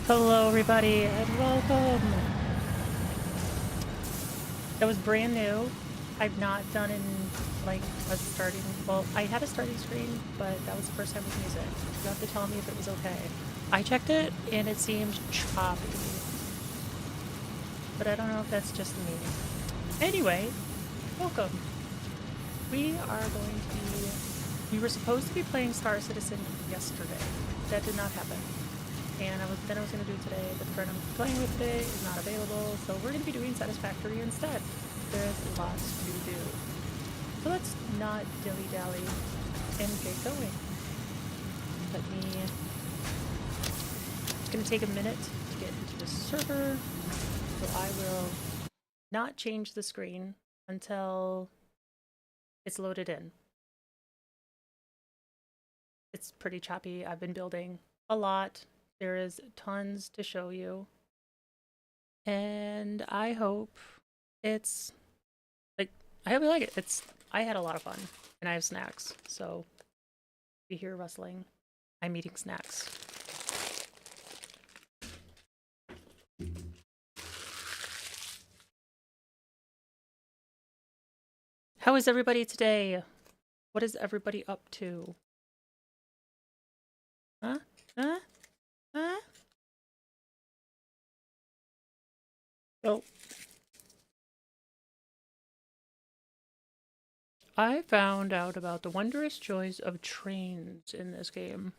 Hello everybody and welcome! That was brand new. I've not done in like a starting, well I had a starting screen, but that was the first time with music. You have to tell me if it was okay. I checked it and it seemed choppy. But I don't know if that's just me. Anyway, welcome. We were supposed to be playing Star Citizen yesterday. That did not happen. And I was going to do it today, but the friend I'm playing with today is not available, so we're going to be doing Satisfactory instead. There's lots to do. So let's not dilly-dally and get going. It's going to take a minute to get into the server, so I will not change the screen until it's loaded in. It's pretty choppy. I've been building a lot. There is tons to show you. And I hope it's like, I hope you like it. I had a lot of fun and I have snacks. So if you hear rustling, I'm eating snacks. How is everybody today? What is everybody up to? Huh? Huh? Huh? Oh. I found out about the wondrous joys of trains in this game.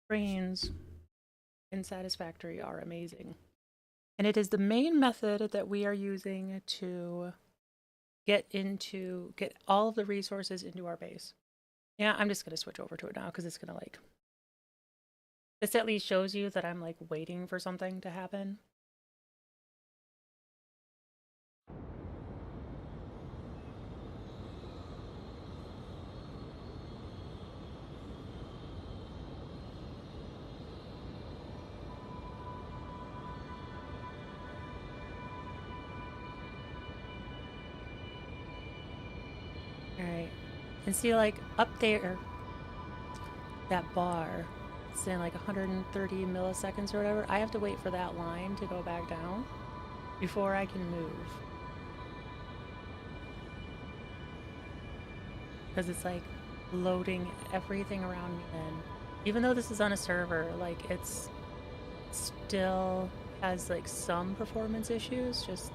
Trains in Satisfactory are amazing. And it is the main method that we are using to get all of the resources into our base. Yeah, I'm just going to switch over to it now because it's going to this at least shows you that I'm like waiting for something to happen. Alright, and see like up there, that bar, it's in like 130 milliseconds or whatever. I have to wait for that line to go back down before I can move. Because it's like loading everything around me in. Even though this is on a server, like it's still has like some performance issues just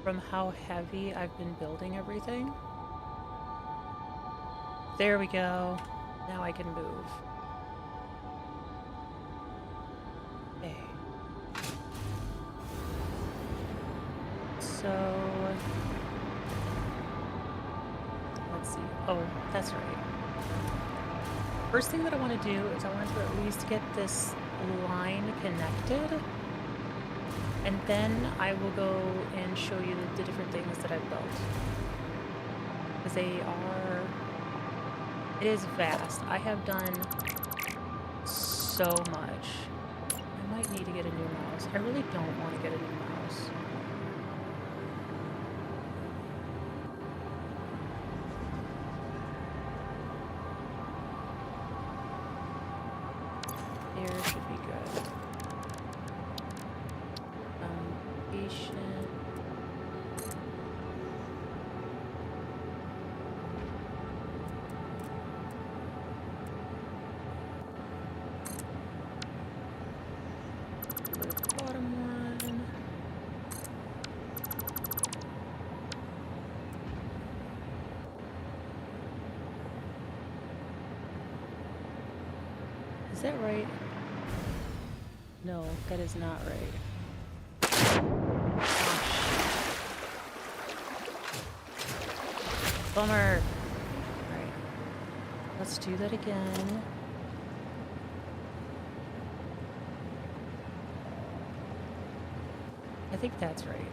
from how heavy I've been building everything. There we go. Now I can move. Okay. So let's see. Oh, that's right. First thing that I want to do is I want to at least get this line connected. And then I will go and show you the different things that I've built. Because it is vast. I have done so much. I might need to get a new mouse. I really don't want to get a new mouse. There should be good. Foundation. Is that right? No, that is not right. Bummer. Alright. Let's do that again. I think that's right.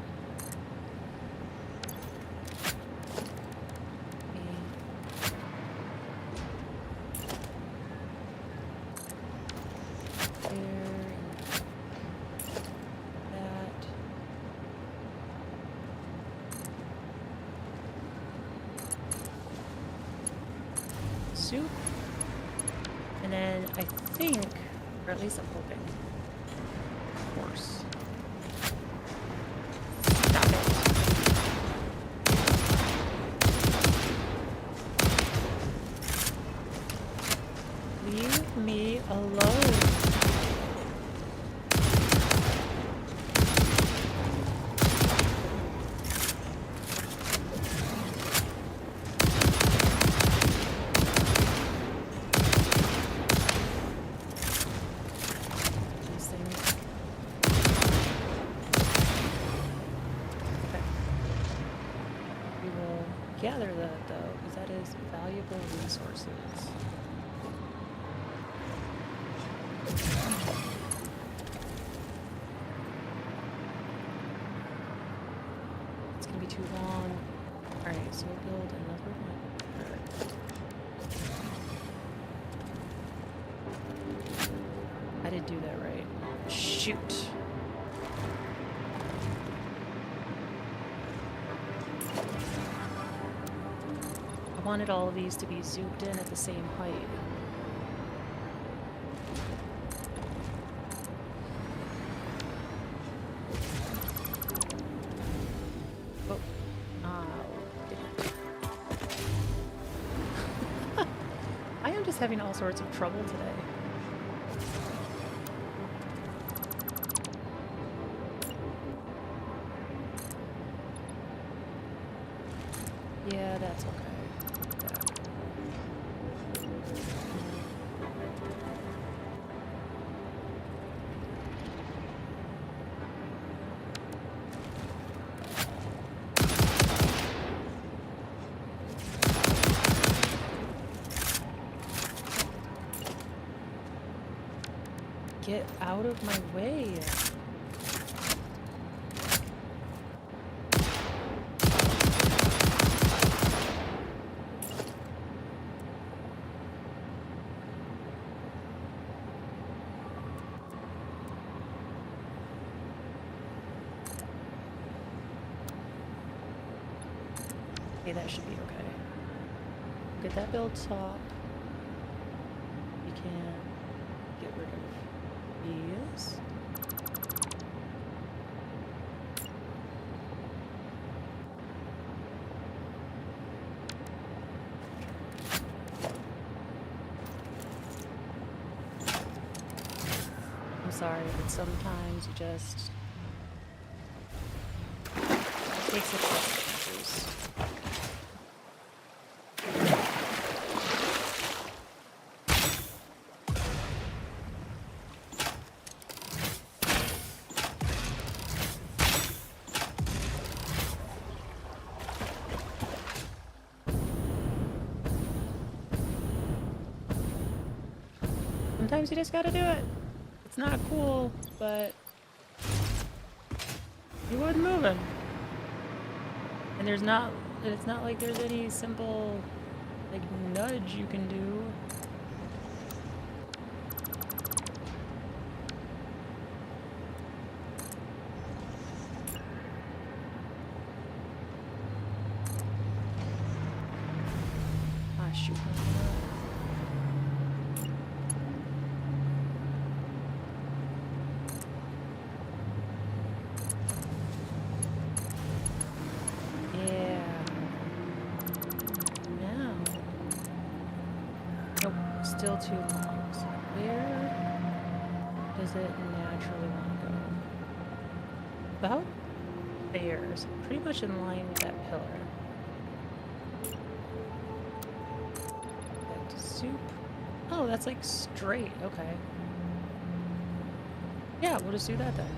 soup. And then I think, or at least I'm hoping, horse. Stop it. Leave me alone. Gather that though, because that is valuable resources. It's gonna be too long. Alright, so we'll build another one. I did do that right. Shoot. I wanted all of these to be zoomed in at the same height. Oh. I am just having all sorts of trouble today. Yeah, that's okay. Get out of my way. Okay, that should be okay. Get that build top. We can get rid of these. I'm sorry, but sometimes you just takes a couple. Sometimes you just gotta do it. It's not cool, but you wasn't moving. And it's not like there's any simple like nudge you can do. Ah, shoot. Still too long. So where does it naturally want to go? About there. So pretty much in line with that pillar. Back to soup. Oh, that's like straight. Okay. Yeah, we'll just do that then.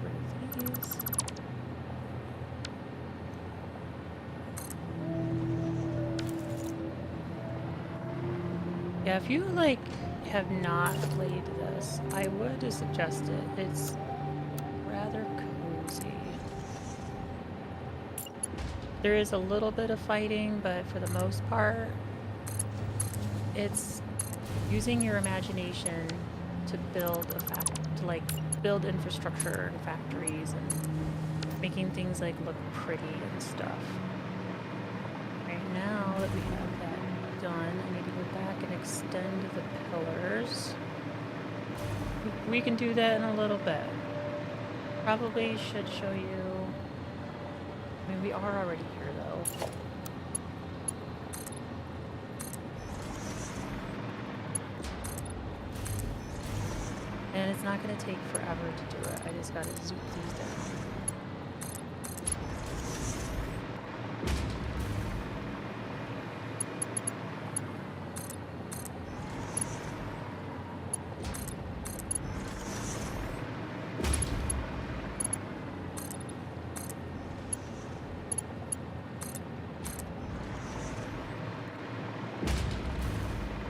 Get rid of these. Yeah, if you like have not played this, I would suggest it. It's rather cozy. There is a little bit of fighting, but for the most part, it's using your imagination to build build infrastructure and factories and making things like look pretty and stuff. Right now that we have that done, I need to go back and extend the pillars. We can do that in a little bit. Probably should show you. I mean, we are already here though. And it's not going to take forever to do it. I just got to zoop these down.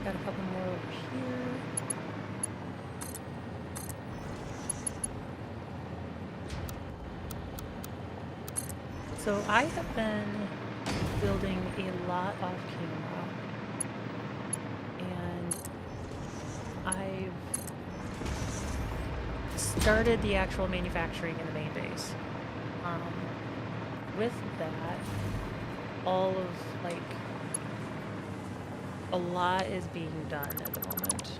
Got a couple more over here. So I have been building a lot off camera, and I've started the actual manufacturing in the main base. With that, all of like a lot is being done at the moment.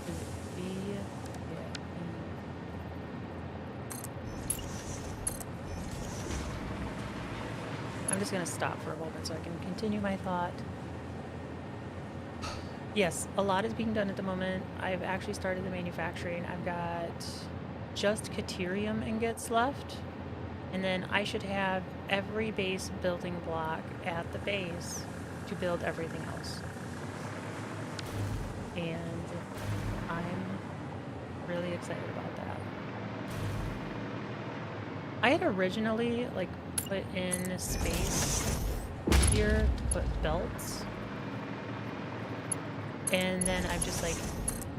Is it B? Yeah, B. I'm just going to stop for a moment so I can continue my thought. Yes, a lot is being done at the moment. I've actually started the manufacturing. I've got just Caterium ingots left. And then I should have every base building block at the base to build everything else. And I'm really excited about that. I had originally like put in space here to put belts, and then I've just like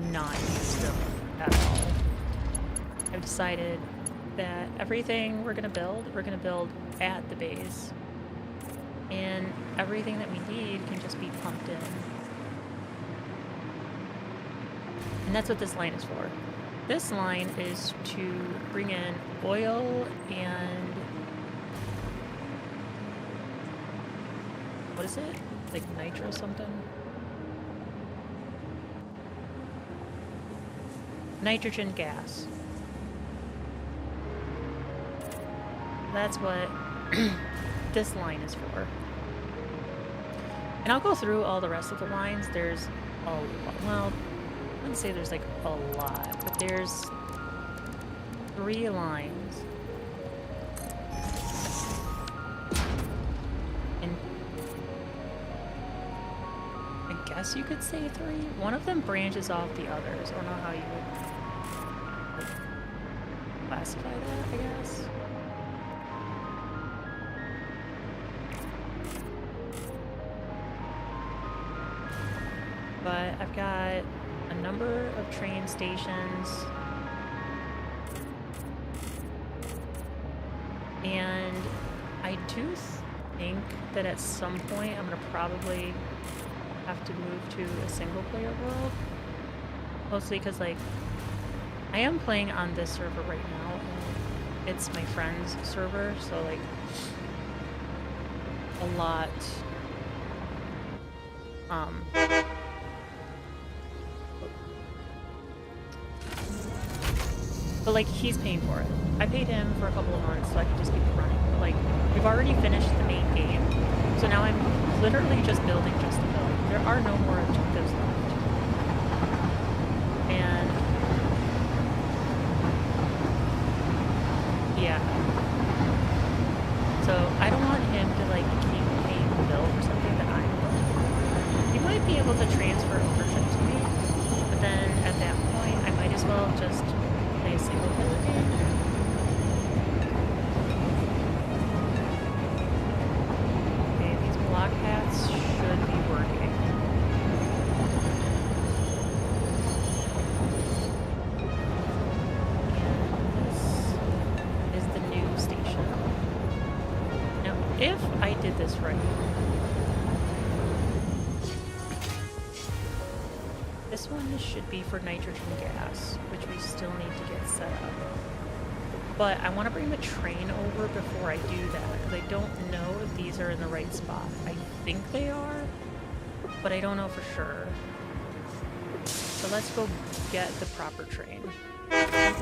not used them at all. I've decided that everything we're gonna build at the base, and everything that we need can just be pumped in. And that's what this line is for. This line is to bring in oil and what is it? Like nitro something? Nitrogen gas. That's what this line is for. And I'll go through all the rest of the lines. There's well, I wouldn't say there's like a lot, but there's 3 lines. And I guess you could say 3. One of them branches off the others. I don't know how you would like, classify that, I guess. But I've got a number of train stations, and I do think that at some point I'm going to probably have to move to a single player world, mostly because like I am playing on this server right now, and it's my friend's server, so like a lot but like he's paying for it. I paid him for a couple of months so I could just keep it running. But like we've already finished the main game, so now I'm literally just building just to build. There are no more objectives left. And yeah. So I don't want him to like keep paying the bill for something that I'm building. He might be able to transfer ownership to me, but then at that point I might as well just play a single player game. Okay, these block paths should be working. And this is the new station. Now, if I did this right, this one should be for nitrogen gas, which we still need to get set up. But I want to bring the train over before I do that, because I don't know if these are in the right spot. I think they are, but I don't know for sure. So let's go get the proper train. And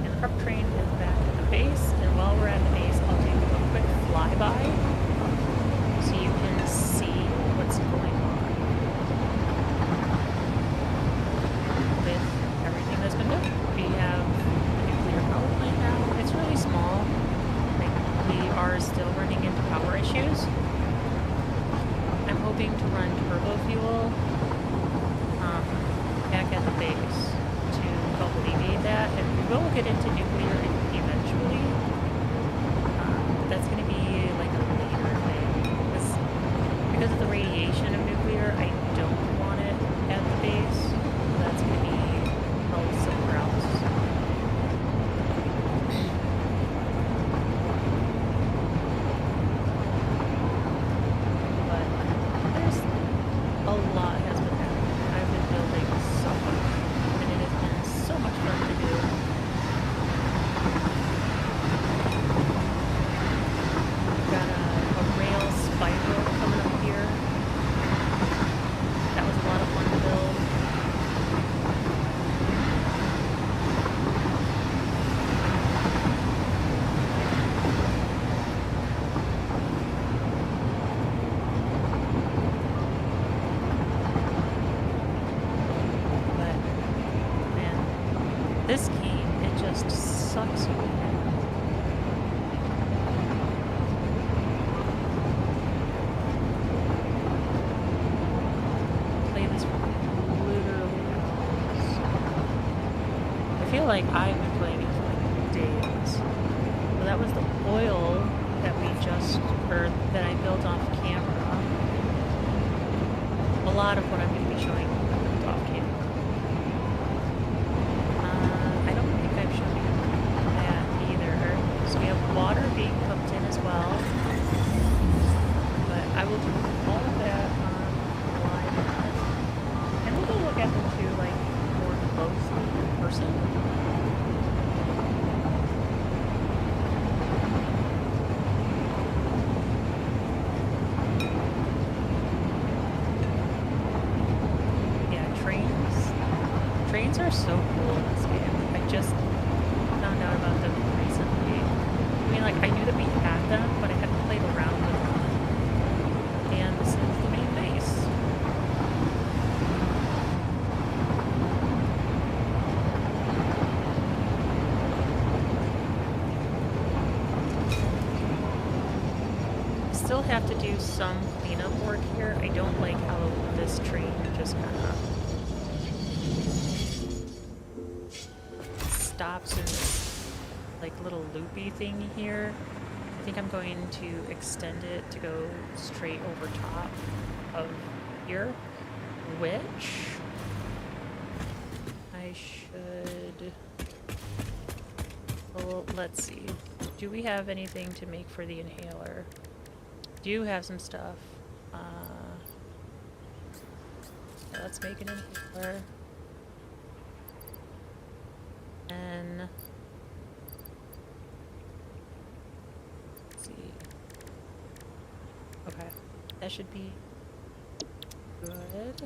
the proper train is back at the base, and while we're at the base, I'll take a quick flyby so you can see what's going on with everything that's been done. We have a nuclear power plant now. It's really small. Like, we are still running into power issues. I'm hoping to run turbo fuel back at the base to help alleviate that, and we will get into nuclear eventually. But that's going to be like a later thing. Because of the radiation of nuclear, I don't want it at the base. So that's going to be held somewhere else. But there's a lot has been happening. I've been building so much, and it has been so much fun to do. We've got a rail spiral coming up here. That was a lot of fun to build. But man, this game, it just sucks you in. Play this for literally hours. I feel like I've been playing it for like days. So that was the oil that that I built off camera. A lot of what I'm going to be showing you I built off camera. I don't think I've shown you that either. So we have water being pumped in as well. But I will do all of that on live. And we'll go look at them too, like, more closely in person. Trains are so cool in this game. I just found out about them recently. I mean, like, I knew that we had them, but I hadn't played around with them. And this is the main base. I still have to do some cleanup work here. I don't like how this train just kind of stops in this like little loopy thing here. I think I'm going to extend it to go straight over top of here, which I should, well, let's see. Do we have anything to make for the inhaler? Do have some stuff. Let's make an inhaler. And let's see. Okay, that should be good.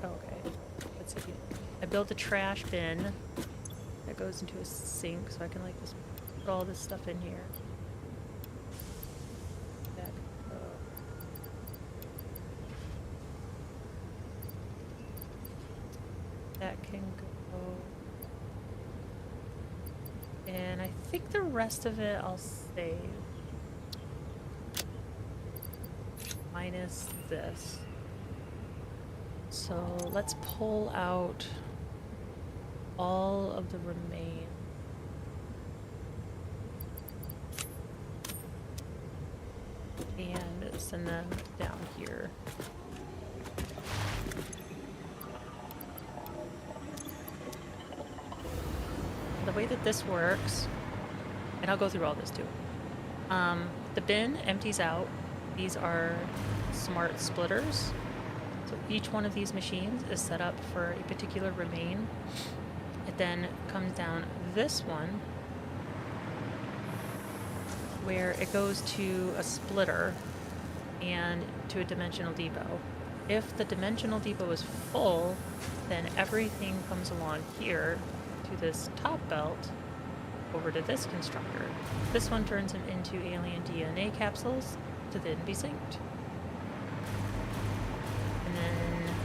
Okay, let's see. I built a trash bin that goes into a sink, so I can like just put all this stuff in here. That can go. And I think the rest of it I'll save. Minus this. So let's pull out all of the remain. And send them down here. The way that this works, and I'll go through all this too. The bin empties out. These are smart splitters. So each one of these machines is set up for a particular remain. It then comes down this one where it goes to a splitter and to a dimensional depot. If the dimensional depot is full, then everything comes along here to this top belt over to this constructor. This one turns them into alien DNA capsules to then be synced. And then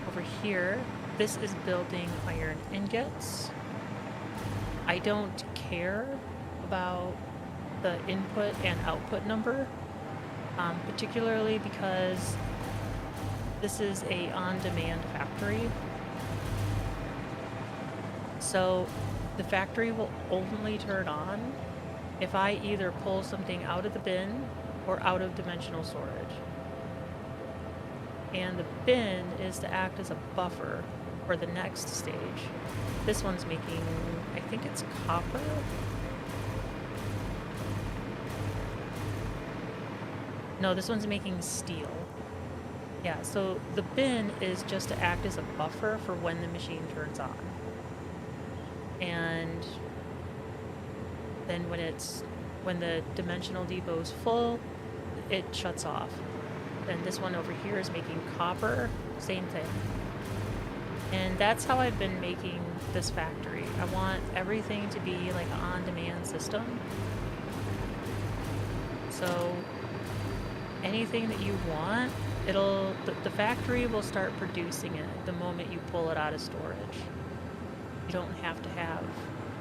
over here, this is building iron ingots. I don't care about the input and output number, particularly because this is a on-demand factory. So the factory will only turn on if I either pull something out of the bin or out of dimensional storage. And the bin is to act as a buffer for the next stage. This one's making, I think it's copper? No, this one's making steel. Yeah, so the bin is just to act as a buffer for when the machine turns on. And then when the dimensional depot is full, it shuts off. And this one over here is making copper, same thing. And that's how I've been making this factory. I want everything to be like an on-demand system. So anything that you want, the factory will start producing it the moment you pull it out of storage. You don't have to have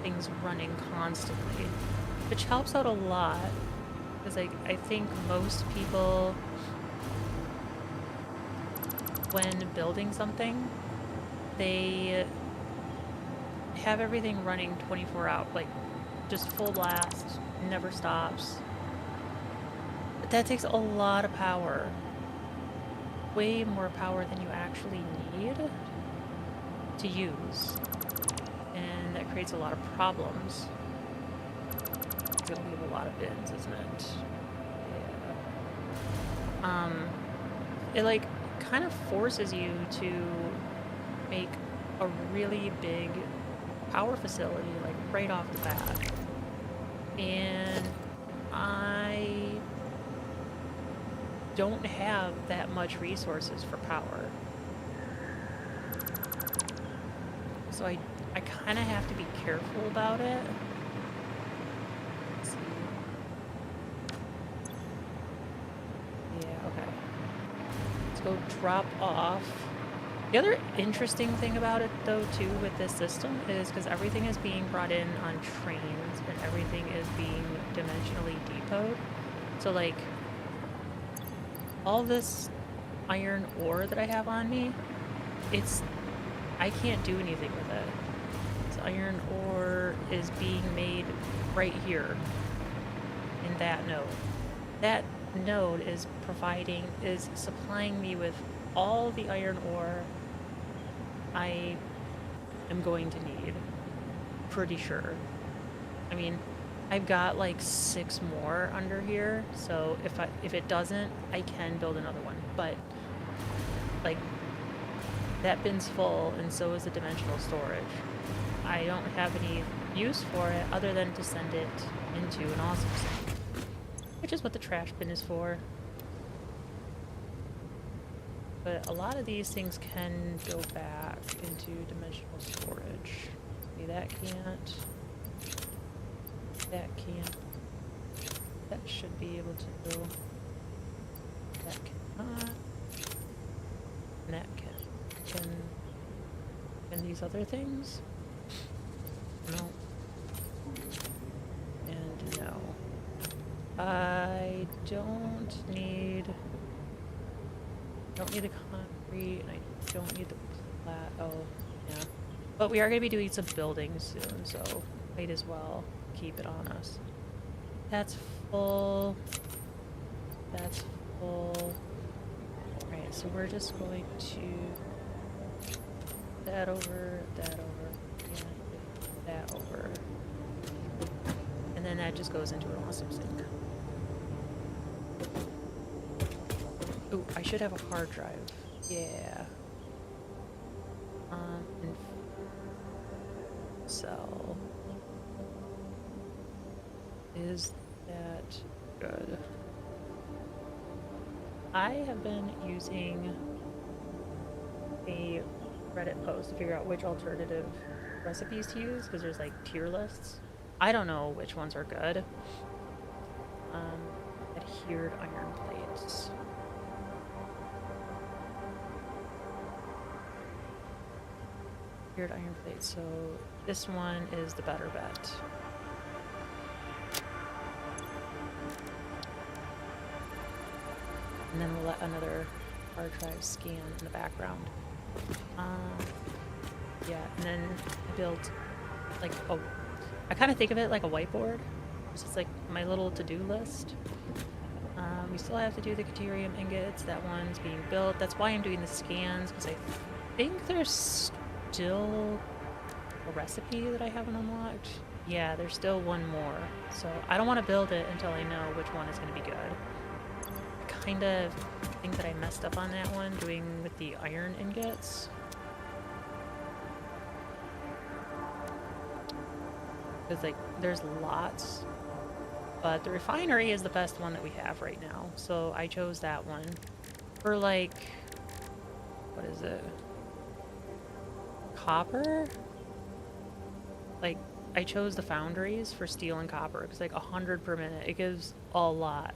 things running constantly, which helps out a lot, because I think most people, when building something, they have everything running 24 hours, like just full blast, never stops. But that takes a lot of power. Way more power than you actually need to use. And that creates a lot of problems. It's gonna leave a lot of bins, isn't it? Yeah. It like kind of forces you to make a really big power facility like right off the bat. And I don't have that much resources for power. So I kind of have to be careful about it. Let's see. Yeah, okay. Let's go drop off. The other interesting thing about it, though, too, with this system is because everything is being brought in on trains and everything is being dimensionally depoted. So, like, all this iron ore that I have on me, I can't do anything with it. This iron ore is being made right here in that node. That node is supplying me with all the iron ore I am going to need. Pretty sure. I mean, I've got like 6 more under here, so if it doesn't, I can build another one. But like that bin's full, and so is the dimensional storage. I don't have any use for it other than to send it into an awesome sink, which is what the trash bin is for. But a lot of these things can go back into dimensional storage. See, that can't. That can't. That should be able to go. That cannot. And that can. And these other things? No. And no. I don't need the concrete, and I don't need the plat. Oh, yeah. But we are going to be doing some building soon, so might as well keep it on us. That's full. That's full. Alright, so we're just going to that over, and that over. And then that just goes into an awesome sink. Ooh, I should have a hard drive Yeah. And sell. Is that good? I have been using a Reddit post to figure out which alternative recipes to use because there's like tier lists. I don't know which ones are good. Adhered iron plates. Adhered iron plates. So this one is the better bet. And then we'll let another hard drive scan in the background. Yeah, and then I built like I kind of think of it like a whiteboard. It's just like my little to-do list. We still have to do the Caterium ingots. That one's being built. That's why I'm doing the scans, because I think there's still a recipe that I haven't unlocked. Yeah, there's still one more. So I don't want to build it until I know which one is going to be good. I kind of think that I messed up on that one, doing with the iron ingots. Because like, there's lots. But the refinery is the best one that we have right now. So I chose that one. For like, what is it? Copper? Like, I chose the foundries for steel and copper. It's like 100 per minute. It gives a lot.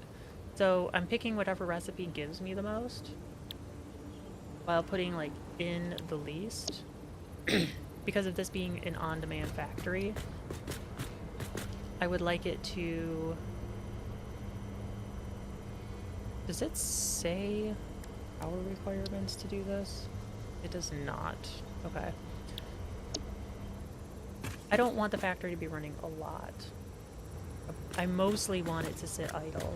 So I'm picking whatever recipe gives me the most, while putting like in the least. Because of this being an on-demand factory, I would like it to... Does it say power requirements to do this? It does not. Okay. I don't want the factory to be running a lot. I mostly want it to sit idle.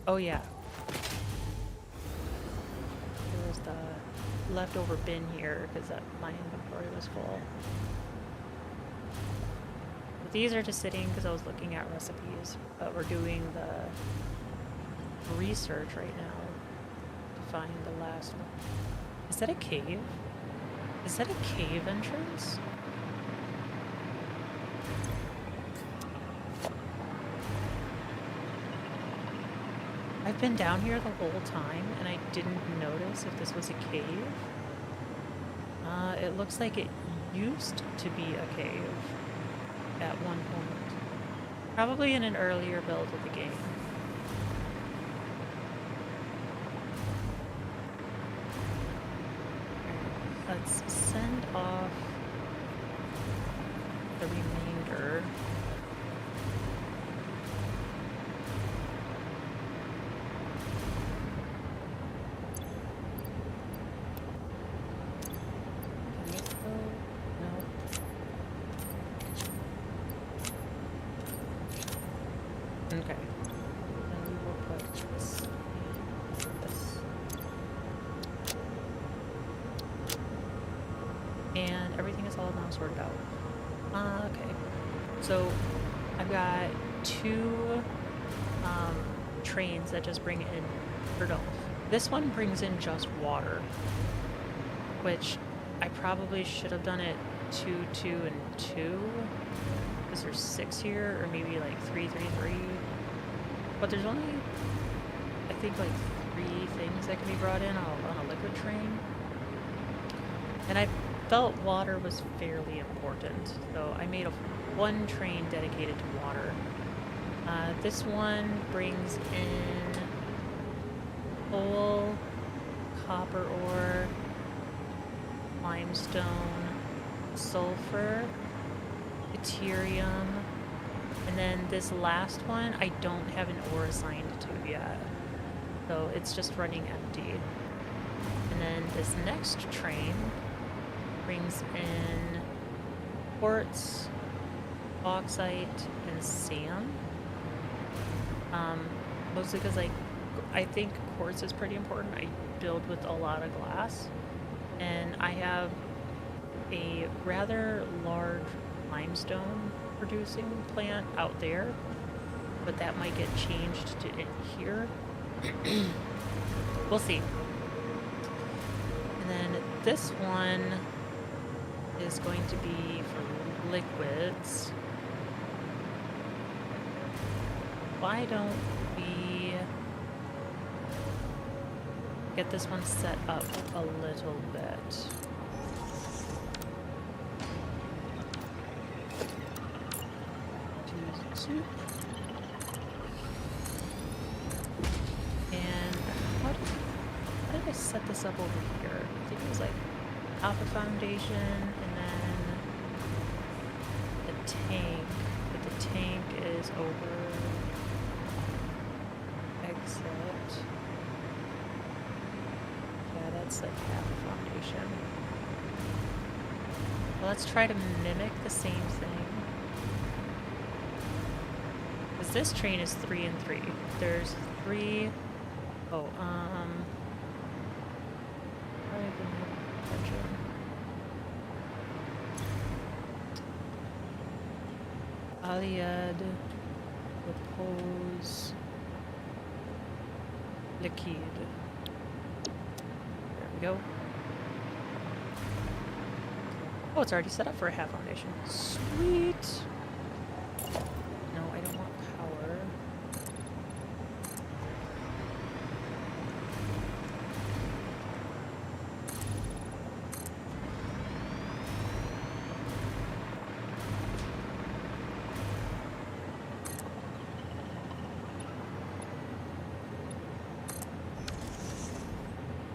Oh yeah. There was the leftover bin here because my inventory was full. But these are just sitting because I was looking at recipes, but we're doing the research right now to find the last one. Is that a cave? Is that a cave entrance? I've been down here the whole time and I didn't notice if this was a cave. It looks like it used to be a cave at one point. Probably in an earlier build of the game. Let's send off the remainder. Okay. And we will put this. And everything is all now sorted out. Okay. So I've got two trains that just bring in, or no, this one brings in just water, which I probably should have done it 2, 2, and 2, because there's 6 here, or maybe like 3, 3, 3. But there's only, I think, like 3 things that can be brought in on a liquid train. And I felt water was fairly important, so I made one train dedicated to water. This one brings in coal, copper ore, limestone, sulfur, deuterium, and then this last one I don't have an ore assigned to yet, so it's just running empty. And then this next train brings in quartz, bauxite, and sand. Mostly because I think quartz is pretty important. I build with a lot of glass, and I have a rather large limestone producing plant out there, but that might get changed to in here. We'll see. And then this one is going to be for liquids. Why don't we get this one set up a little bit? Soup. And how did I set this up over here? I think it was like alpha foundation and then the tank. But the tank is over exit. Yeah, that's like half a foundation. Well, let's try to mimic the same thing. Because this train is 3 and 3. There's 3. Oh, probably attention. Aliad, repose, liquide. There we go. Oh, it's already set up for a half foundation. Sweet. No, I don't want power.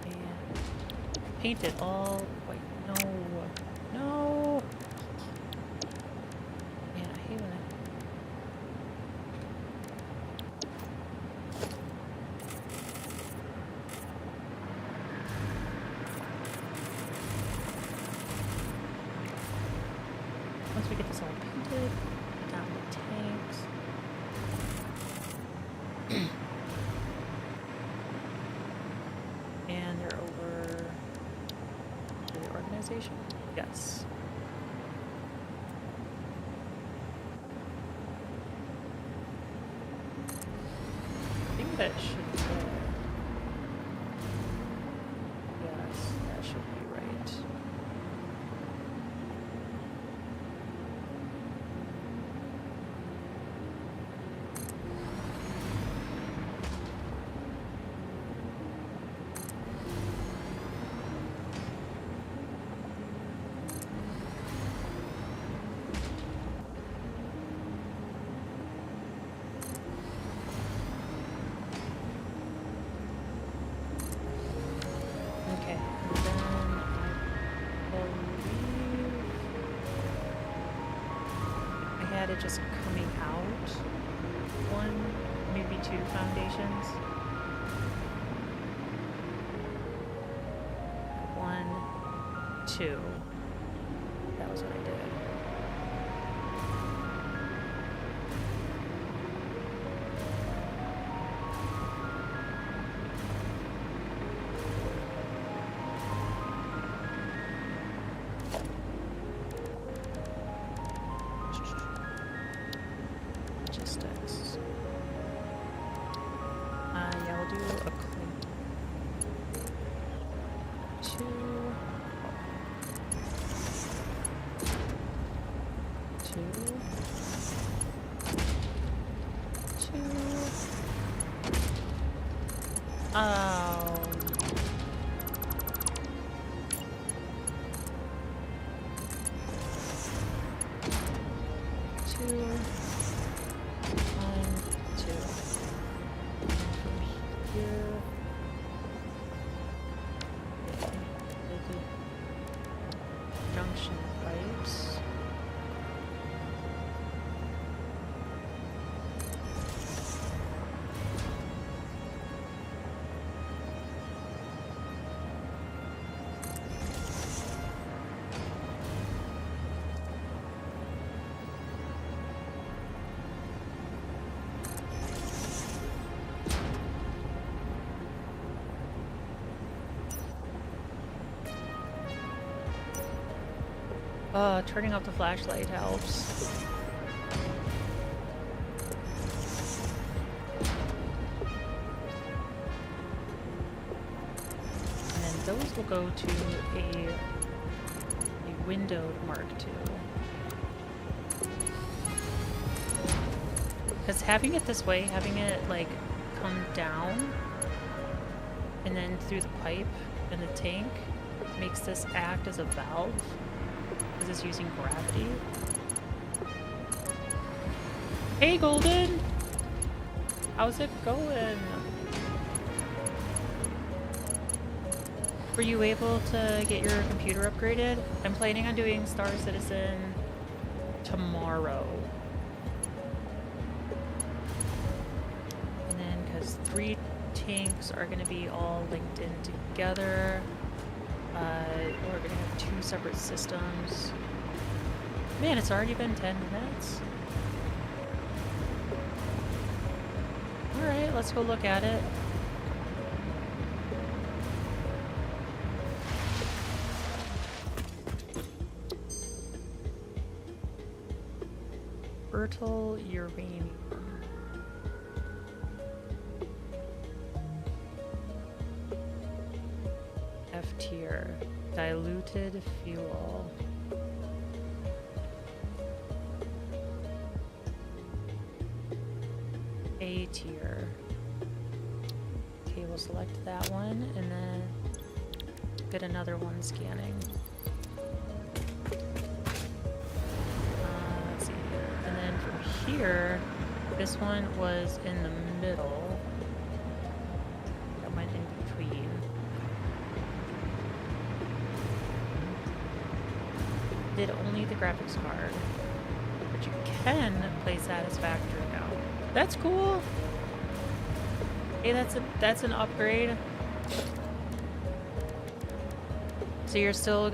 And paint it all white. No. No! Man, I hate when once we get this all painted, down the tanks. And they're over to the organization? Yes. I think that should be there. Yes, that should be right. Okay, and then I believe I had it just coming out. 1, maybe 2 foundations. 1, 2. That was what I did. Logistics. Yeah, we'll do a clean. 2. 2. 2. Oh. Two. 1, 2. From here. Junction pipes. Turning off the flashlight helps. those will go to a windowed Mark II. Because having it this way, having it like come down and then through the pipe in the tank makes this act as a valve because it's using gravity. Hey Golden! How's it going? Were you able to get your computer upgraded? I'm planning on doing Star Citizen tomorrow. And then, because 3 tanks are going to be all linked in together, we're going to have 2 separate systems. Man, it's already been 10 minutes. Alright, let's go look at it. Fertile uranium. F tier. Diluted fuel. A tier. Okay, we'll select that one and then get another one scanning. Let's see. And then from here, this one was in the middle. That went in between. Did only the graphics card. But you can play Satisfactory now. That's cool. Hey, that's an upgrade. So you're still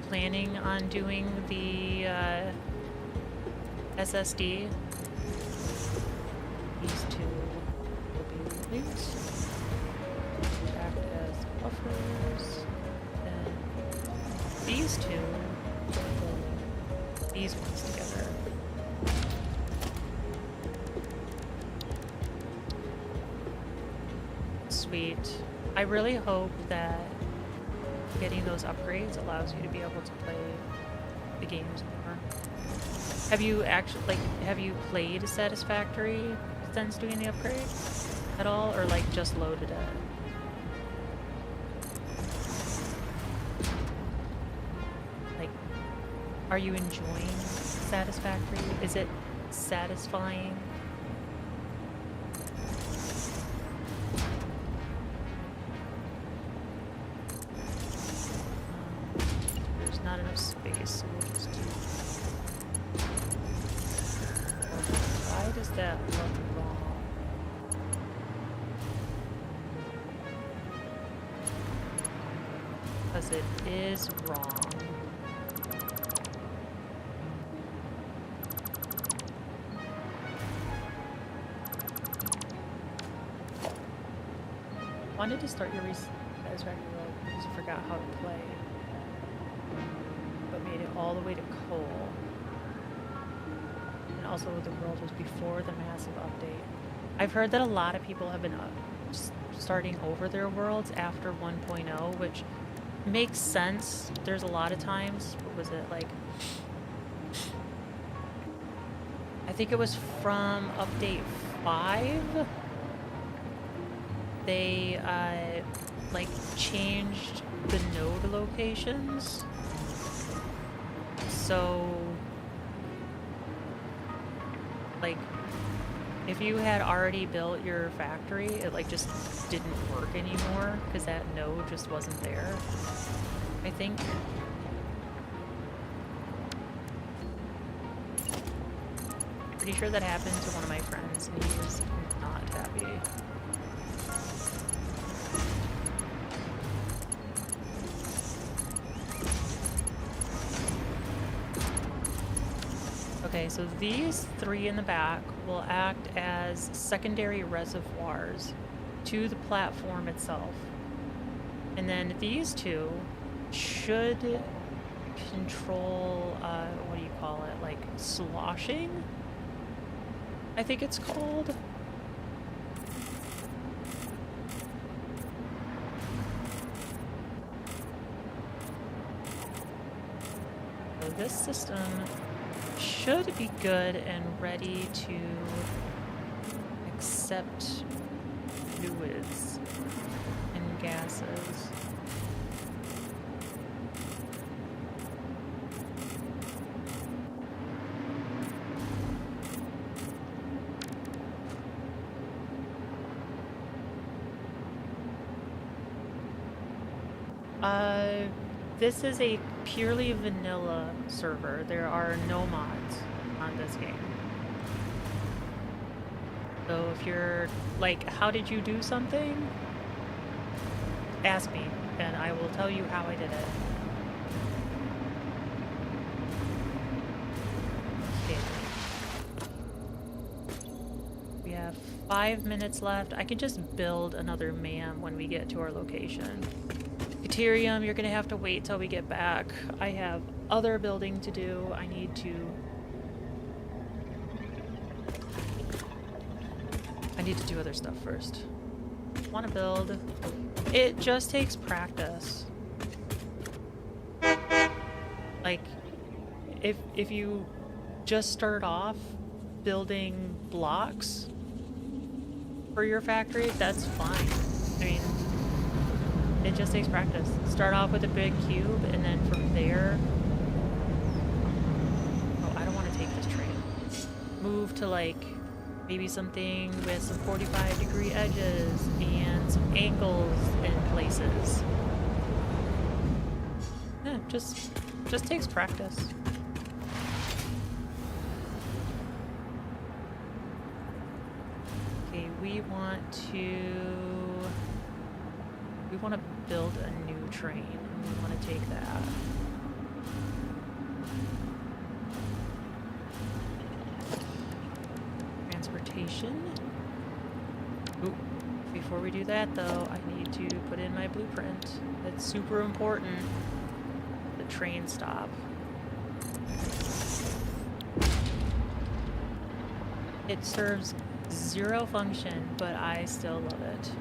planning on doing the SSD. These 2 will be released. Act as buffers. And these 2 will these ones together. Sweet. I really hope that getting those upgrades allows you to be able to play the games more. Have you played Satisfactory since doing the upgrade at all, or like just loaded it? Like, are you enjoying Satisfactory? Is it satisfying? Not enough space, so we'll just do. Why does that look wrong? Because it is wrong. Wanted to start your Satisfactory world because you forgot how to play. But made it all the way to coal. And also the world was before the massive update. I've heard that a lot of people have been starting over their worlds after 1.0, which makes sense. There's a lot of times, what was it, like, I think it was from update 5, they like changed the node locations. So, like, if you had already built your factory, it like just didn't work anymore because that node just wasn't there, I think. Pretty sure that happened to one of my friends and he was not happy. Okay, so these 3 in the back will act as secondary reservoirs to the platform itself. And then these 2 should control, what do you call it, like sloshing? I think it's called. this system should be good and ready to accept fluids and gases. This is a purely vanilla server. There are no mods on this game. So if you're like, how did you do something? Ask me, and I will tell you how I did it. Okay. We have 5 minutes left. I can just build another MAM when we get to our location. Deuterium, you're gonna have to wait till we get back. I have other building to do. I need to do other stuff first. Want to build. It just takes practice. Like, if you just start off building blocks for your factory, that's fine. I mean, it just takes practice. Start off with a big cube, and then from there... Oh, I don't want to take this train. Move to, like, maybe something with some 45-degree edges and some angles in places. Yeah, just takes practice. Okay, we want to build a new train. We want to take that. Transportation. Ooh. Before we do that though, I need to put in my blueprint. That's super important. The train stop. It serves 0 function, but I still love it.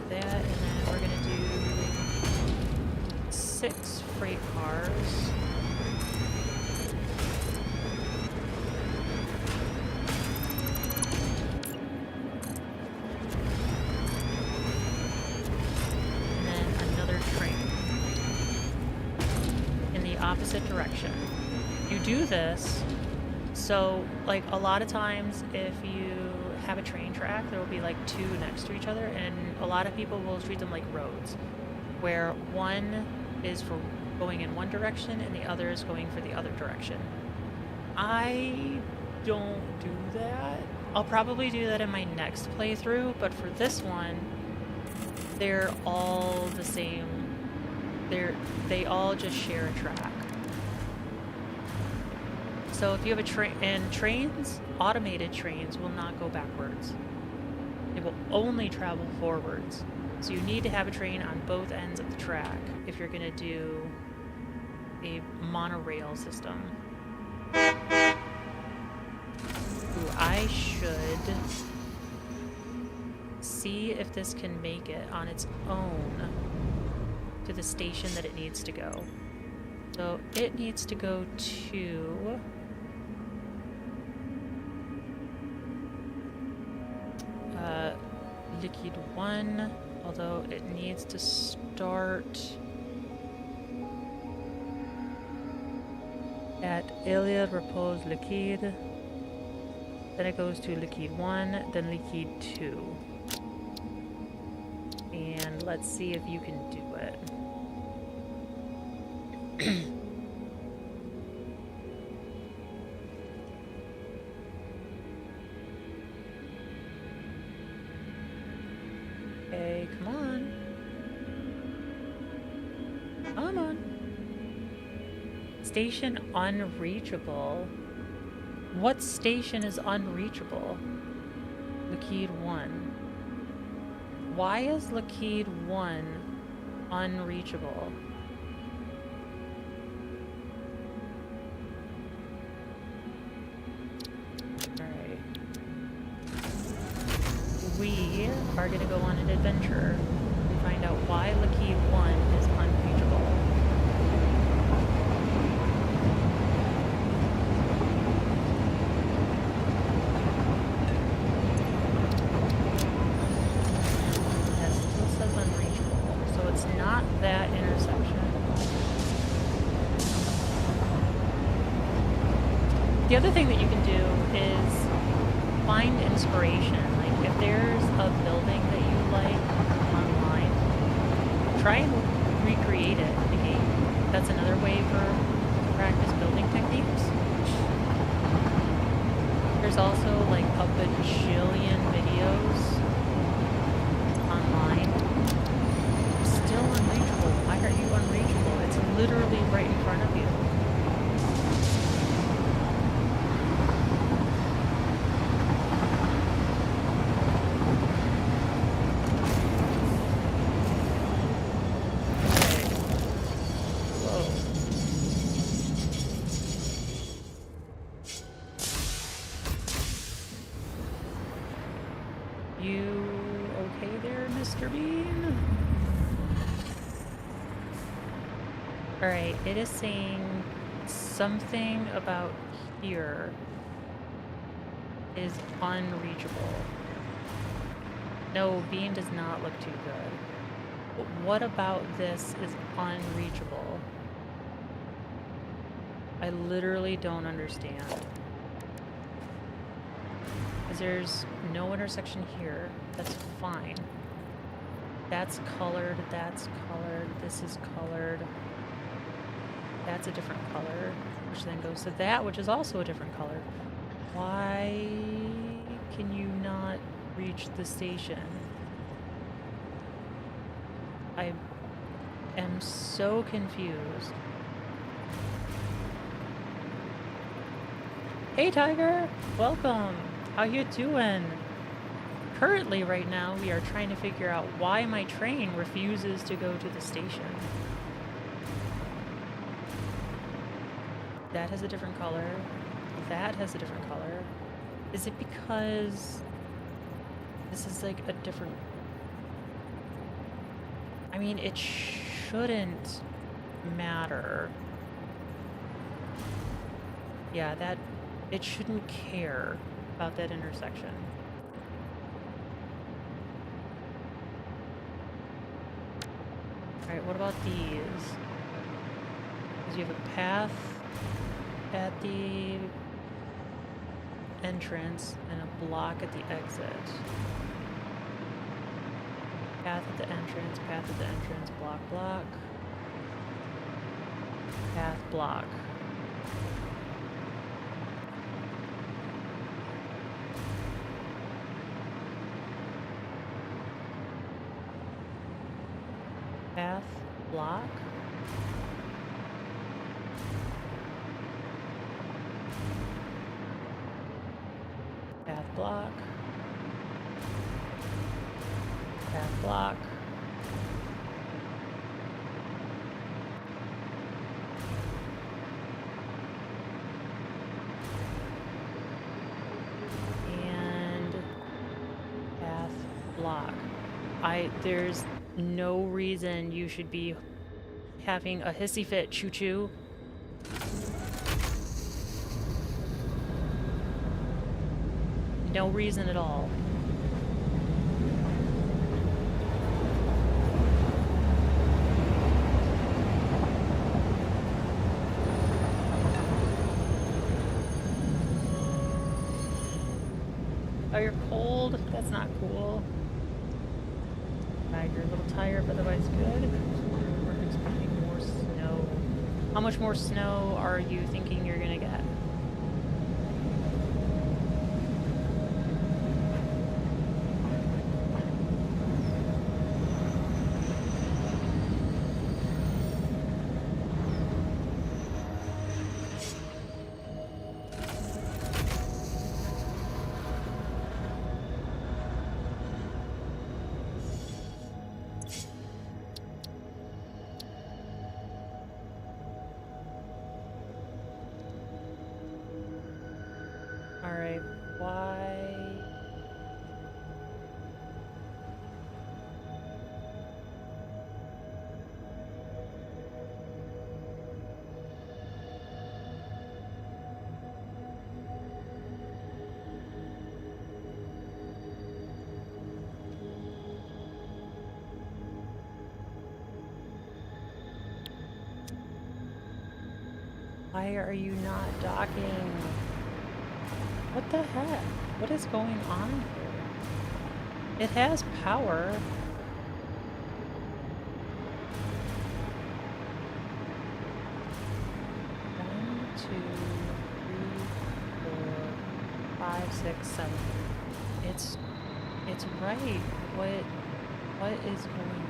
That, and then we're gonna do 6 freight cars. And then another train in the opposite direction. You do this, so like a lot of times if you have a train track, there will be like 2 next to each other, and a lot of people will treat them like roads, where one is for going in one direction and the other is going for the other direction. I don't do that. I'll probably do that in my next playthrough, but for this one, they're all the same. They all just share a track. So if you have a train, and trains, automated trains will not go backwards. They will only travel forwards. So you need to have a train on both ends of the track if you're going to do a monorail system. Ooh, I should see if this can make it on its own to the station that it needs to go. So it needs to go to... Liquid 1, although it needs to start at Elia Repose Liquid, then it goes to Liquid 1, then Liquid 2. And let's see if you can do it. Okay, come on. Come on. Station unreachable. What station is unreachable? Liquid 1. Why is Liquid 1 unreachable? Alright. We are going to go on an adventure and find out why Liquid 1 is unreachable. find inspiration. Like, if there's a building that you like online, try and recreate it in the game. That's another way for practice building techniques. There's also like a bajillion videos online. Still unreachable. Why are you unreachable? It's literally right in front of you. You okay there, Mr. Bean? Alright, it is saying something about here is unreachable. No, Bean does not look too good. But what about this is unreachable? I literally don't understand. There's no intersection here. That's fine. That's colored, this is colored. That's a different color, which then goes to that, which is also a different color. Why can you not reach the station? I am so confused. Hey Tiger, welcome. How you doing? Currently, right now, we are trying to figure out why my train refuses to go to the station. That has a different color. That has a different color. Is it because this is like a different... I mean, it shouldn't matter. Yeah, that... It shouldn't care about that intersection. Alright, what about these? Because you have a path at the entrance and a block at the exit. Path at the entrance, block, block. Path, block. Path, block. Path, block. Path, block. And path, block. There's no reason you should be having a hissy fit, choo-choo. No reason at all. Oh, you're cold? That's not cool. You're a little tired, but otherwise good. We're expecting more snow. How much more snow are you thinking you're gonna get? Alright, why? Why are you not docking? What the heck? What is going on here? It has power. 6, 7. It's right. What is going on?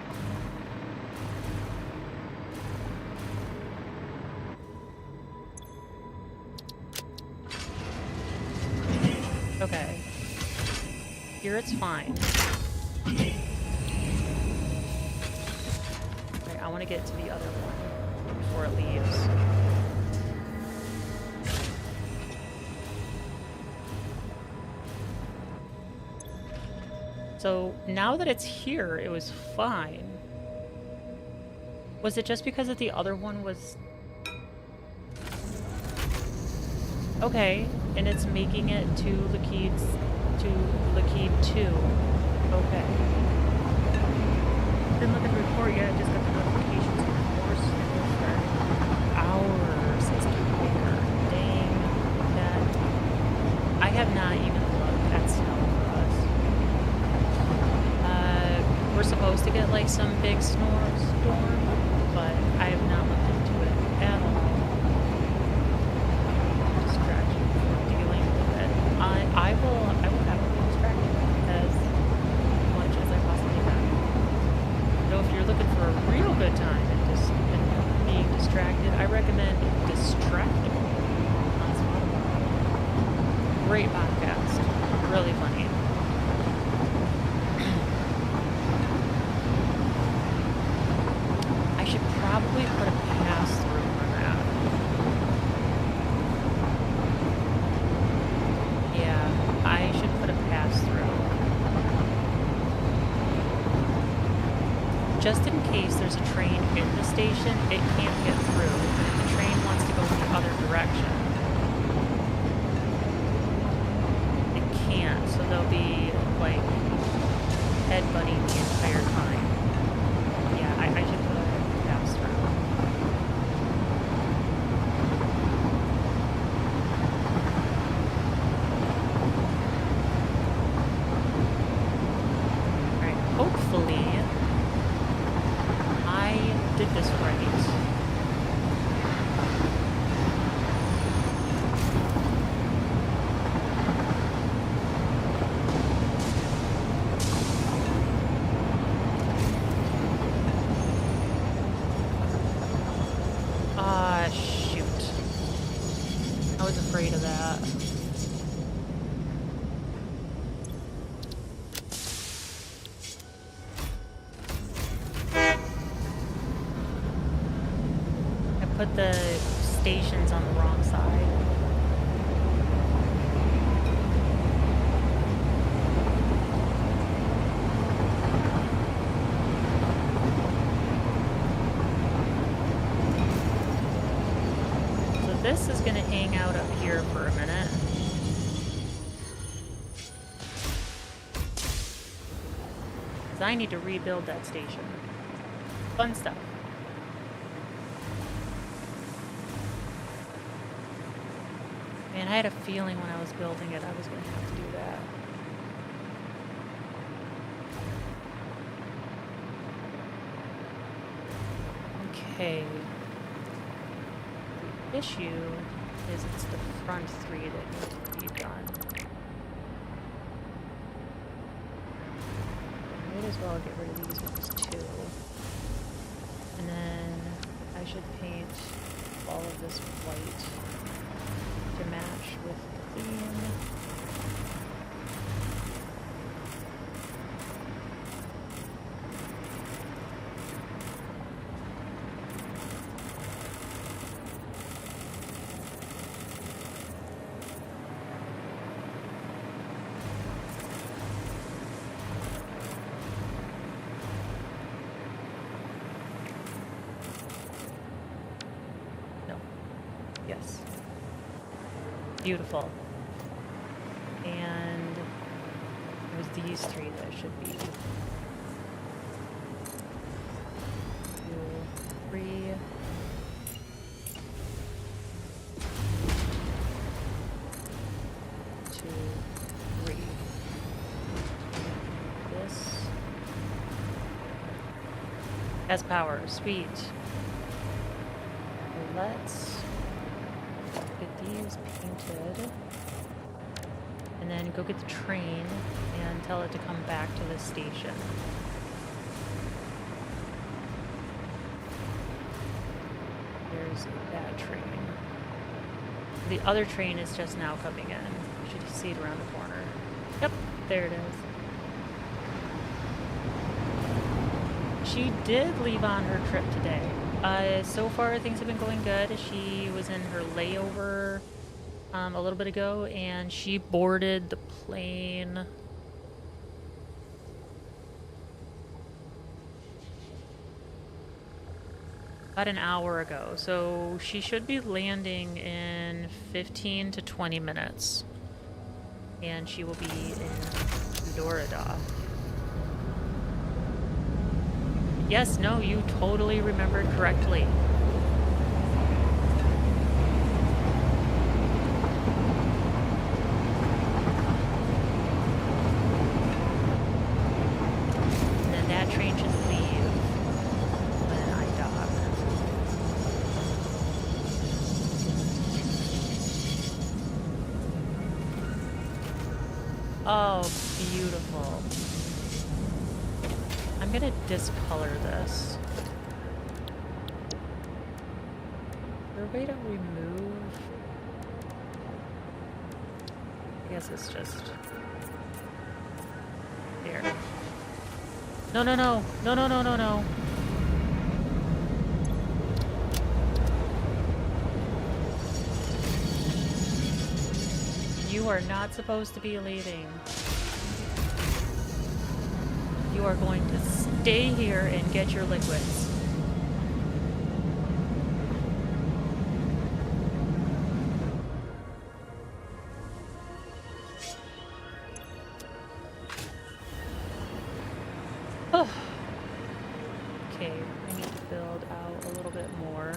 Okay. Here it's fine. Okay, I want to get to the other one before it leaves. So now that it's here, it was fine. Was it just because that the other one was... Okay, and it's making it to Lockheed 2. Okay. Didn't look at the report yet, just got the notifications of the course started. Hours is there. Dang. That... I have not even looked at snow for us. We're supposed to get like some big storm, but I have not looked into it at all. Distraction from dealing with it. I will have to be distracted as much as I possibly can. So if you're looking for a real good time and just being distracted, I recommend Distractible on Spotify. Great podcast, really funny. Probably put a pass-through on that. Yeah, I should put a pass-through. Just in case there's a train in the station, it can't get through. If the train wants to go in the other direction, it can't, so they'll be, like, headbutting the entire time. Yeah, I should put a pass-through. Alright, hopefully I did this right. Shoot. I was afraid of that. I put the stations on the wrong side. This is going to hang out up here for a minute. Because I need to rebuild that station. Fun stuff. Man, I had a feeling when I was building it I was going to have to do that. Okay. Issue is it's the front 3 that need to be done. Might as well get rid of these ones too. And then I should paint all of this white to match with the theme. Yes. Beautiful. And it was these 3 that should be. 2, 3. Two, Has power. Sweet. Let's get these painted. And then go get the train and tell it to come back to the station. There's that train. The other train is just now coming in. You should see it around the corner. Yep, there it is. She did leave on her trip today. So far, things have been going good. She was in her layover a little bit ago, and she boarded the plane about an hour ago. So she should be landing in 15 to 20 minutes. And she will be in Florida. Yes, no, you totally remembered correctly. And then that train should leave when I dock. Oh, beautiful. I'm gonna discolor this. Is there a way to remove? I guess it's just here. No, no, no, no, no, no, no, no. You are not supposed to be leaving. You are going to stay here and get your liquids. Oh. Okay, I need to build out a little bit more.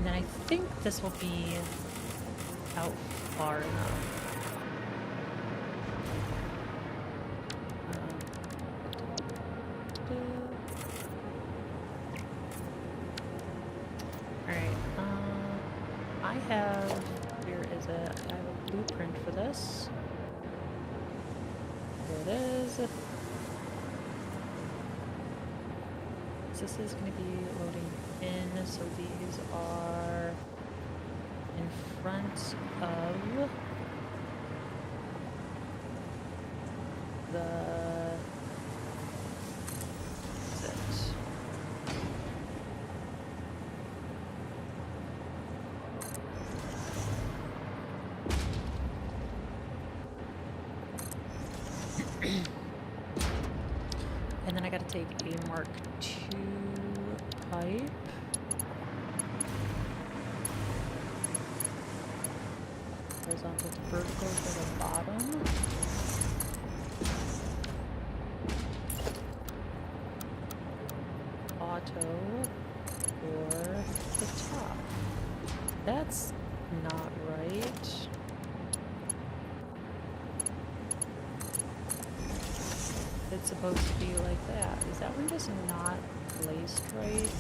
I think this will be out far enough. Alright, I have, where is it? I have a blueprint for this. There it is. This is going to be loading in, so these are in front of the exit. And then I got to take a Mark II pipe. Horizontal to vertical for the bottom. Auto for the top. That's not right. It's supposed to be like that. Is that one just not placed right?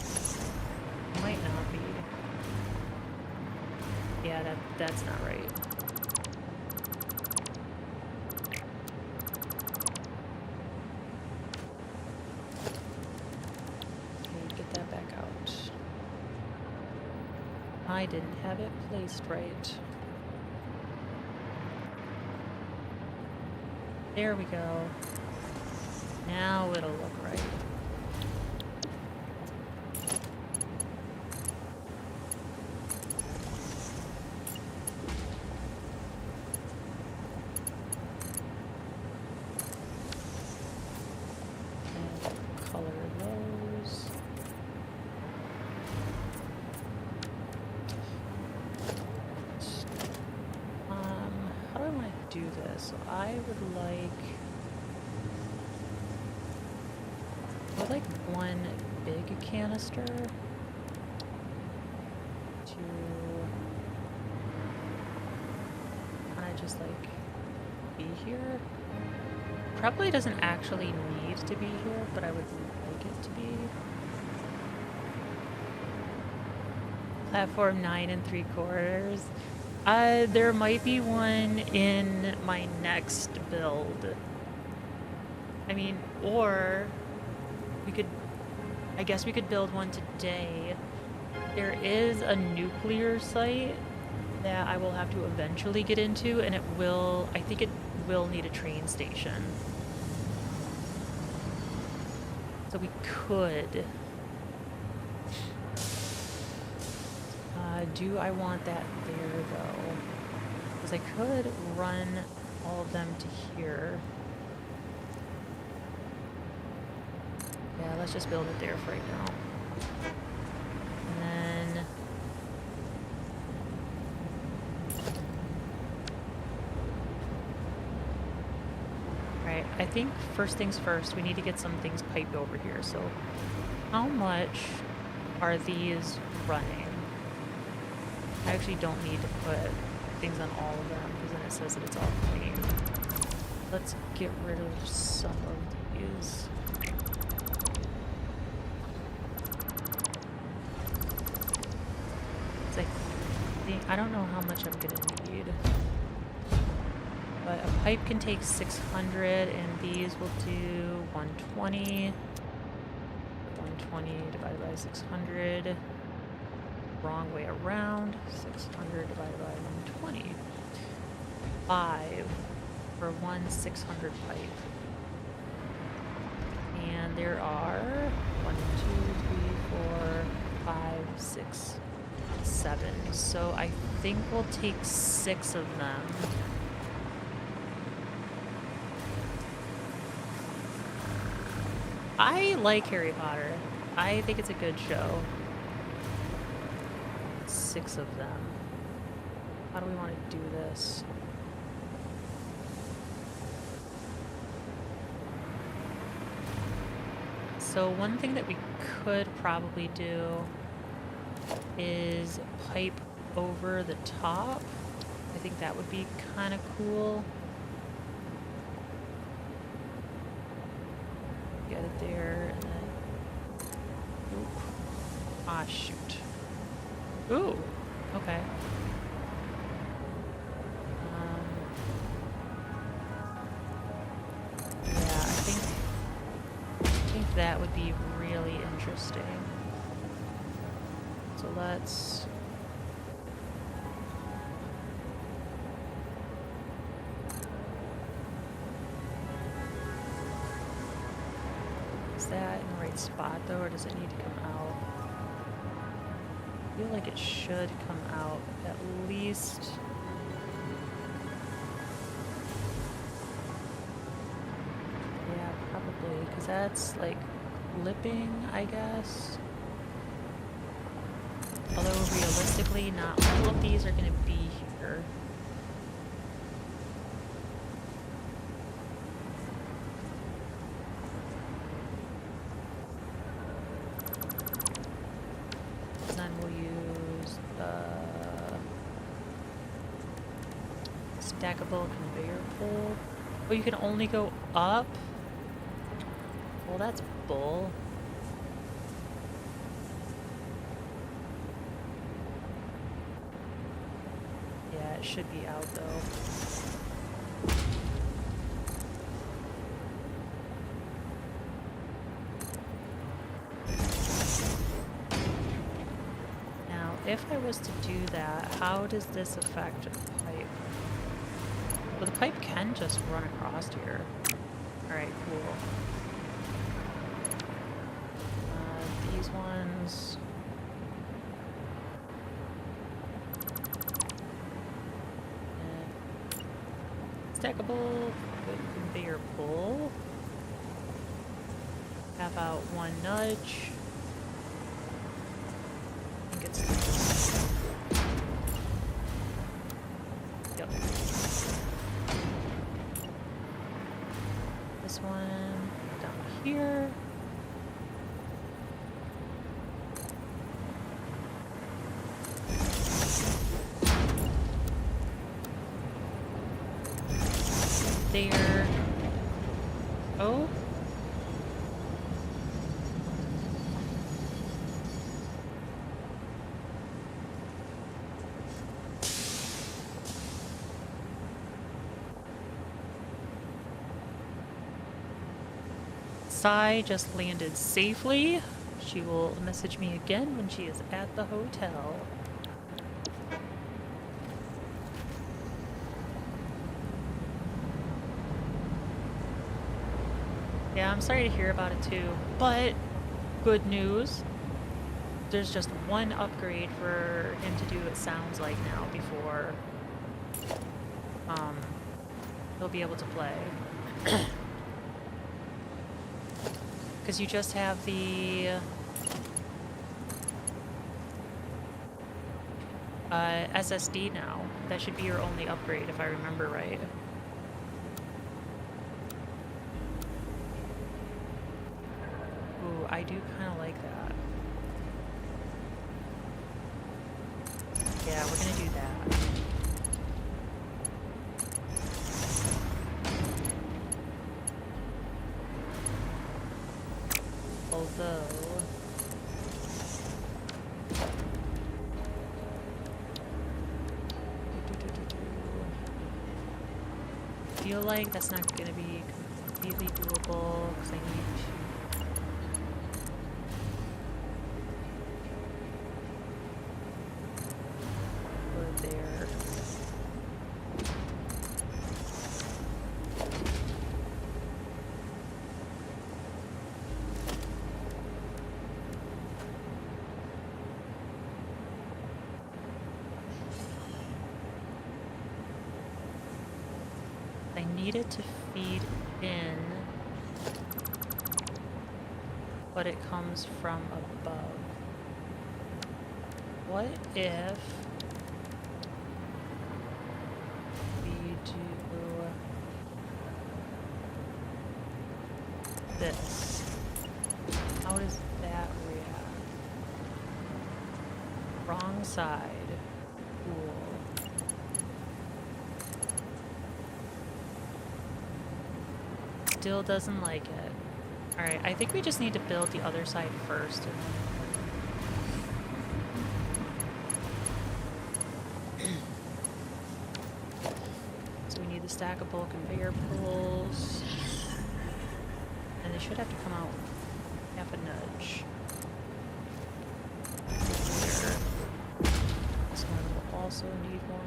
Might not be. Yeah, that's not right. Okay, get that back out. I didn't have it placed right. There we go. Now it'll look right. And color those. How do I want to do this? So I would like one big canister to here. Probably doesn't actually need to be here, but I would like it to be. Platform 9 3/4. There might be one in my next build. I mean, or we could, I guess we could build one today. There is a nuclear site that I will have to eventually get into, and I think it will need a train station. So we could. Do I want that there, though? Because I could run all of them to here. Yeah, let's just build it there for right now. And then... Alright, I think first things first, we need to get some things piped over here. So, how much are these running? I actually don't need to put things on all of them because then it says that it's all clean. Let's get rid of some of these. I don't know how much I'm gonna need. But a pipe can take 600 and these will do 120. 120 divided by 600. Wrong way around. 600 divided by 120. 5 for one 600 pipe. And there are 1, 2, 3, 4, 5, 6, 7. So I think we'll take 6 of them. I like Harry Potter. I think it's a good show. 6 of them. How do we want to do this? So one thing that we could probably do is pipe over the top. I think that would be kind of cool. Get it there and then... Oop. Ah, shoot. Ooh, okay. Yeah, I think that would be really interesting. So let's... Is that in the right spot though, or does it need to come out? I feel like it should come out at least. Yeah, probably, because that's like lipping, I guess. Although realistically, not all of these are going to be here. Then we'll use stackable conveyor pole. Oh, you can only go up? Well, that's bull. Yeah, it should be out though. If I was to do that, how does this affect the pipe? Well, the pipe can just run across here. Alright, cool. These ones... Stackable conveyor pull. Have out one nudge. I think it's... Yep. This one down here. there. Oh. Sai just landed safely. She will message me again when she is at the hotel. Yeah, I'm sorry to hear about it too, but good news. There's just one upgrade for him to do, it sounds like now, before he'll be able to play. Because you just have the SSD now. That should be your only upgrade if I remember right. Ooh, I do kind of like that. Yeah, we're gonna do that. Although... I feel like that's not gonna be completely doable because I need to... put there. I need it to feed in, but it comes from above. What if we do this? How does that react? Wrong side. Cool. Still doesn't like it. Alright, I think we just need to build the other side first. So we need the stackable conveyor pulls. And they should have to come out half a nudge. There. This one will also need more.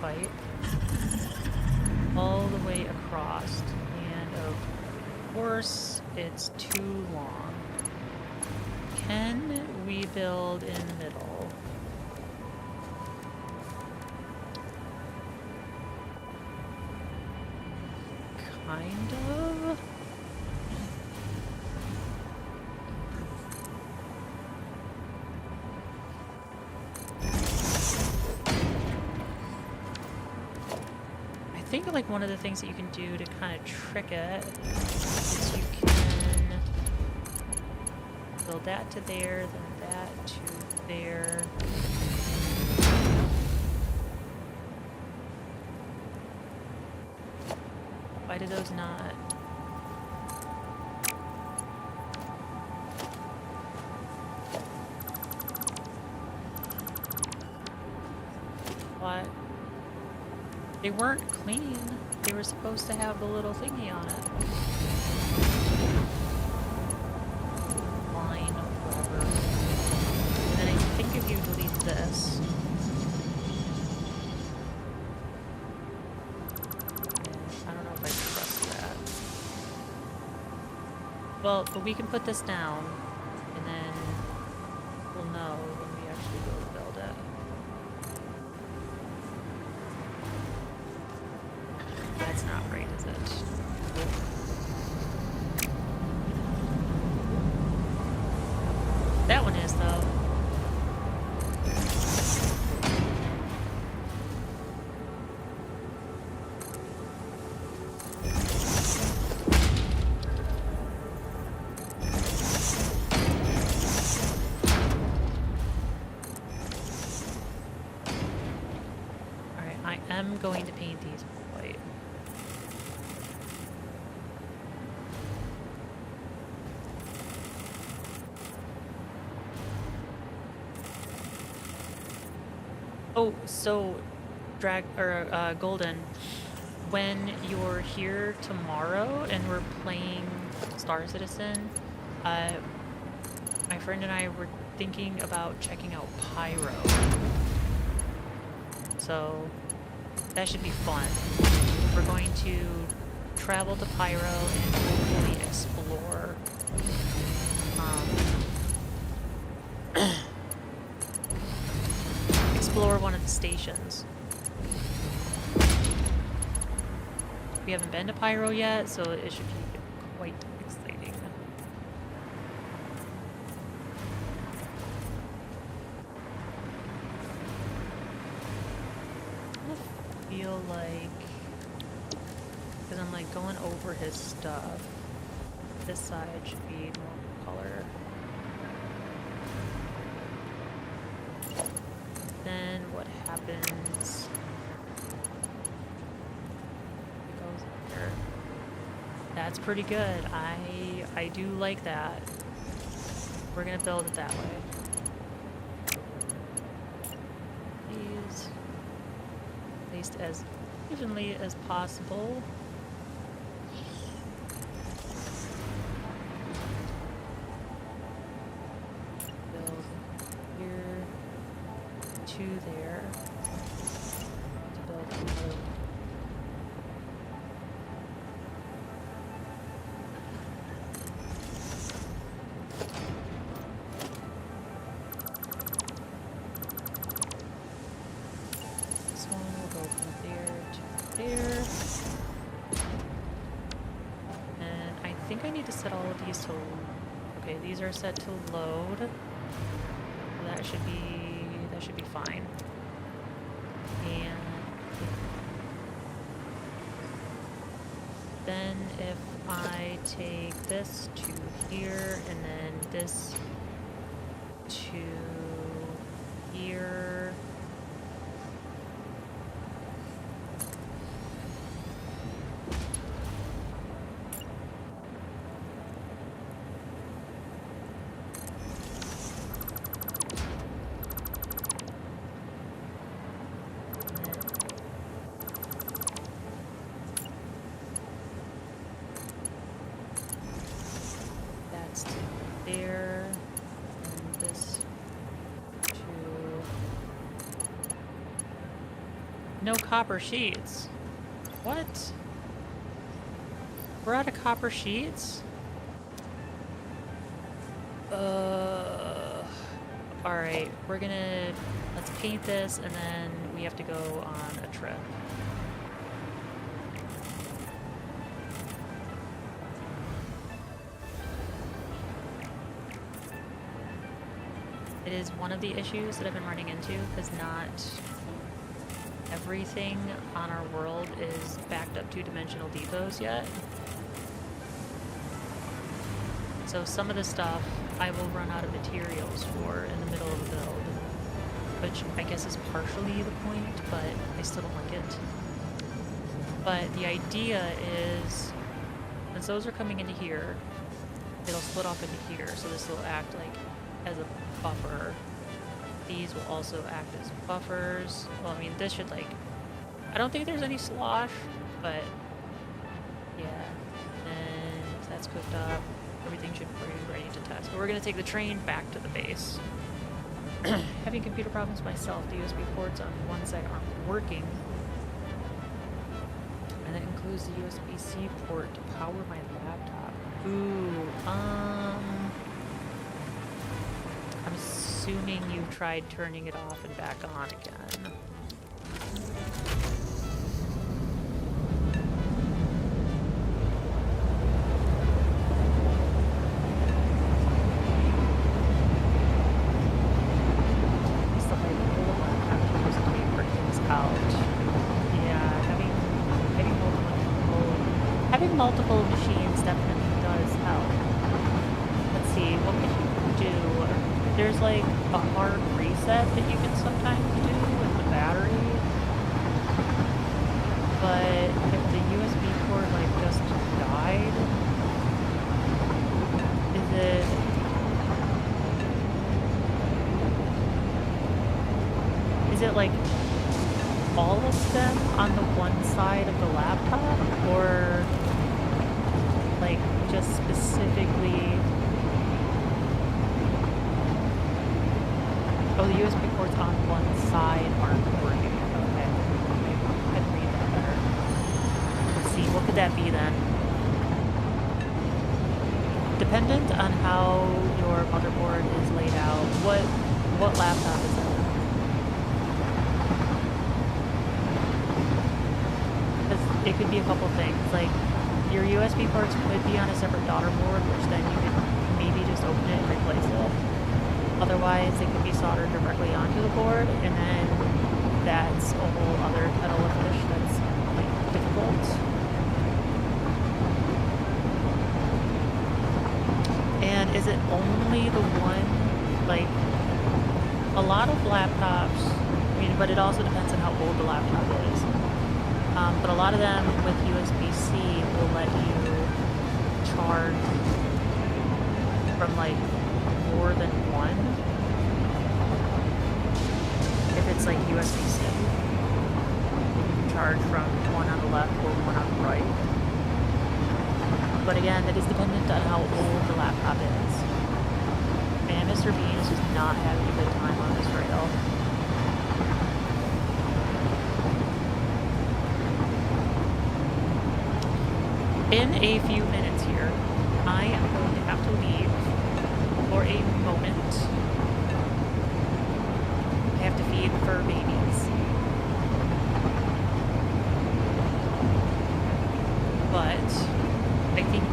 Pipe all the way across, and of course it's too long. Can we build in the middle? Kind of. I think like one of the things that you can do to kind of trick it is you can build that to there, then that to there. Why do those not? What? They weren't clean. They were supposed to have the little thingy on it. Line, whatever. And then I think if you delete this... I don't know if I trust that. Well, but we can put this down, and then we'll know when we actually go to build it. That's not right, is it? That one is, though. Alright, I am going to paint these white. Oh, so Golden, when you're here tomorrow and we're playing Star Citizen, my friend and I were thinking about checking out Pyro. So that should be fun. We're going to travel to Pyro and hopefully explore explore one of the stations. We haven't been to Pyro yet, so it should be quite exciting. I feel like, because I'm like going over his stuff, this side should be more color. Then what happens? It goes here. That's pretty good. I do like that. We're gonna build it that way. These placed as evenly as possible. Build here. Two there to build another one. This one will go from there to there. And I think I need to set all of these to... Okay, these are set to load. That should be fine. And then if I take this to here and then this to here. There, and this to... No copper sheets. What? We're out of copper sheets? Alright, let's paint this and then we have to go on a trip. It is one of the issues that I've been running into, because not everything on our world is backed up to dimensional depots yet. So some of the stuff I will run out of materials for in the middle of the build, which I guess is partially the point, but I still don't like it. But the idea is, since those are coming into here, it'll split off into here, so this will act like as a buffer. These will also act as buffers. Well, I mean, this should, like... I don't think there's any slosh, but... Yeah. And that's cooked up. Everything should be ready to test. But we're going to take the train back to the base. Having computer problems myself. The USB ports on one side aren't working. And that includes the USB-C port to power my laptop. Ooh, I'm assuming you tried turning it off and back on again. multiple machines definitely does help. Let's see, what could you do? There's like a hard reset that you can sometimes do with the battery. But if the USB port like just died, is it like all of them on the one side of the laptop, or like just specifically? Oh, the USB ports on one side aren't working. Okay, I can read that better. Let's see, what could that be then? Dependent on how your motherboard is laid out, what laptop is it? Because it could be a couple things. Like your USB ports could be on a separate daughter board, which then you could maybe just open it and replace it. Otherwise, they could be soldered directly onto the board, and then that's a whole other kettle of fish that's like difficult. And is it only the one, like, a lot of laptops, I mean, but it also depends on how old the laptop is. But a lot of them with USB-C will let you charge from like more than one. If it's like USB-C, you can charge from one on the left or one on the right. But again, it is dependent on how old the laptop is. Man, Mr. Bean is just not having a good time on this rail. In a few minutes here, I am going to have to leave for a moment. I have to feed the fur babies. But I think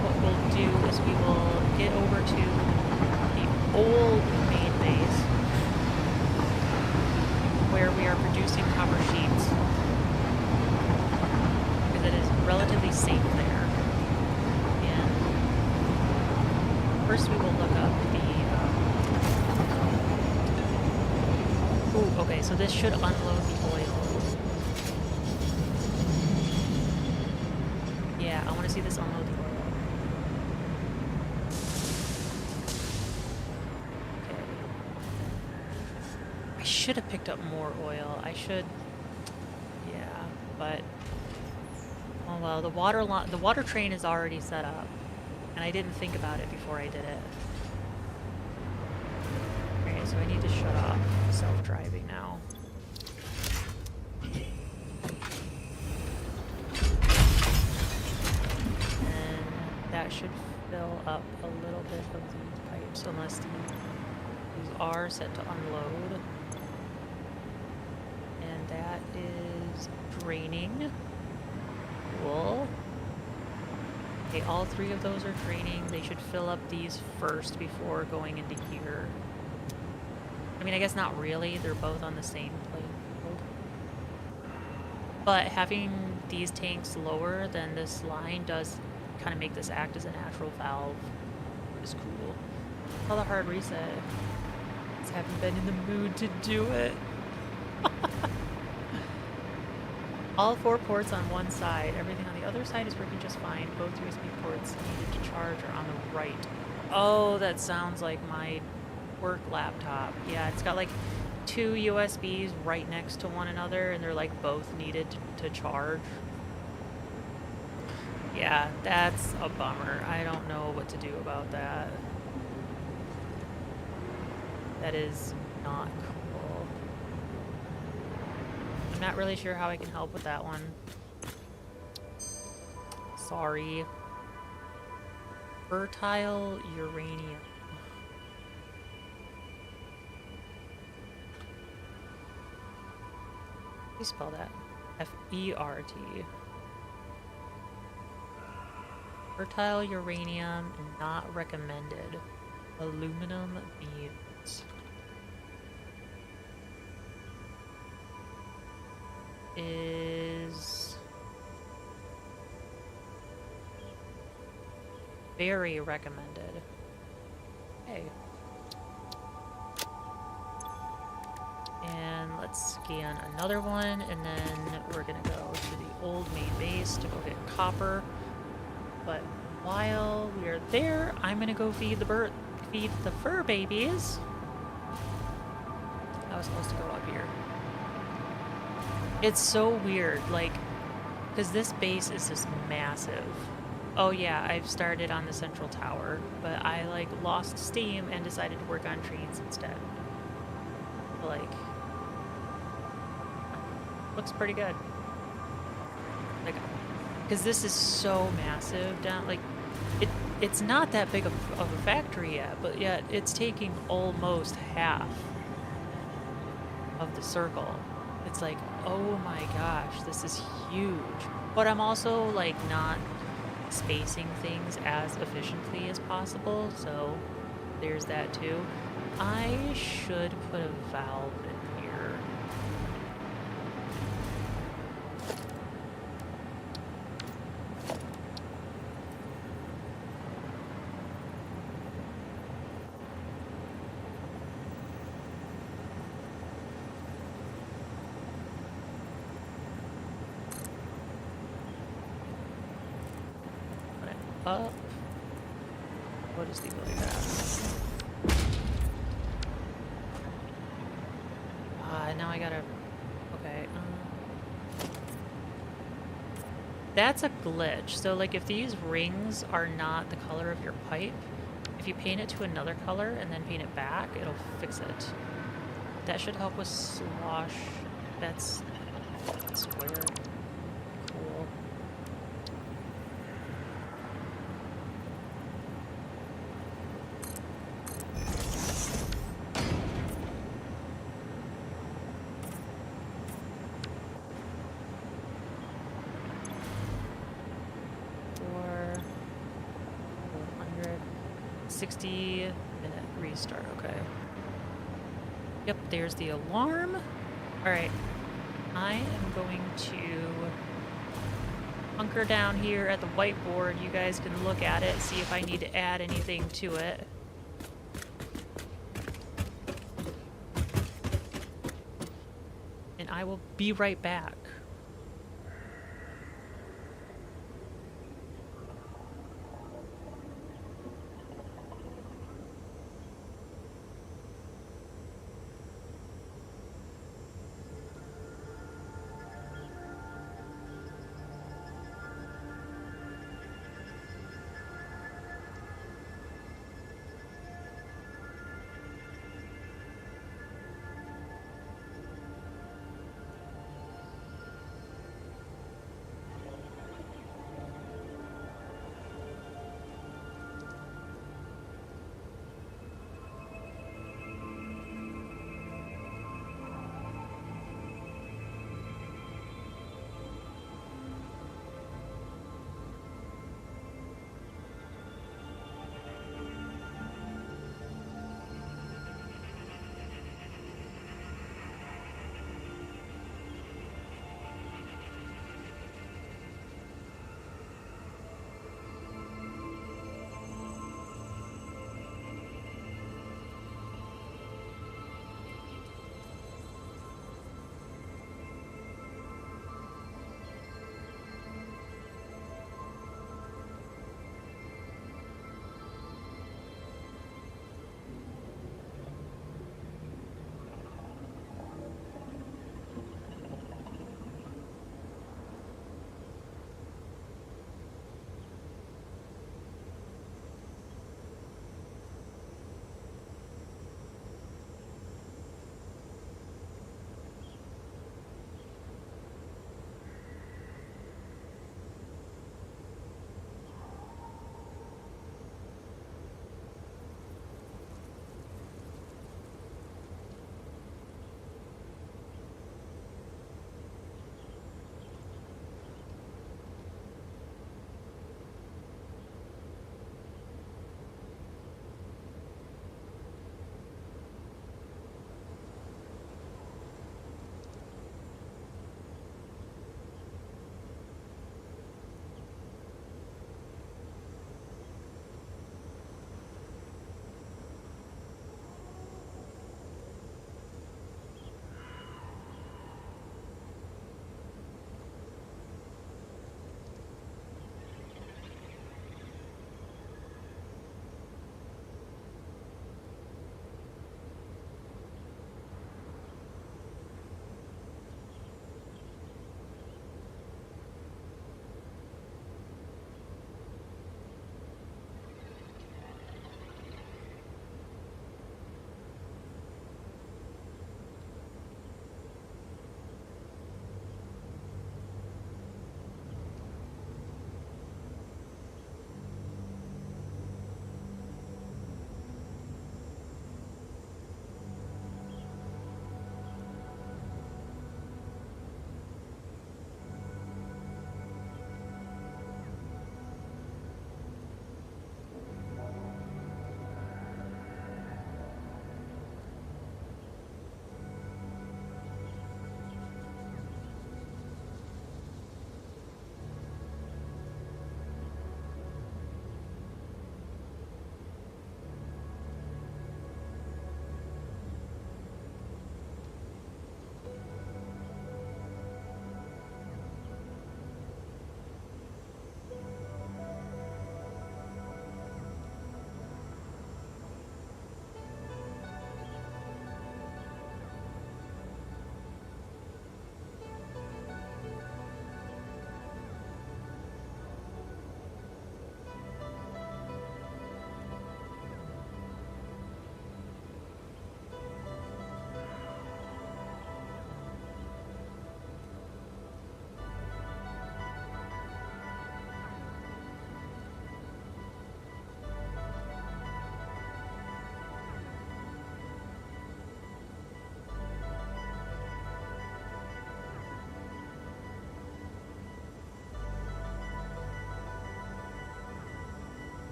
what we'll do is we will get over to the old main base where we are producing copper sheets, because it is relatively safe there. And first we will look up the ooh, okay, so this should unload the oil. Yeah, I want to see this unload the oil. Okay. I should have picked up more oil. I should, yeah, but oh well. The water train is already set up, and I didn't think about it before I did it. Okay, so I need to shut off self-driving now. That should fill up a little bit of these pipes, unless these are set to unload. And that is draining. Cool. Okay, all three of those are draining. They should fill up these first before going into here. I mean, I guess not really. They're both on the same plate. But having these tanks lower than this line does kind of make this act as a natural valve. It's cool. All the hard reset. Just haven't been in the mood to do it. All 4 ports on one side. Everything on the other side is working just fine. Both USB ports needed to charge are on the right. Oh, that sounds like my work laptop. Yeah, it's got like 2 USBs right next to one another, and they're like both needed to charge. Yeah, that's a bummer. I don't know what to do about that. That is not cool. I'm not really sure how I can help with that one. Sorry. Fertile uranium. How do you spell that? F-E-R-T. Fertile uranium not recommended. Aluminum beams. Is Very recommended. Okay. And let's scan another one, and then we're gonna go to the old main base to go get copper. But while we are there, I'm gonna go feed the fur babies. I was supposed to go up here. It's so weird, like, because this base is just massive. Oh yeah, I've started on the central tower, but I, like, lost steam and decided to work on trees instead. Like, looks pretty good. Like, because this is so massive down, like, it's not that big of a factory yet, but yet it's taking almost half of the circle. It's like, oh my gosh, this is huge. But I'm also, like, not spacing things as efficiently as possible, so there's that too. I should put a valve in here. Put it up. What is the ability path? Now I gotta... Okay, that's a glitch. So, like, if these rings are not the color of your pipe, if you paint it to another color and then paint it back, it'll fix it. That should help with slosh. That's square. Cool. For 160-minute restart. Okay. Yep, there's the alarm. Alright. I am going to hunker down here at the whiteboard. You guys can look at it, see if I need to add anything to it. And I will be right back.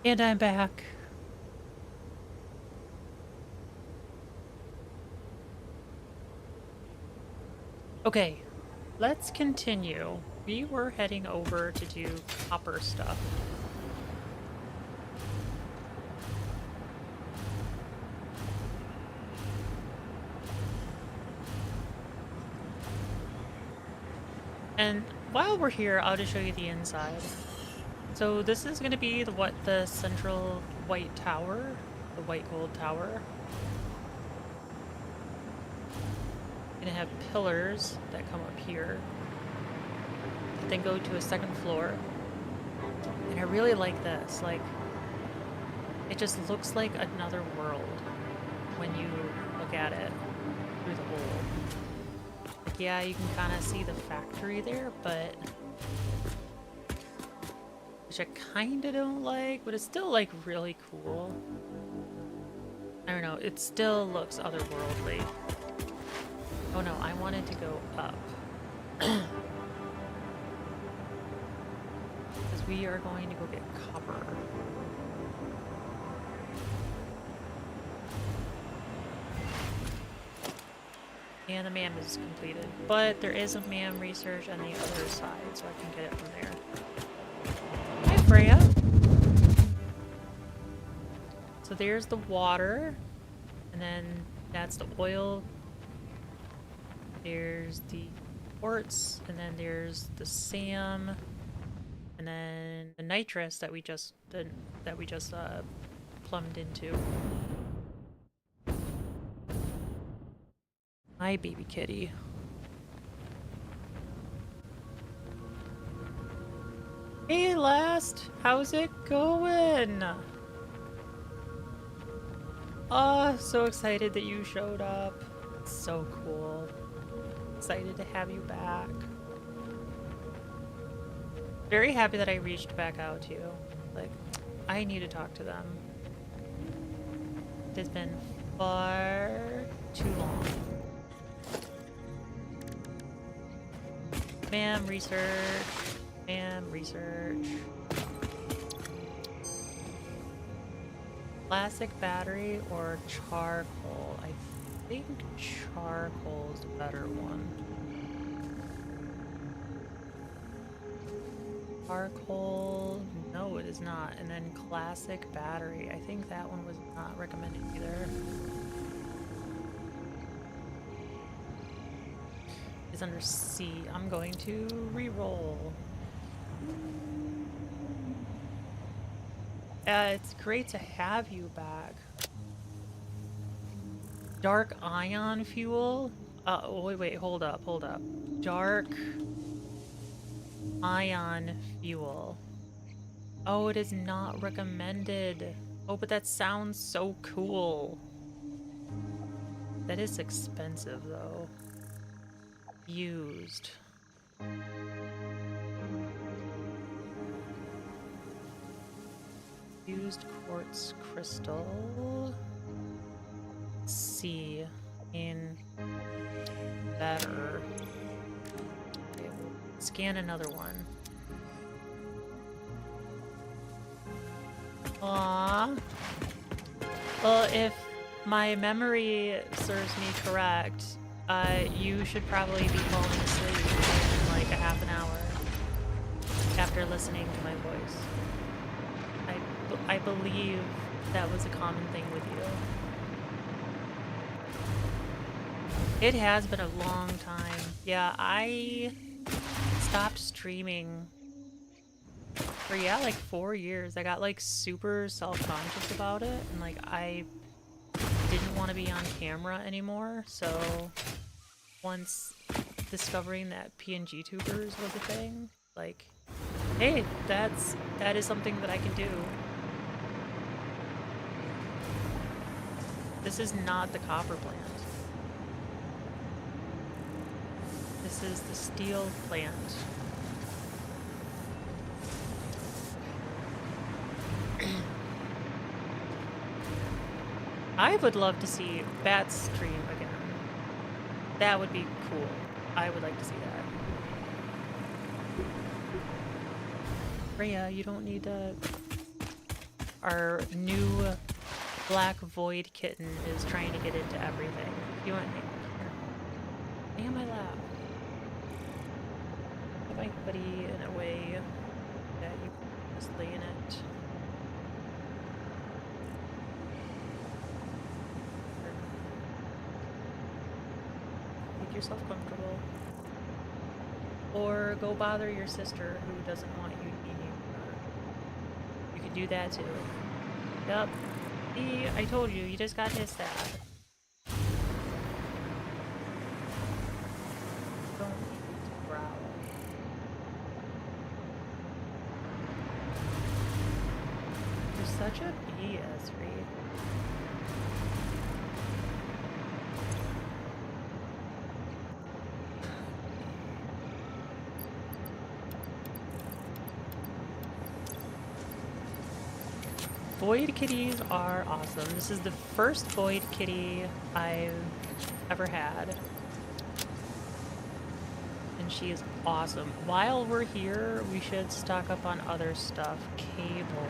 And I'm back. Okay, let's continue. We were heading over to do copper stuff. And while we're here, I'll just show you the inside. So this is going to be the central white tower, the white gold tower. Gonna have pillars that come up here, then go to a second floor. And I really like this. Like, it just looks like another world when you look at it through the hole. Like, yeah, you can kind of see the factory there, but which I kind of don't like, but it's still like really cool. I don't know, it still looks otherworldly. Oh no, I wanted to go up. Because we are going to go get copper. And the MAM is completed. But there is a MAM research on the other side, so I can get it from there. Hi, Freya! So there's the water. And then that's the oil. There's the quartz, and then there's the SAM, and then the nitrous that we just plumbed into. Hi, baby kitty. Hey, Last, how's it going? Oh, so excited that you showed up. It's so cool. Excited to have you back. Very happy that I reached back out to you. Like, I need to talk to them. It's been far too long. MAM research. MAM research. Classic battery or charcoal? I think charcoal's the better one. Charcoal, no it is not. And then classic battery, I think that one was not recommended either. It's under C. I'm going to re-roll. It's great to have you back. Dark ion fuel? Wait, hold up. Dark ion fuel. Oh, it is not recommended. Oh, but that sounds so cool. That is expensive, though. Used. Used quartz crystal. C in better. Okay, we'll scan another one. Aww. Well, if my memory serves me correct, you should probably be falling asleep in like a half an hour after listening to my voice. I believe that was a common thing with you. It has been a long time. Yeah, I stopped streaming for, yeah, like 4 years. I got like super self-conscious about it, and like I didn't want to be on camera anymore, so once discovering that PNG tubers was a thing, like, hey, that is something that I can do. This is not the copper plant. This is the steel plant. I would love to see Bat stream again. That would be cool. I would like to see that. Freya, you don't need to... our new black void kitten is trying to get into everything. You want me? Here. Am I loud? Put my hoodie in a way that you can just lay in it. Make yourself comfortable. Or go bother your sister who doesn't want you to be near her. You can do that too. Yep. See, I told you, you just got hissed at. Don't need to growl. You're such a BS, Reed. Void kitties are awesome. This is the first void kitty I've ever had. And she is awesome. While we're here, we should stock up on other stuff. Cable.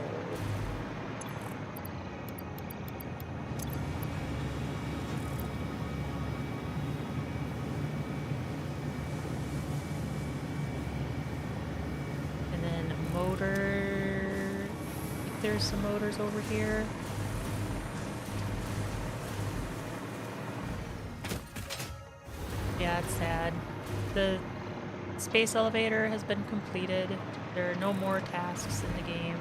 And then motor. There's some motors over here. Yeah, it's sad. The space elevator has been completed. There are no more tasks in the game.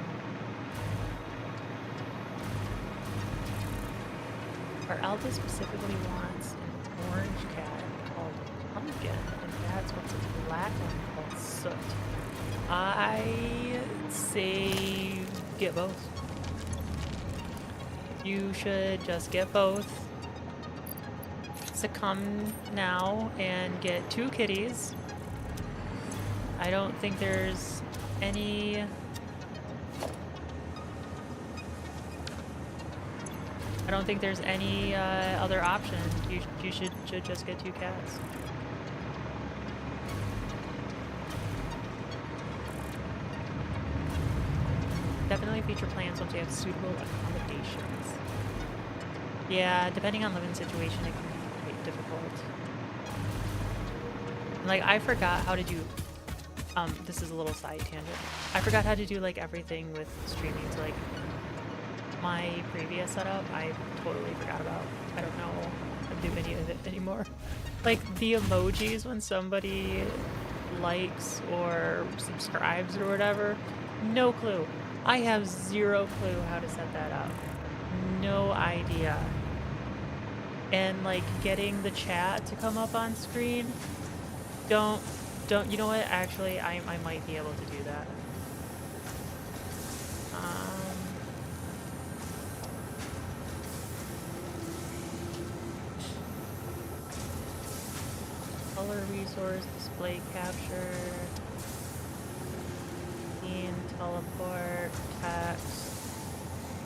Our Alta specifically wants an orange cat called Pumpkin, and that's what's a black one called Soot. I say get both. You should just get both. Succumb now and get 2 kitties. I don't think there's any... other option. You should just get 2 cats. Definitely feature plans once you have suitable accommodations. Yeah, depending on living situation, it can be quite difficult. Like, I forgot how to do... this is a little side tangent. I forgot how to do, like, everything with streaming. So, like, my previous setup, I totally forgot about. I don't know how to do any of it anymore. Like, the emojis when somebody likes or subscribes or whatever. No clue. I have 0 clue how to set that up. No idea. And like getting the chat to come up on screen. Don't, you know what? Actually, I might be able to do that. Color resource, display capture. Teleport, text,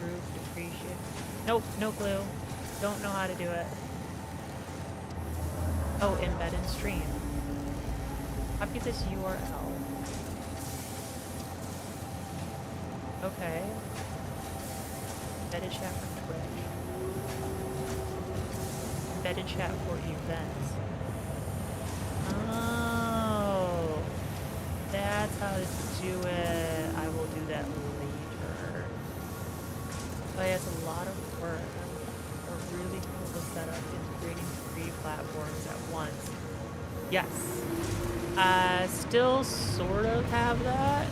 group, depreciate. Nope, no clue. Don't know how to do it. Oh, embed in stream. Copy this URL. Okay. Embedded chat for Twitch. Embedded chat for events. Oh. That's how to do it. I will do that later. But it's a lot of work. A really cool setup integrating 3 platforms at once. Yes. Still sort of have that.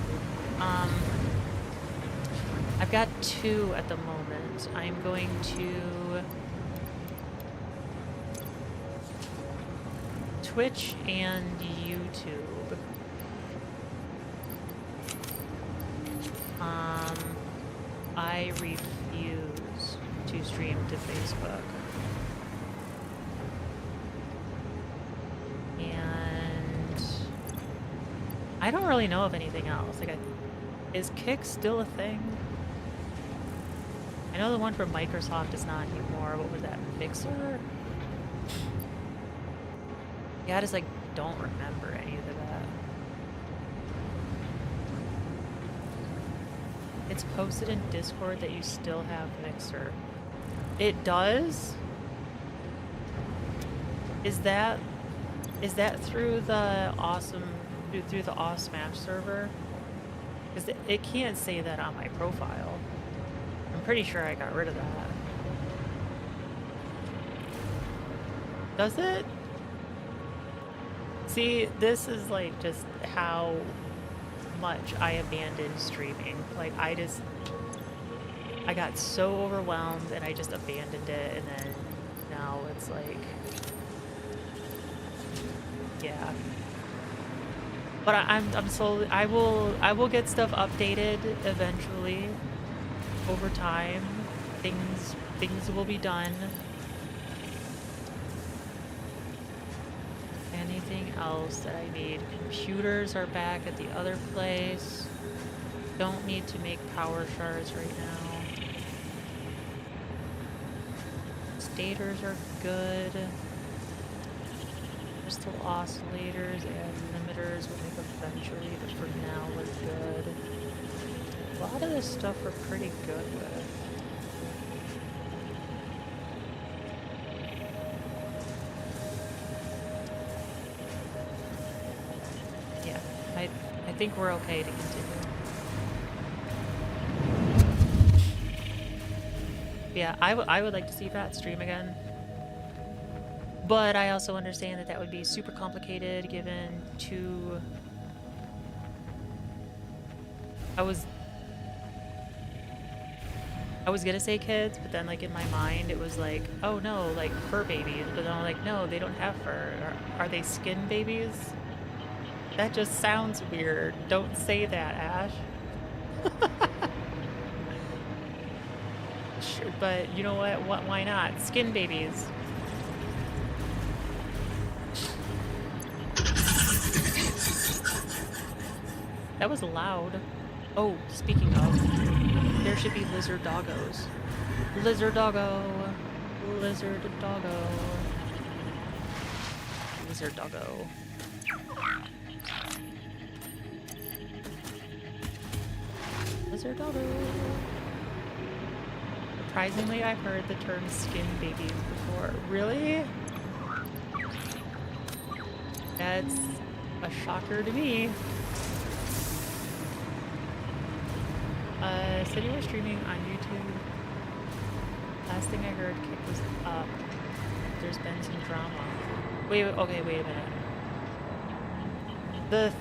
I've got 2 at the moment. I'm going to Twitch and YouTube. I refuse to stream to Facebook. And I don't really know of anything else. Like, is Kick still a thing? I know the one for Microsoft is not anymore. What was that? Mixer? Yeah, I just like don't remember any of that. It's posted in Discord that you still have Mixer. It does? Is that through the through the Aw Smash server? Because it can't say that on my profile. I'm pretty sure I got rid of that. Does it? See, this is like just how much I abandoned streaming. Like I got so overwhelmed and I just abandoned it, and then now it's like, yeah. But I'm slowly, I will get stuff updated eventually over time. Things will be done. Anything else that I need? Computers are back at the other place. Don't need to make power shards right now. Stators are good. Crystal oscillators and limiters will make eventually, but for now we're good. A lot of this stuff we're pretty good with. Yeah, I think we're okay to continue. Yeah, I would like to see Fat stream again. But I also understand that that would be super complicated given to... I was gonna say kids, but then like in my mind it was like, oh no, like fur babies. But then I'm like, no, they don't have fur. Are they skin babies? That just sounds weird. Don't say that, Ash. Sure, but you know what? Why not? Skin babies. That was loud. Oh, speaking of, there should be lizard doggos. Lizard doggo. Lizard doggo. Lizard doggo. Lizard doggo. Surprisingly, I've heard the term skin babies before. Really? That's a shocker to me. Said you were streaming on YouTube. Last thing I heard, Kick was up. There's been some drama. Okay, wait a minute. The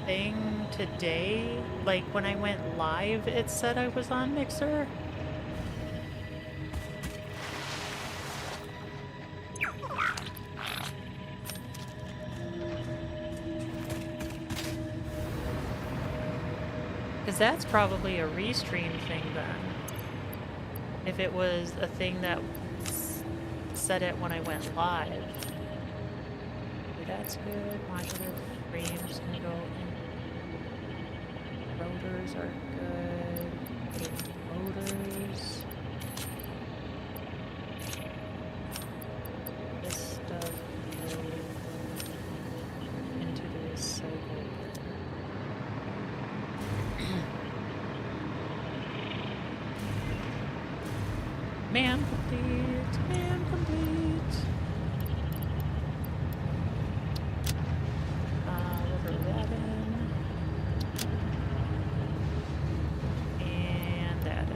thing today, like when I went live, it said I was on Mixer. Because that's probably a restream thing then. If it was a thing that said it when I went live. Okay, that's good. Modular frames can go in. Rotors are good. Motors. This stuff goes into the recycle. Man complete, man complete. Over that in. And that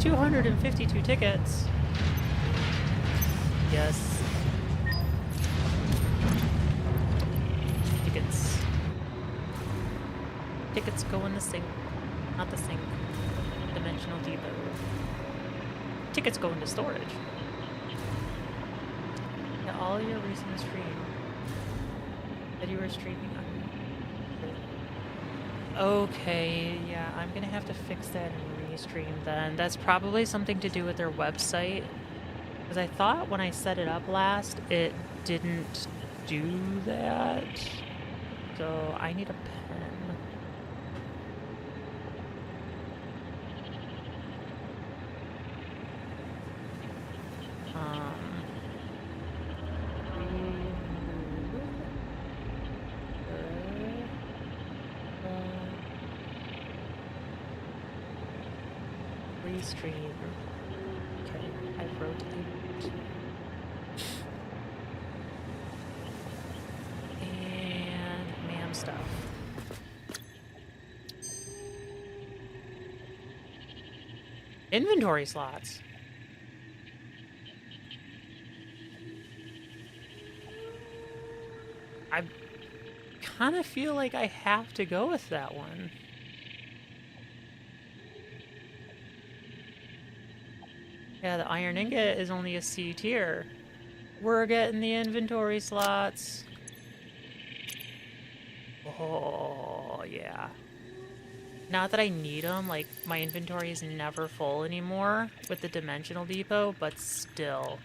in. $252 tickets. Yes. Tickets. Tickets go in the sink. Not the sink. Dimensional depot. Tickets go into storage. Yeah, all your recent stream. That you were streaming on. Okay, yeah, I'm gonna have to fix that and restream then. That's probably something to do with their website. Because I thought when I set it up last, it didn't do that. So I need a pen. stream. Okay, I've rotated. And ma'am stuff. Inventory slots. I kind of feel like I have to go with that one. Yeah, the iron ingot is only a C tier. We're getting the inventory slots. Oh, yeah. Not that I need them, like, my inventory is never full anymore with the dimensional depot, but still.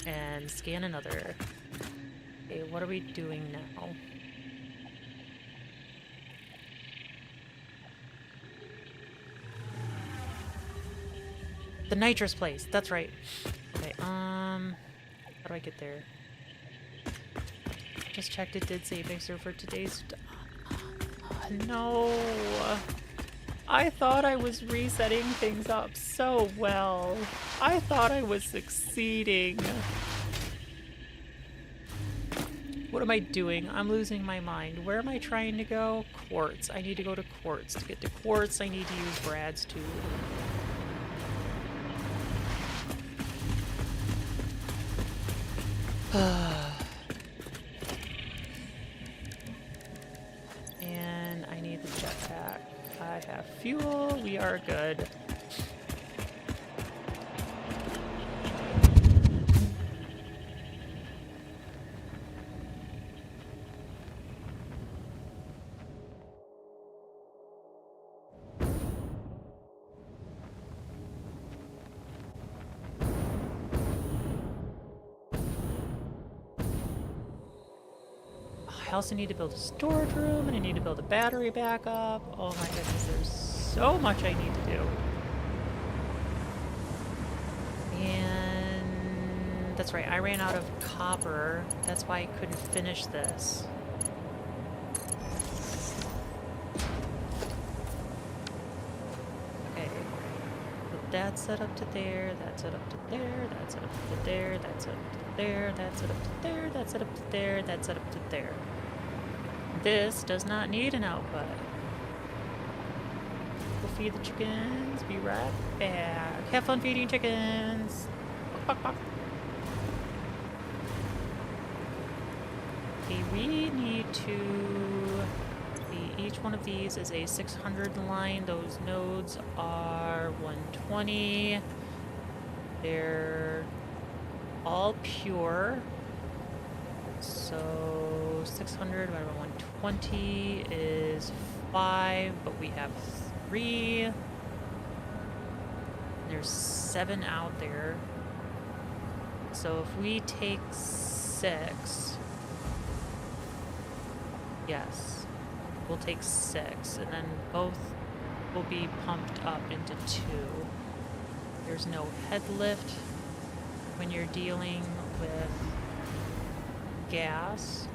And scan another. Okay, what are we doing now? The nitrous place, that's right. Okay, how do I get there? Just checked, it did say mixer for today's... No. I thought I was resetting things up so well. I thought I was succeeding. What am I doing? I'm losing my mind. Where am I trying to go? Quartz. I need to go to quartz. To get to quartz, I need to use Brad's tube. And I need the jetpack. I have fuel. We are good. I also need to build a storage room, and I need to build a battery backup. Oh my goodness, there's so much I need to do. And that's right, I ran out of copper. That's why I couldn't finish this. Okay, put that set up to there, that set up to there, that set up to there, that set up to there, that set up to there, that set up to there, that set up to there. This does not need an output. We'll feed the chickens. Be right back. Have fun feeding chickens. Bok, bok, bok. Okay, we need to... Each one of these is a 600 line. Those nodes are 120. They're all pure. So 600 divided by 120 is 5, but we have 3. There's 7 out there. So if we take 6, yes, we'll take 6, and then both will be pumped up into 2. There's no head lift when you're dealing with gas,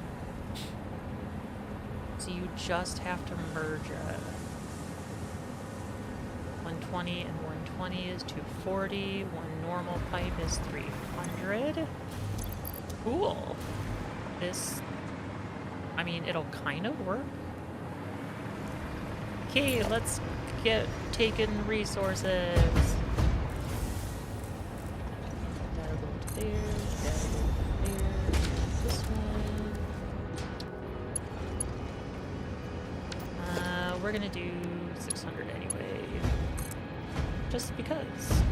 so you just have to merge it. 120 and 120 is 240. One normal pipe is 300. Cool. This, I mean, it'll kind of work. Okay, let's get taking resources. That'll go to there, that'll go to there. This one. We're gonna do 600 anyway. Just because.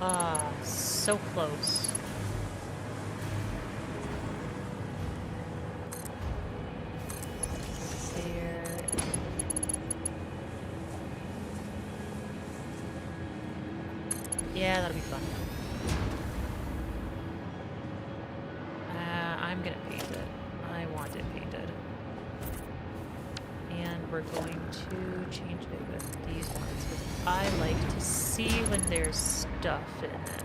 Ah, so close. There. Yeah, that'll be fun. we're going to change it with these ones, because I like to see when there's stuff in it.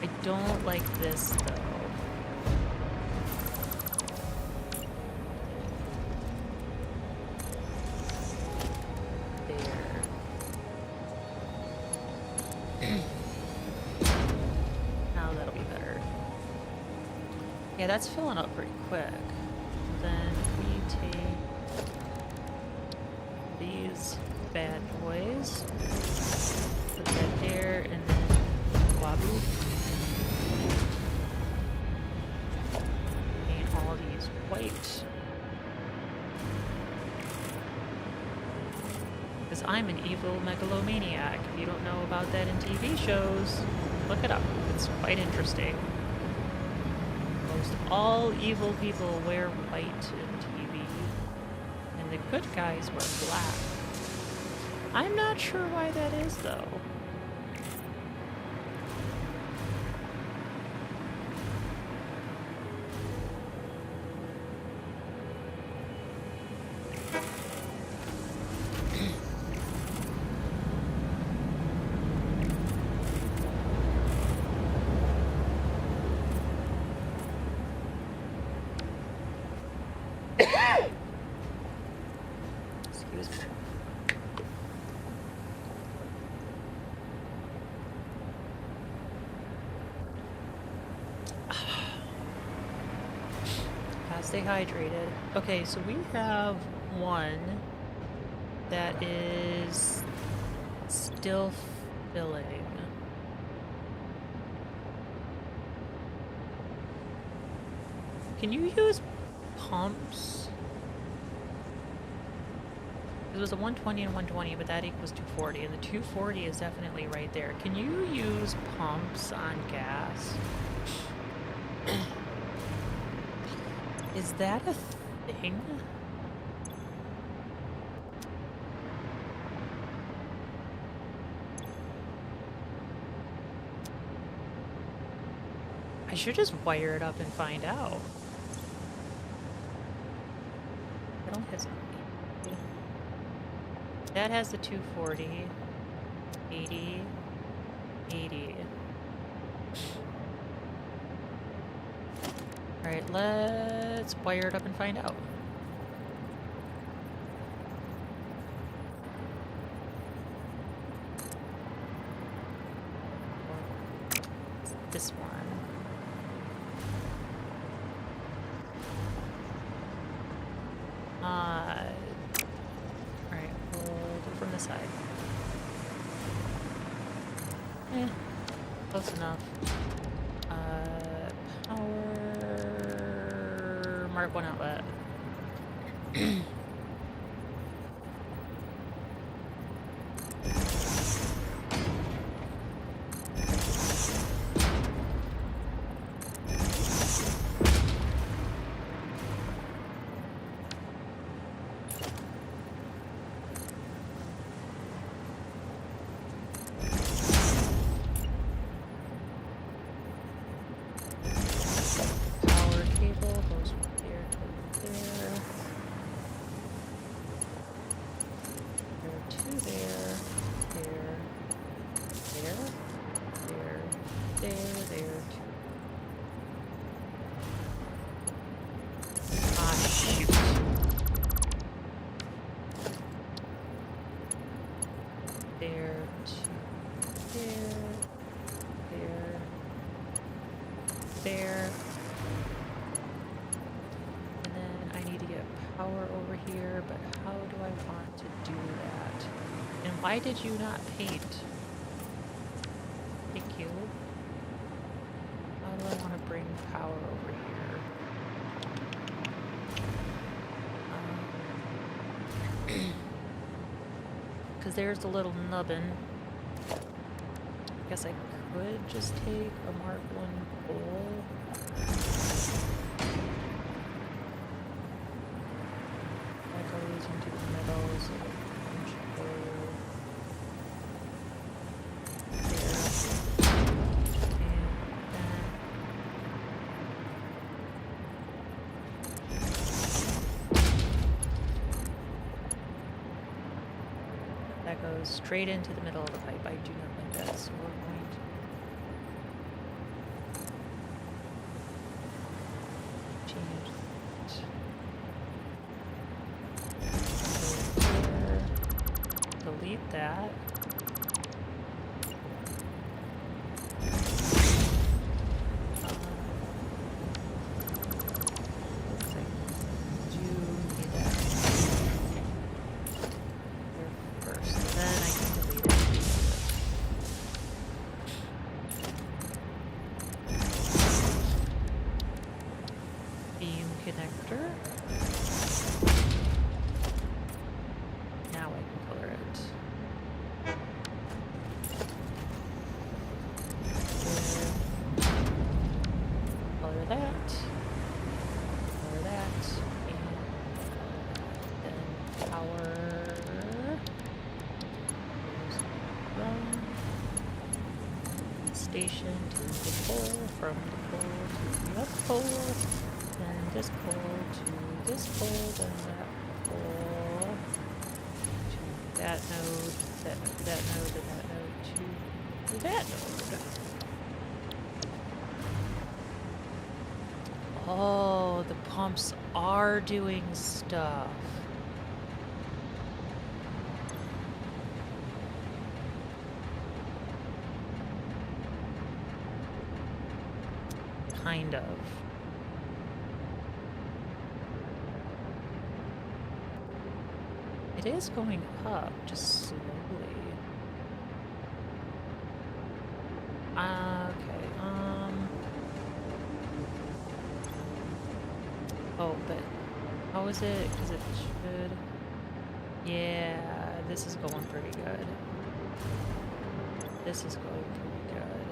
I don't like this though. Now that'll be better. Yeah, that's filling up pretty quick. Then we take these bad boys, put that there, and then waboo. Paint all these white. Because I'm an evil megalomaniac. If you don't know about that in TV shows, look it up. It's quite interesting. Most all evil people wear white in TV. And the good guys wear black. I'm not sure why that is, though. Excuse me. Gotta stay hydrated. Okay, so we have one that is still filling. Can you use pumps? It was a 120 and 120, but that equals 240, and the 240 is definitely right there. Can you use pumps on gas? Is that a thing? I should just wire it up and find out. I don't hesitate. That has the 240, 80, 80. Alright, let's wire it up and find out. This one. Alright, hold it from this side. Close enough. Power... Mark one outlet. There. And then I need to get power over here, but how do I want to do that? And why did you not paint? Thank you. How do I want to bring power over here? Because there's the little nubbin. I guess I could just take a Mark 1 pole. goes straight into the middle of the pipe. I do not like that, so we're going to change that. Delete that. Connector. Now I can color it. Color that. Color that. And then power. From station to the pole. From the pole to the other pole. Then this pole to this pole, then that pole to that node, that node, that node, and that node to that node. Oh, the pumps are doing stuff. Kind of. It is going up, just slowly. Okay, oh, but how is it? Because it should... Yeah, this is going pretty good. This is going pretty good.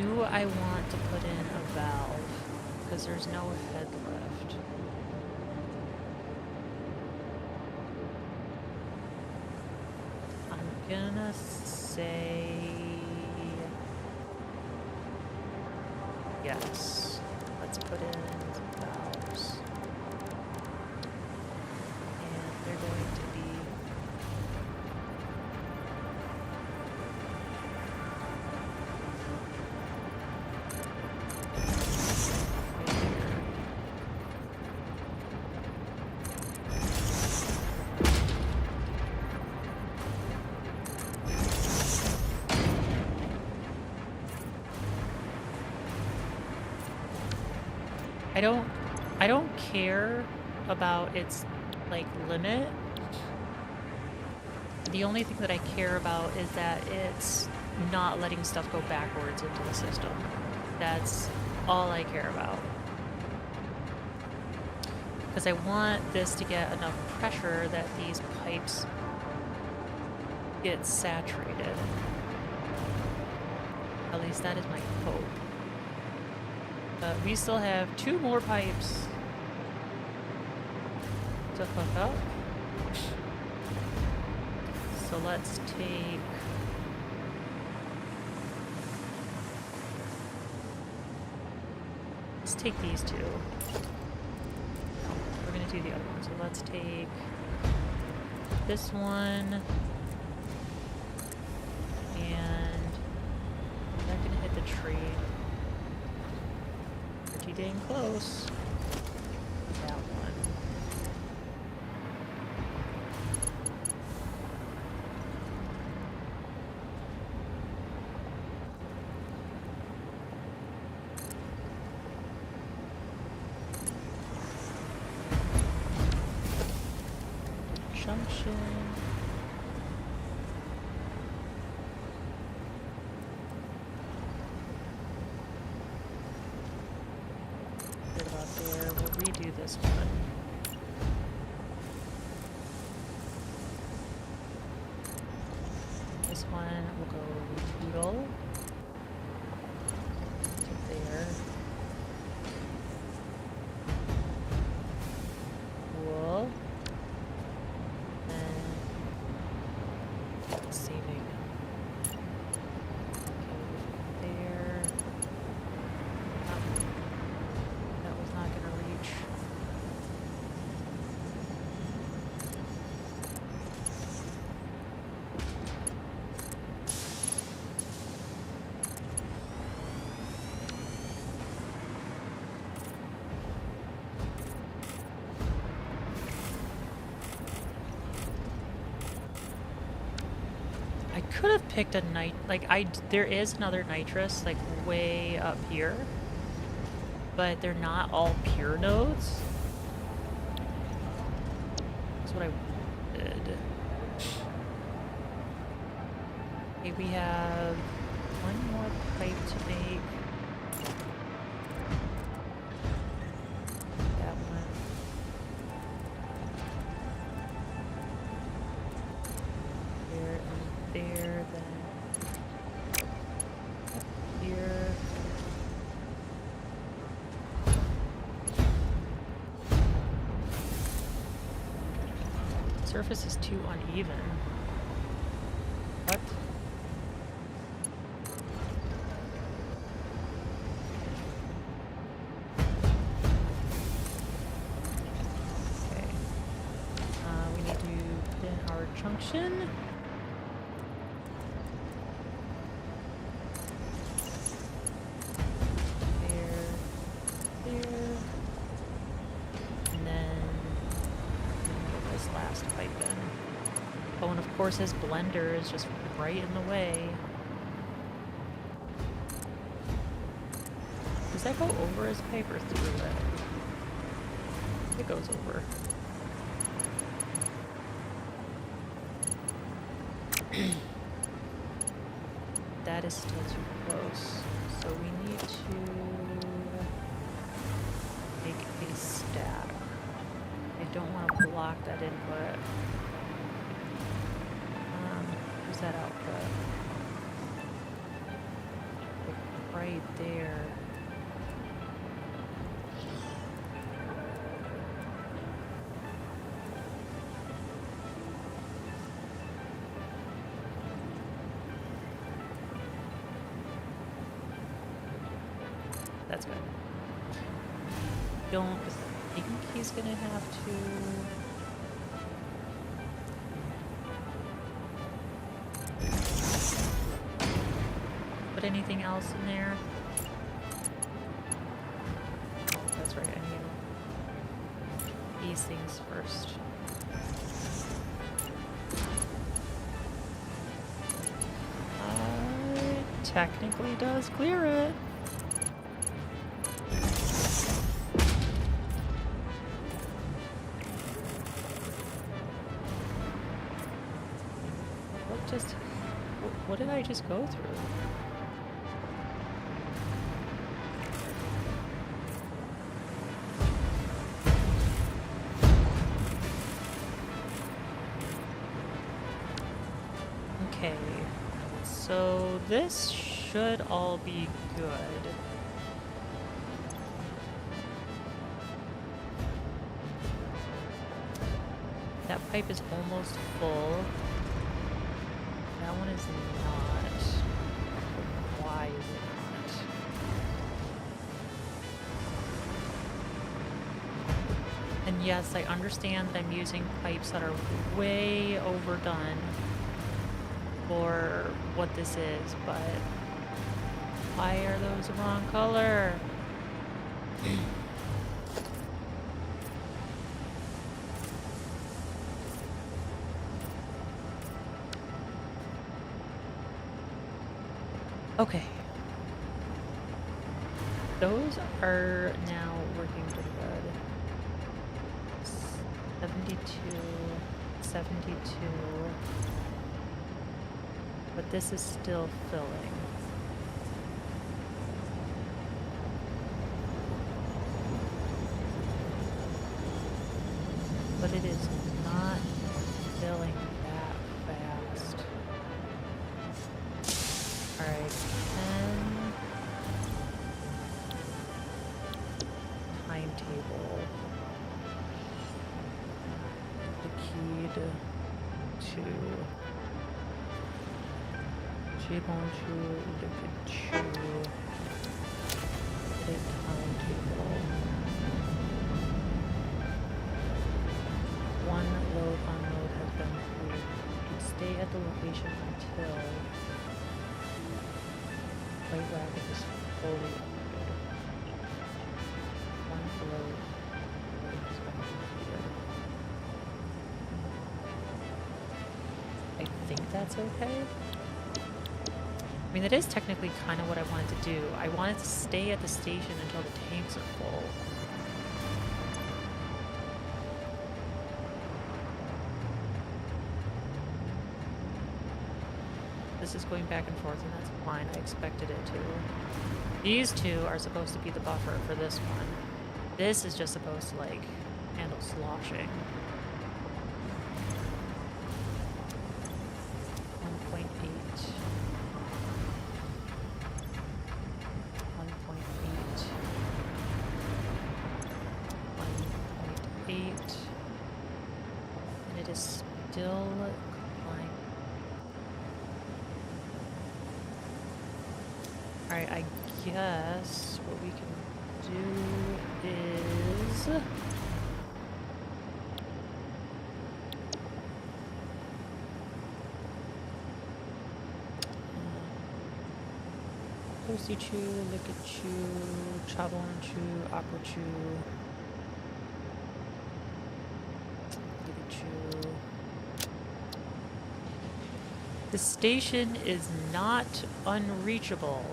Do I want to put in a valve? Because there's no head left. Gonna say yes. Let's put in some valves. And they're going to be I don't care about its like limit. The only thing that I care about is that it's not letting stuff go backwards into the system. That's all I care about. Because I want this to get enough pressure that these pipes get saturated. At least that is my hope. But we still have 2 more pipes to hook up. So let's take these 2. No, we're gonna do the other one. So let's take this one, and I'm not gonna hit the tree. Pretty dang close. That one. Junction. Right about there. We'll redo this one. This one will go Toodle to there. Cool. Saving. Okay, there. That was not going to reach. could have picked a there is another nitrous like way up here, but they're not all pure nodes. That's what I did. Okay, we have one more pipe to make. That one. There and there, then up here. Surface is too uneven. What? Okay. We need to put in our junction. There. And then put this last pipe in. Oh, and of course his blender is just right in the way. Does that go over his pipe or through it? It goes over. That is still too close. So we need to make a stack. I don't want to block that input. Where's that output? Like right there. That's good. Don't think he's gonna have to. Put anything else in there? Oh, that's right, I need these things first. Technically does clear it. What did I just go through? Okay, so this should all be good. That pipe is almost full. That one is not. Why is it not? And yes, I understand that I'm using pipes that are way overdone for what this is, but why are those the wrong color? Okay. Those are now working pretty good. 72, 72. But this is still filling. But it is not filling that fast. Alright, 10 timetable. The key to Jibonchu Udakachu. The timetable. One load unload has been completed. Stay at the location until White Wagon is fully upgraded. One load has been completed. I think that's okay. I mean, that is technically kind of what I wanted to do. I wanted to stay at the station until the tanks are full. This is going back and forth, and that's fine. I expected it to. These two are supposed to be the buffer for this one. This is just supposed to, like, handle sloshing. 1.8. 1.8. And it is still climbing. Alright, I guess what we can do is... Toasty Chew, Liquid Chew, Chablon Chew, Aqua Chew, Liquid Chew. The station is not unreachable.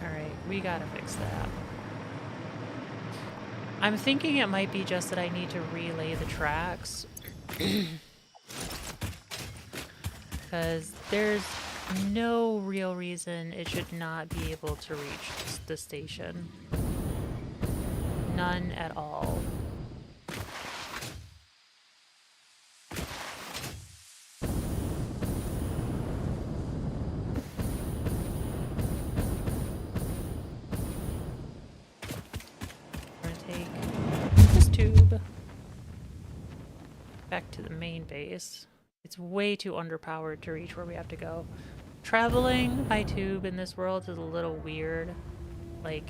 Alright, we gotta fix that. I'm thinking it might be just that I need to relay the tracks. Because there's no real reason it should not be able to reach the station. None at all. We're gonna take this tube back to the main base. It's way too underpowered to reach where we have to go. Traveling by tube in this world is a little weird. Like,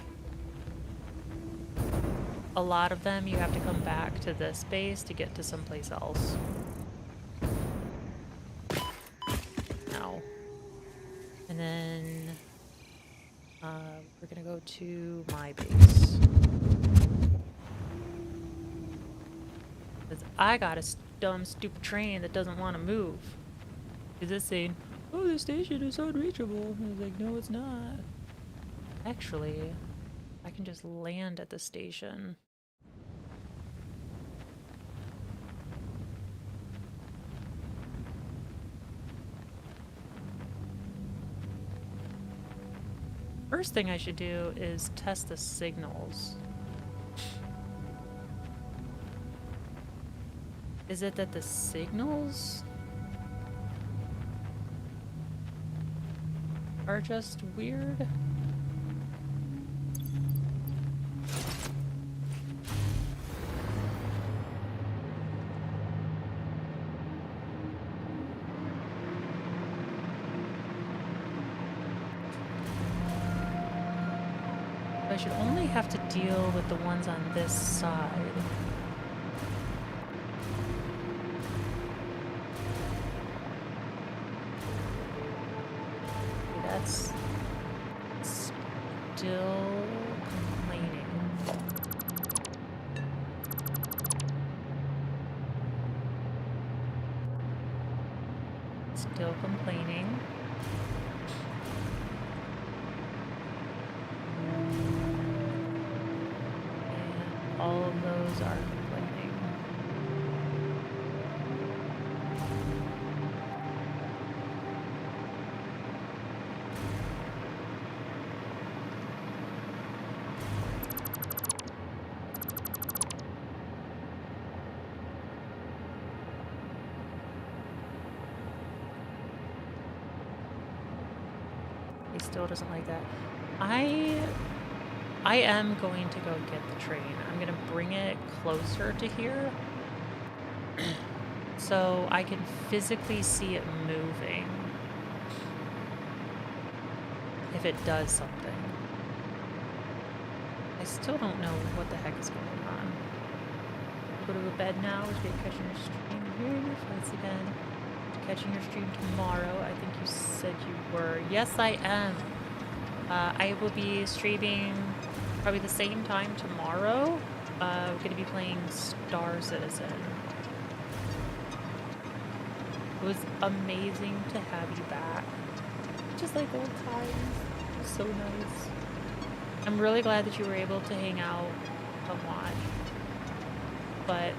a lot of them you have to come back to this base to get to someplace else. No. And then we're gonna go to my base. Because I got a dumb, stupid train that doesn't want to move. Is it saying, oh, the station is unreachable? I was like, no, it's not. Actually, I can just land at the station. First thing I should do is test the signals. Is it that the signals are just weird? I should only have to deal with the ones on this side. That's still complaining. Still complaining. And all of those are complaining. He still doesn't like that. I am going to go get the train. I'm gonna bring it closer to here so I can physically see it moving if it does something. I still don't know what the heck is going on. Go to bed now. We're catching your stream here. Once again, catching your stream tomorrow. I think you said you were. Yes, I am. I will be streaming probably the same time tomorrow. We're going to be playing Star Citizen was amazing to have you back. Just like old times. It was so nice. I'm really glad that you were able to hang out and watch. But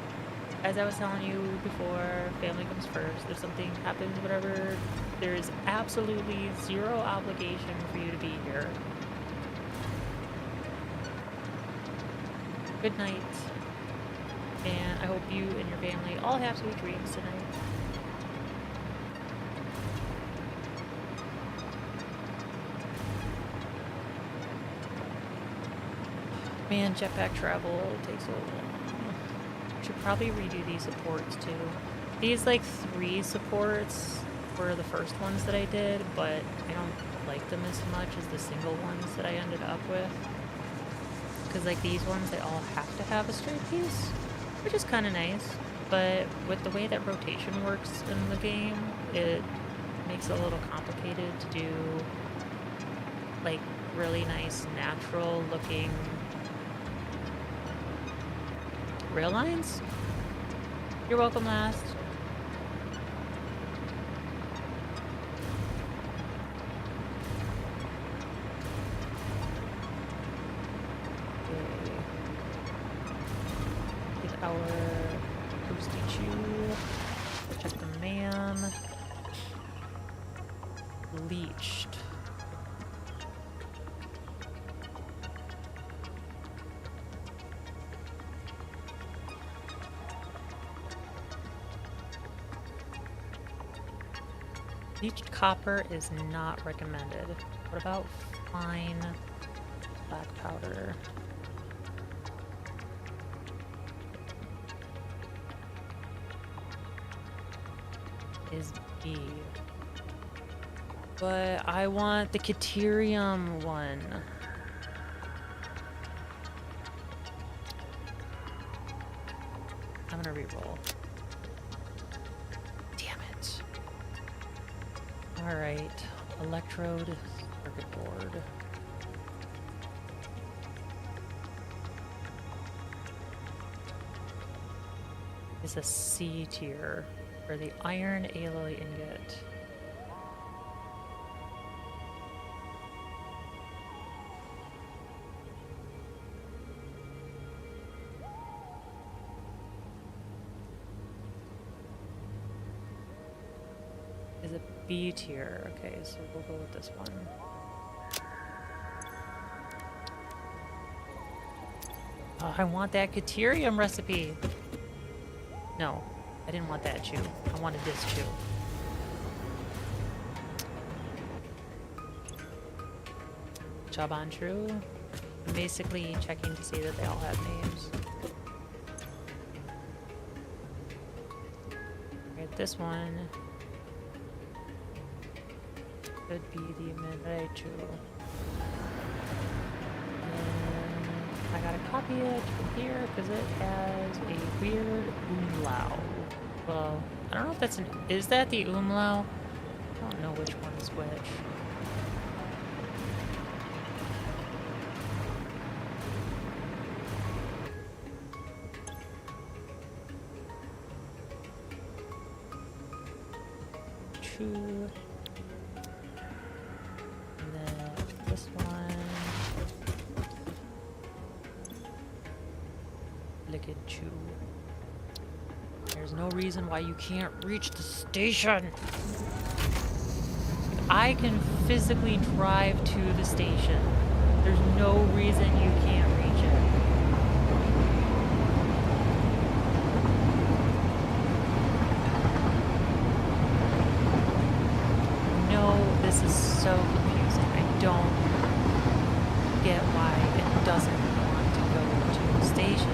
as I was telling you before, family comes first. If something happens, whatever, there is absolutely zero obligation for you to be here. Good night. And I hope you and your family all have sweet dreams tonight. Man, jetpack travel takes so long. Should probably redo these supports too. These like 3 supports were the first ones that I did, but I don't like them as much as the single ones that I ended up with. Because like these ones, they all have to have a straight piece, which is kind of nice. But with the way that rotation works in the game, it makes it a little complicated to do like really nice natural looking rail lines. You're welcome, last. Okay. Get our toasty chew. Check the man. Leached. Bleached copper is not recommended. What about fine black powder? Is B. But I want the Caterium one. I'm gonna reroll. Alright, electrode, circuit board. Is a C tier for the iron alloy ingot. Is a B tier. Okay, so we'll go with this one. Oh, I want that Caterium recipe. No, I didn't want that chew. I wanted this chew. Job on true. I'm basically checking to see that they all have names. Right, this one could be the midnight chew. And I gotta copy it from here because it has a weird umlaut. Well, I don't know if that's an... Is that the umlaut? I don't know which one is which. Chew. And then this one. Liquid chew. There's no reason why you can't reach the station. I can physically drive to the station. There's no reason you can't reach it. No, this is so confusing. I don't get why it doesn't want to go to the station.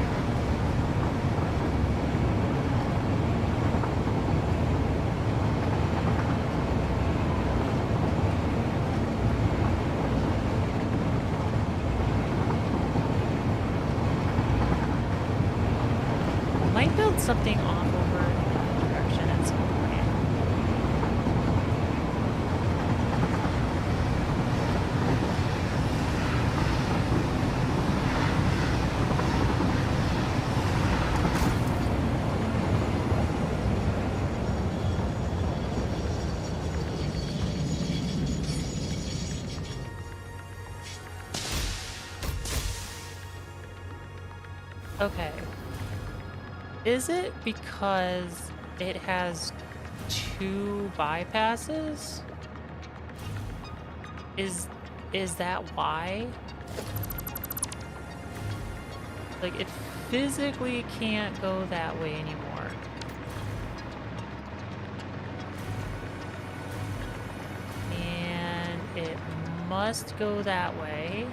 Might build something off over in that direction at some point. Okay. Is it because it has 2 bypasses? Is that why? Like, it physically can't go that way anymore. And it must go that way.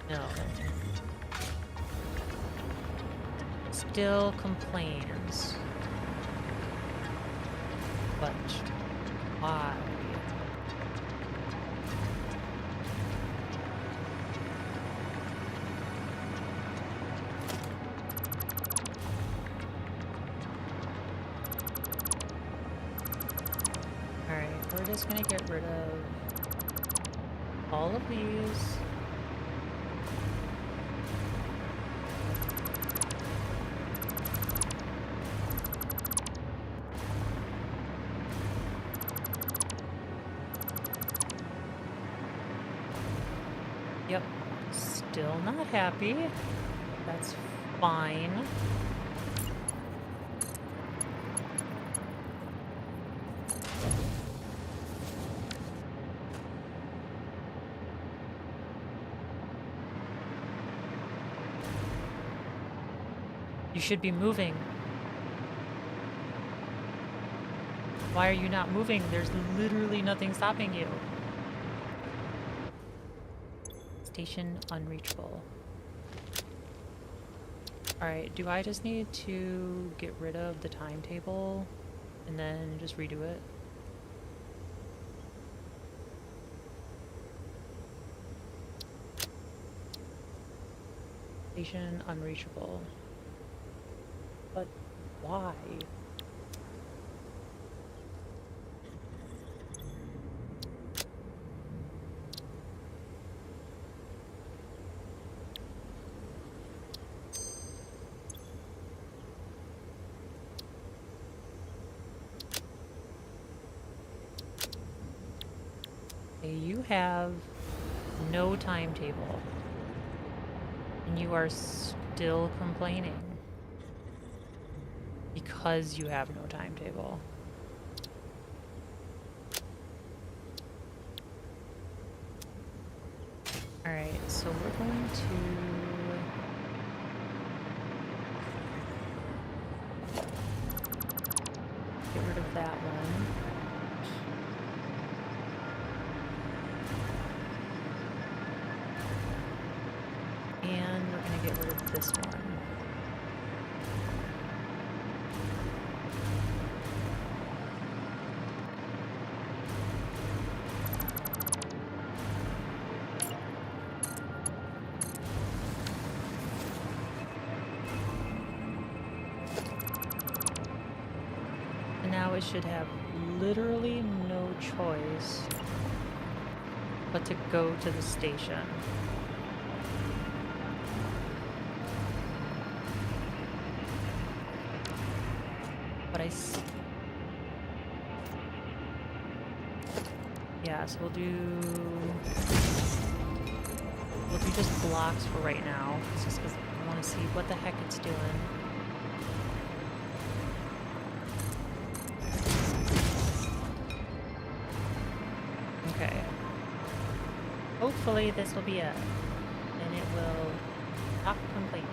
No. Still complains. But why? Alright, we're just gonna get rid of all of these. Yep, still not happy. That's fine. You should be moving. Why are you not moving? There's literally nothing stopping you. Station unreachable. Alright, do I just need to get rid of the timetable and then just redo it? Station unreachable. But why? You have no timetable, and you are still complaining because you have no timetable. Alright, so we're going to get rid of that one. And we're going to get rid of this one. And now it should have literally no choice but to go to the station. But yeah, so we'll do just blocks for right now. It's just because I want to see what the heck it's doing. Okay. Hopefully this will be it. And it will stop complaining.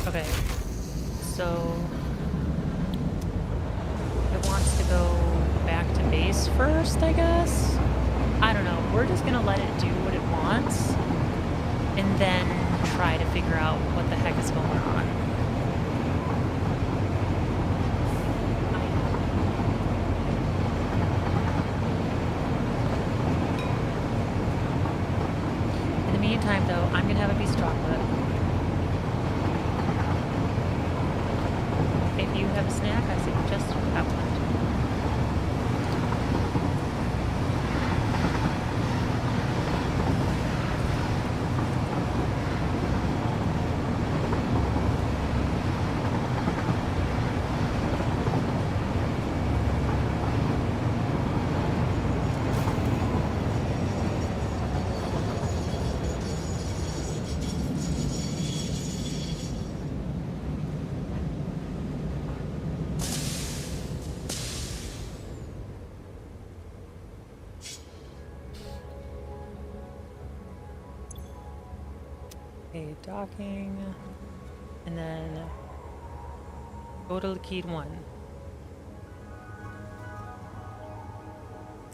Okay, so it wants to go back to base first, I guess? I don't know. We're just gonna let it do what it wants and then try to figure out what the heck is going on. In the meantime, Okay, docking. And then go to Lockheed 1.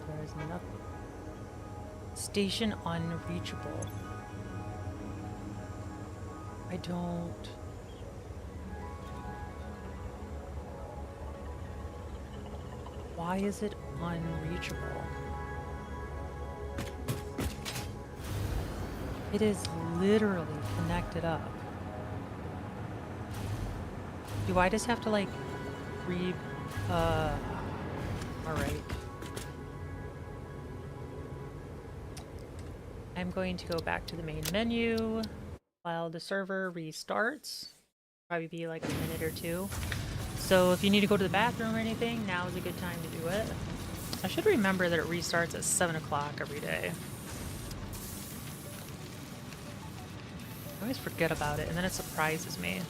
There's nothing. Station unreachable. I don't... Why is it unreachable? It is literally connected up. Do I just have to like alright. I'm going to go back to the main menu while the server restarts. Probably be like a minute or two. So if you need to go to the bathroom or anything, now is a good time to do it. I should remember that it restarts at 7 o'clock every day. I always forget about it, and then it surprises me.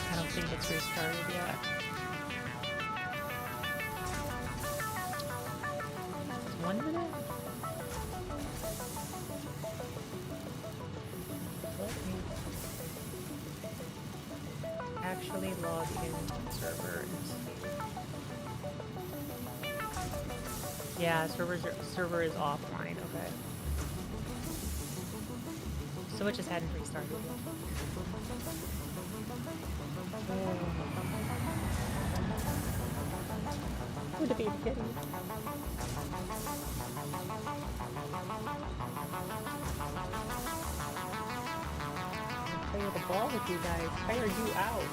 I don't think it's restarted yet. It's 1 minute? Let me actually log into the server and see. Yeah, server is offline, okay. So it just hadn't restarted yet. Would it be kitty? Play with the ball with you guys. Tire you out.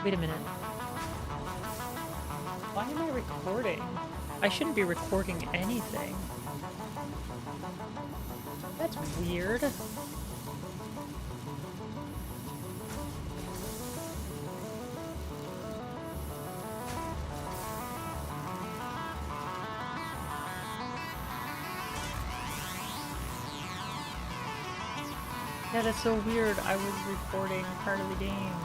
Wait a minute. Why am I recording? I shouldn't be recording anything. That's weird. Yeah, that's so weird. I was recording part of the game.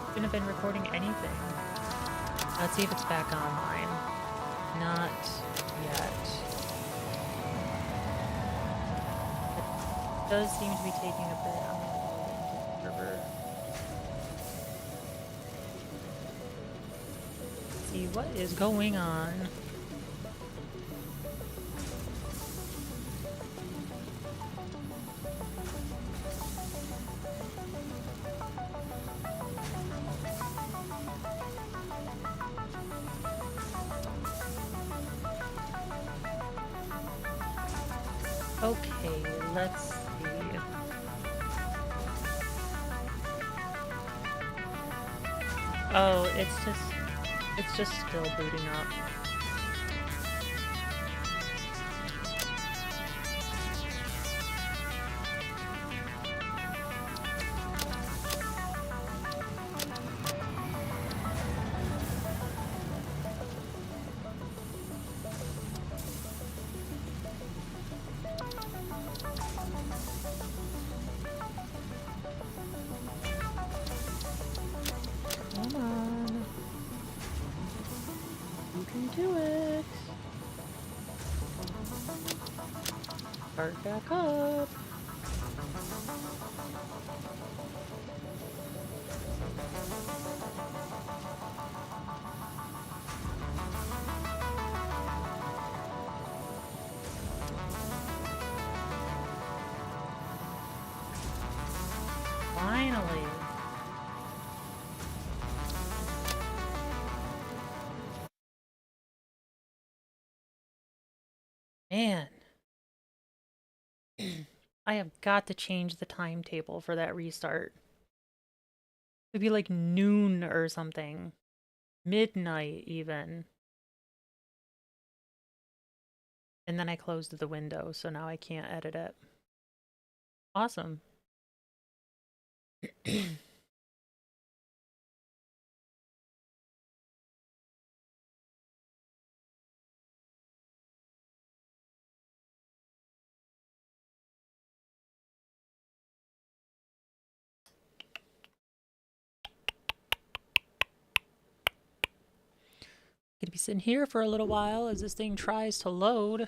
Shouldn't have been recording anything. Let's see if it's back online. Not yet. It does seem to be taking a bit. I'm gonna log into the server. See what is going on. Okay, let's see. Oh, it's just still booting up. Come on. You can do it. Start back up. Finally. Man. I have got to change the timetable for that restart. It'd be like noon or something. Midnight, even. And then I closed the window, so now I can't edit it. Awesome. Gonna be sitting here for a little while as this thing tries to load.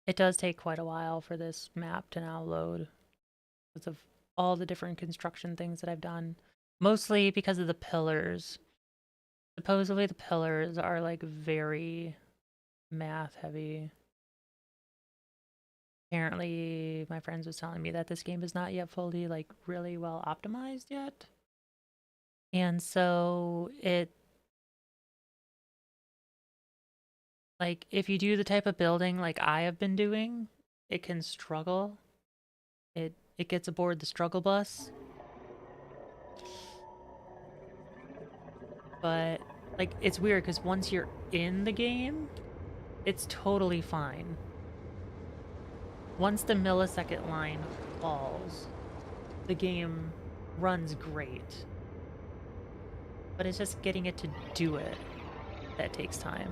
It does take quite a while for this map to now load because of all the different construction things that I've done. Mostly because of the pillars. Supposedly the pillars are like very math heavy. Apparently my friends was telling me that this game is not yet fully like really well optimized yet. And so it, like, if you do the type of building like I have been doing, it can struggle. It gets aboard the struggle bus. But, like, it's weird because once you're in the game, it's totally fine. Once the millisecond line falls, the game runs great. But it's just getting it to do it that takes time.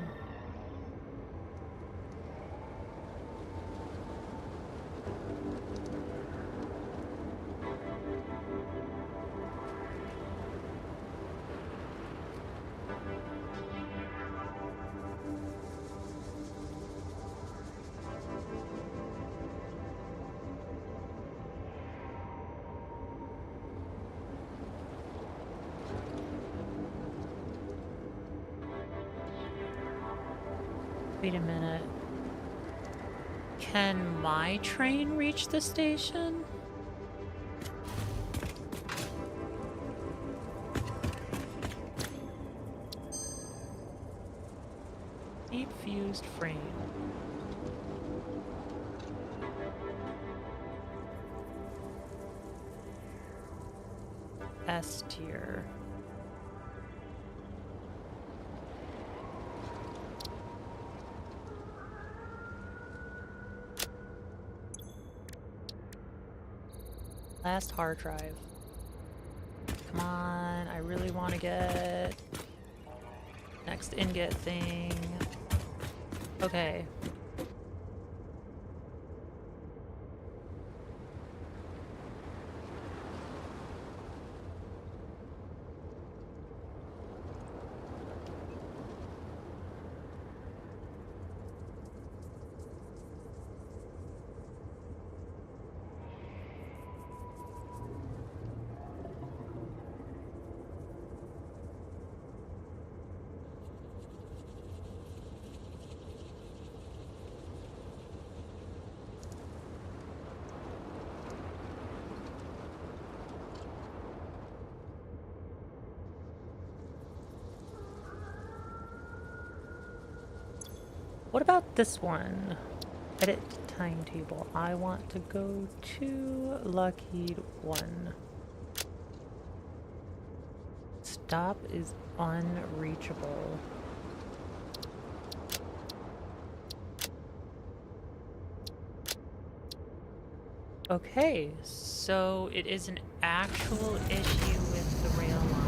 Wait a minute. Can my train reach the station? Deep fused frame. S tier. Last hard drive. Come on, I really want to get next ingot thing. Okay. What about this one? Edit timetable. I want to go to Lockheed 1. Stop is unreachable. Okay, so it is an actual issue with the rail line.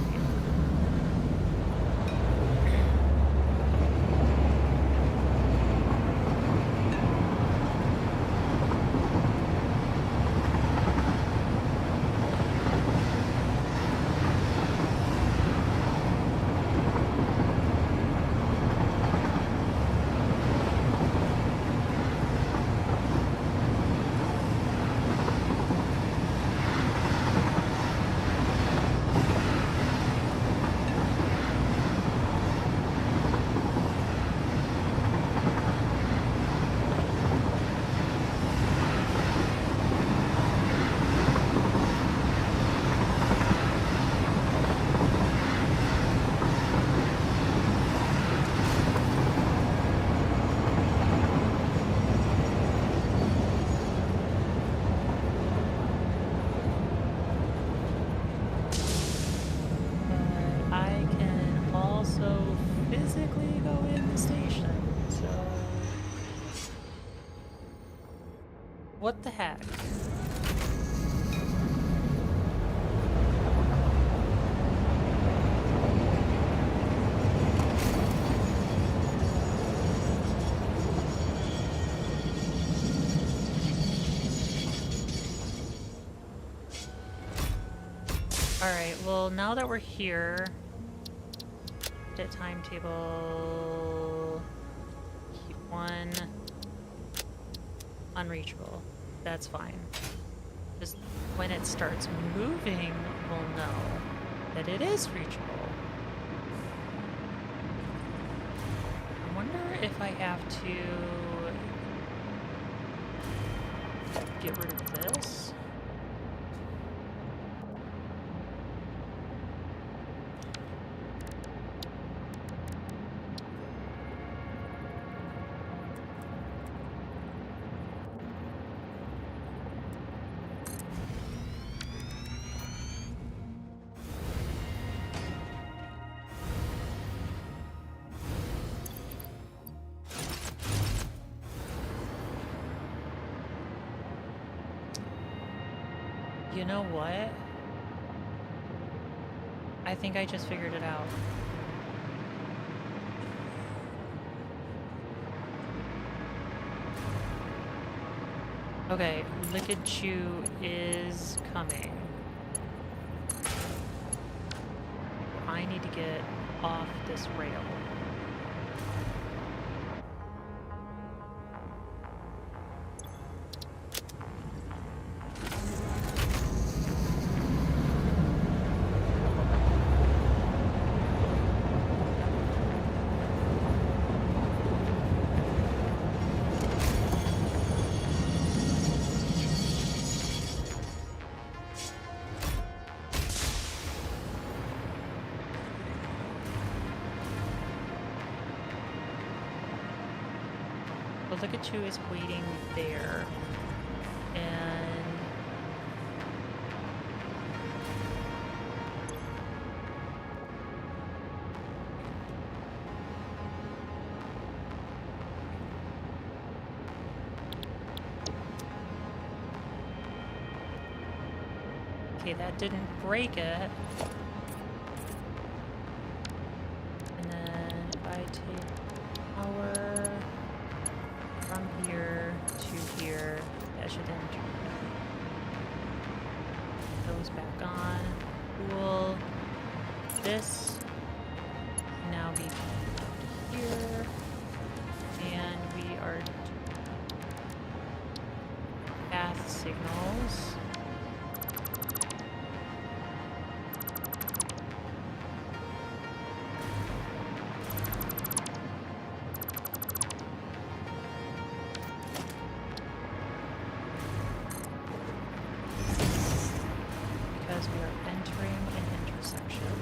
What the heck? Alright, well, now that we're here, hit timetable, keep one, unreachable. That's fine. Just when it starts moving, we'll know that it is reachable. I wonder if I have to get rid of this. You know what? I think I just figured it out. Okay, Liquid Chew is coming. I need to get off this rail. But look at you is waiting there. And okay, that didn't break it. And then if I take power from here to here, that should then turn those back on. Cool. This now be here, and we are path signals. Because we are entering an intersection.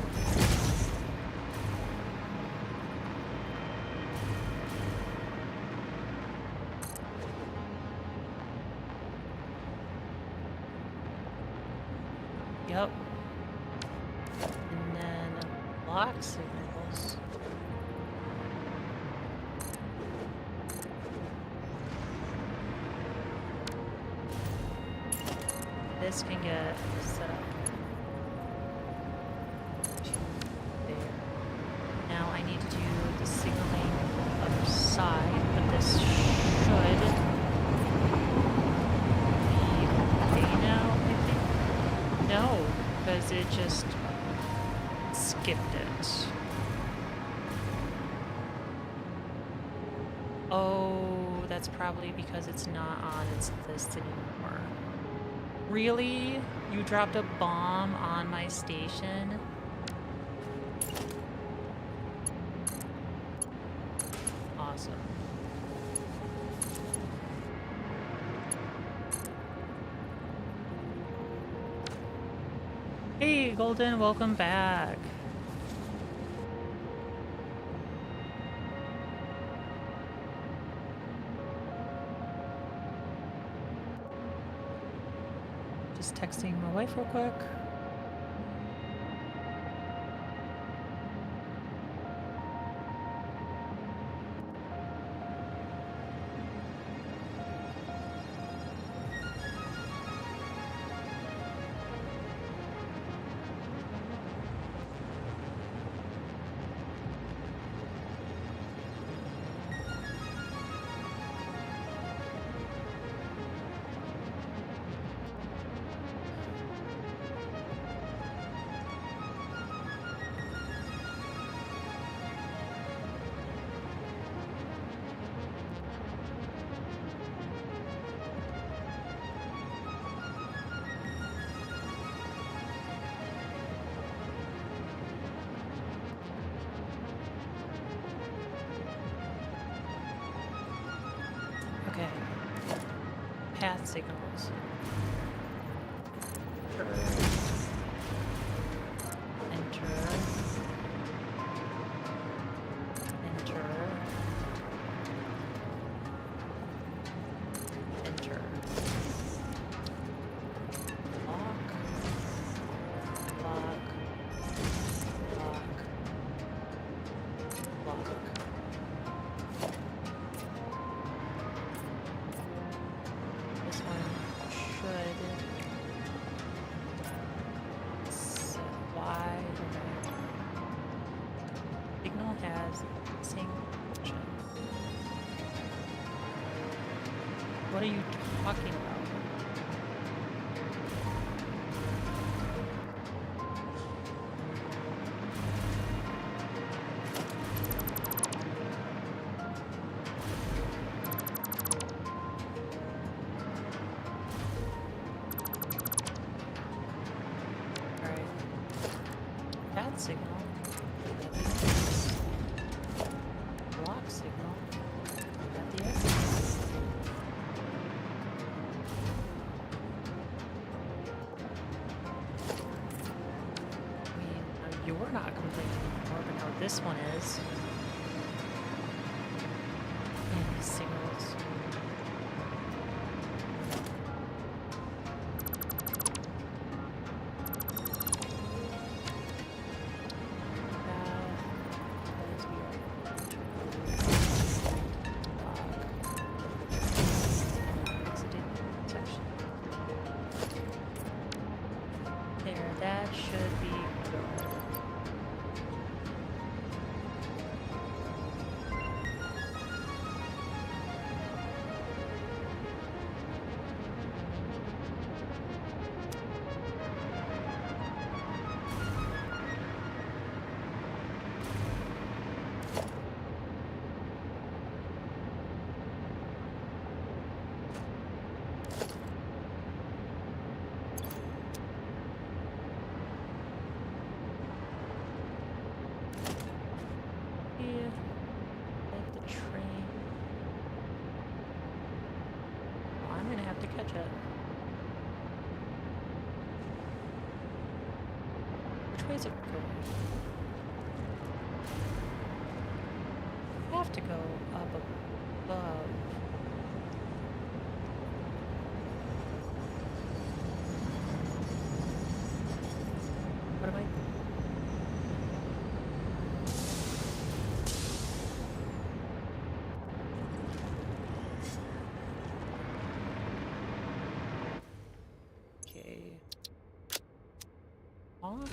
Yep. And then lock signals. This can get set up to there. Now I need to do the signaling on the other side, but this should be okay now, I think. No, because it just skipped it. Oh, that's probably because it's not on its list anymore. Really? You dropped a bomb on my station? Awesome. Hey, Golden, welcome back. Just texting my wife real quick. path signals. Enter. Enter. Enter. Enter. Lock. Lock. Lock. Lock. This one should set Y. Signal has same function. What are you talking about? Alright. That signal. Lock signal. At the exit. I mean, now you're not complaining anymore, but now this one is. And these signals. There, that should be good. Yeah, like the train. Well, I'm gonna have to catch it. Which way is it going? I have to go up above. What am I? Okay. Off.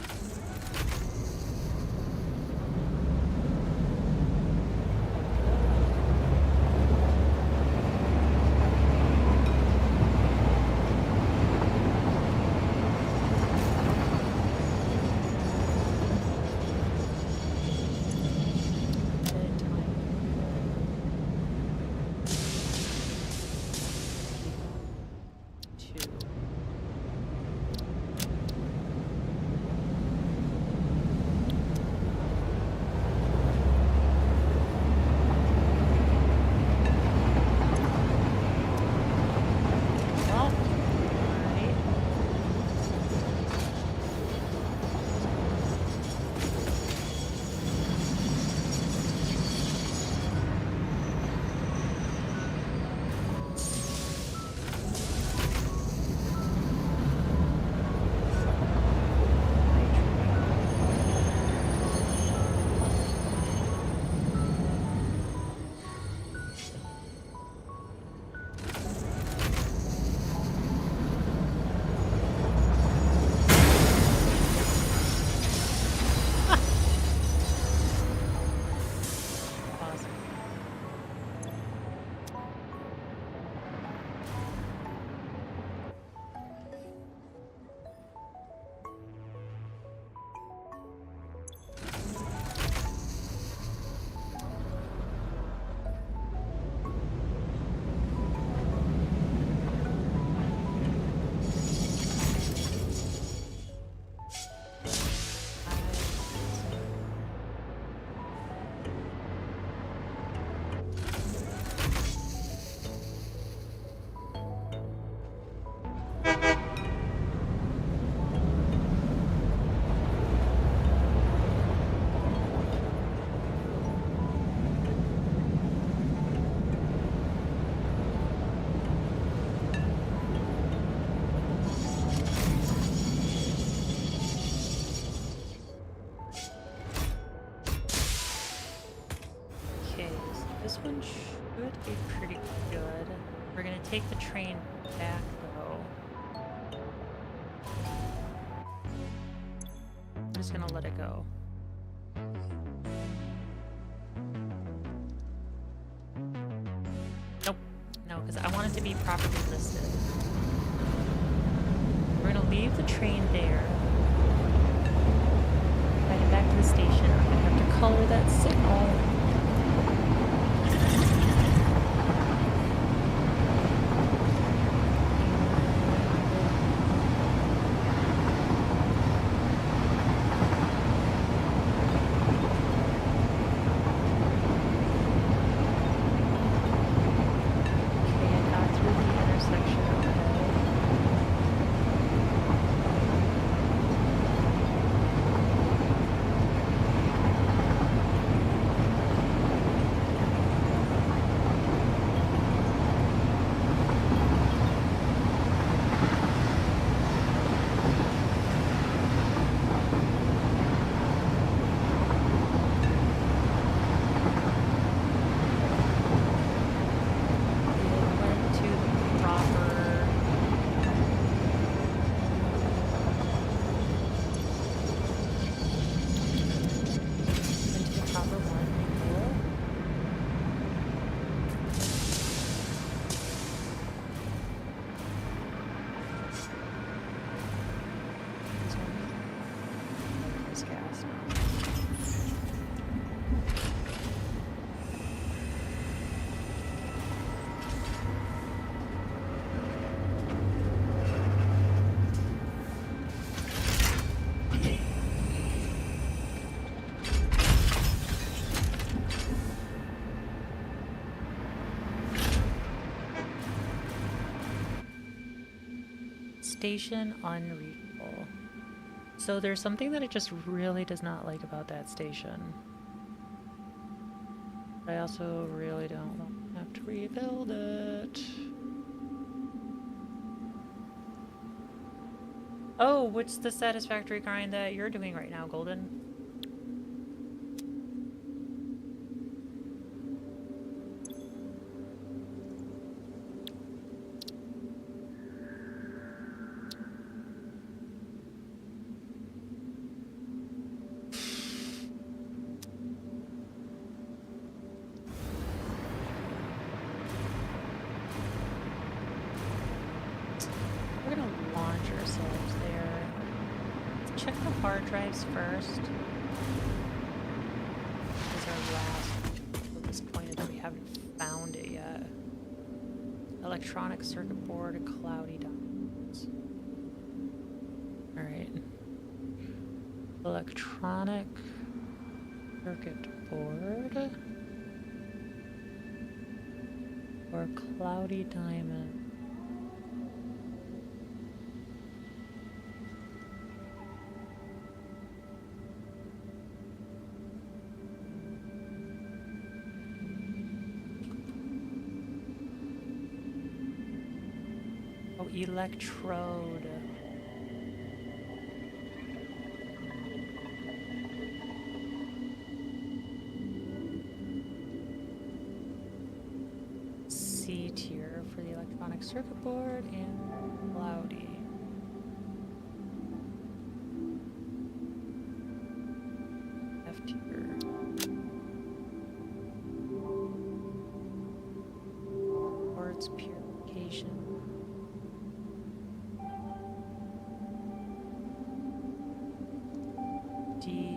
take the train back, though. I'm just gonna let it go. Nope. No, because I want it to be properly listed. We're gonna leave the train there. Head it back to the station. I'm gonna have to color that signal. Station unreachable. So there's something that it just really does not like about that station. But I also really don't want to have to rebuild it. Oh, what's the satisfactory grind that you're doing right now, Golden? Hard drives first. This is our last disappointed that we haven't found it yet. Electronic circuit board, cloudy diamonds. Alright. Electronic circuit board or cloudy diamond. Electrode. C tier for the electronic circuit board and cloudy. F tier. Quartz purification. D.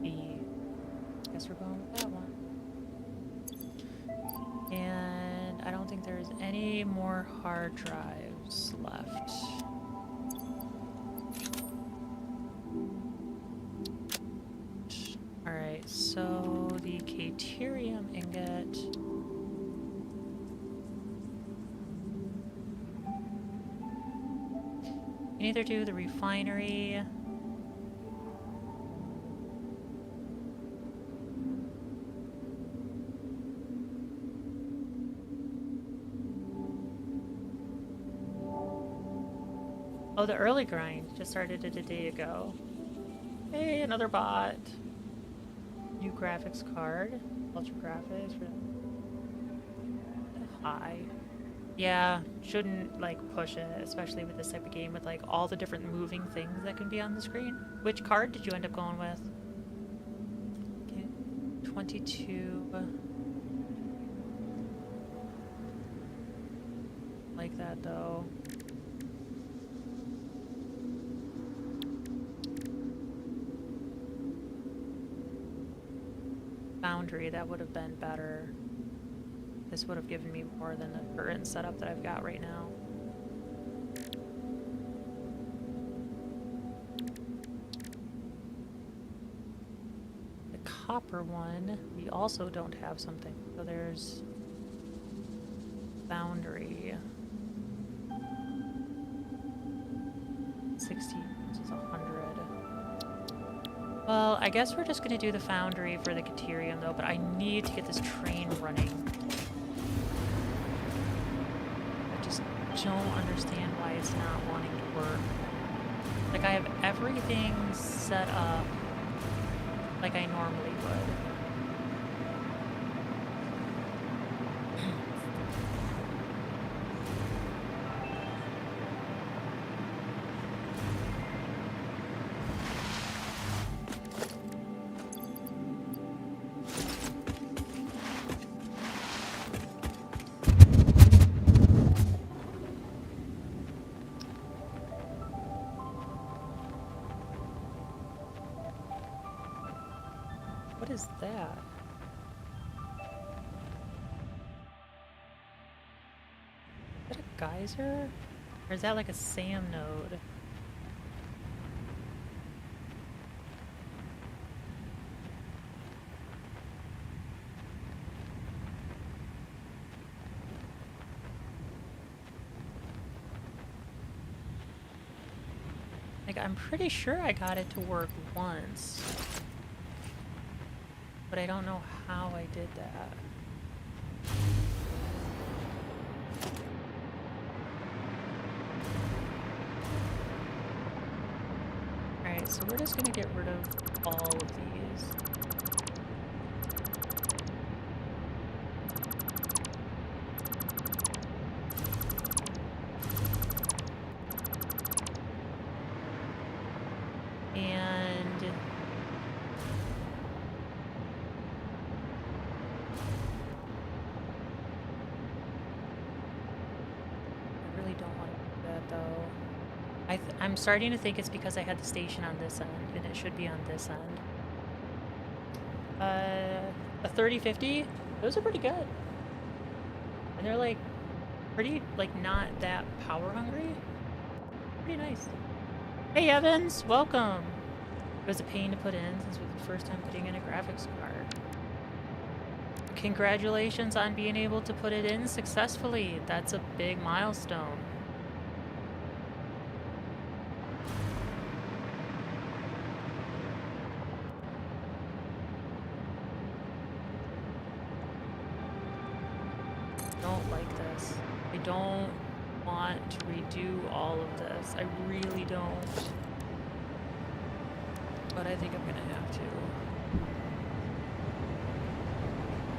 B. Guess we're going with that one. And I don't think there's any more hard drives left. Alright, so the Caterium ingot. You can either do the refinery. Oh, the early grind just started it a day ago. Hey, another bot. New graphics card. Ultra graphics. High. Yeah, shouldn't like push it, especially with this type of game with like all the different moving things that can be on the screen. Which card did you end up going with? Okay, 22. Like that though. Foundry, that would have been better. This would have given me more than the current setup that I've got right now. The copper one, we also don't have something. So there's Foundry. 60 versus 100. Well, I guess we're just gonna do the Foundry for the Caterium though, but I need to get this train running. I just don't understand why it's not wanting to work. Like, I have everything set up like I normally would. What is that? Is that a geyser? Or is that like a SAM node? Like, I'm pretty sure I got it to work once. But I don't know how I did that. Alright, so we're just gonna get rid of all of these. And I really don't want to do that though. I'm starting to think it's because I had the station on this end, and it should be on this end. A 3050, those are pretty good. And they're like, pretty, like, not that power hungry. Pretty nice. Hey Evans, welcome! It was a pain to put in since it was the first time putting in a graphics card. Congratulations on being able to put it in successfully. That's a big milestone. Don't like this. I don't want to redo all of this. I really don't. But I think I'm gonna have to.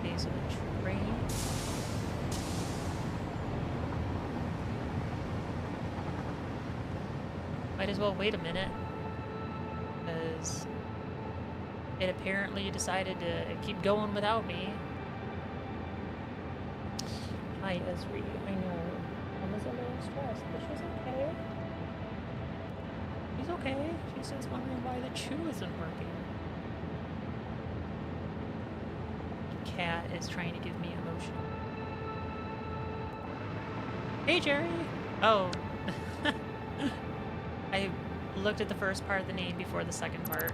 Okay, so the train. Might as well wait a minute. Because it apparently decided to keep going without me. Hi, Esri. I know. Emma's a little stressed, but she's okay. She's okay. She's just wondering why the chew isn't working. Cat is trying to give me emotion. Hey, Jerry! Oh. I looked at the first part of the name before the second part.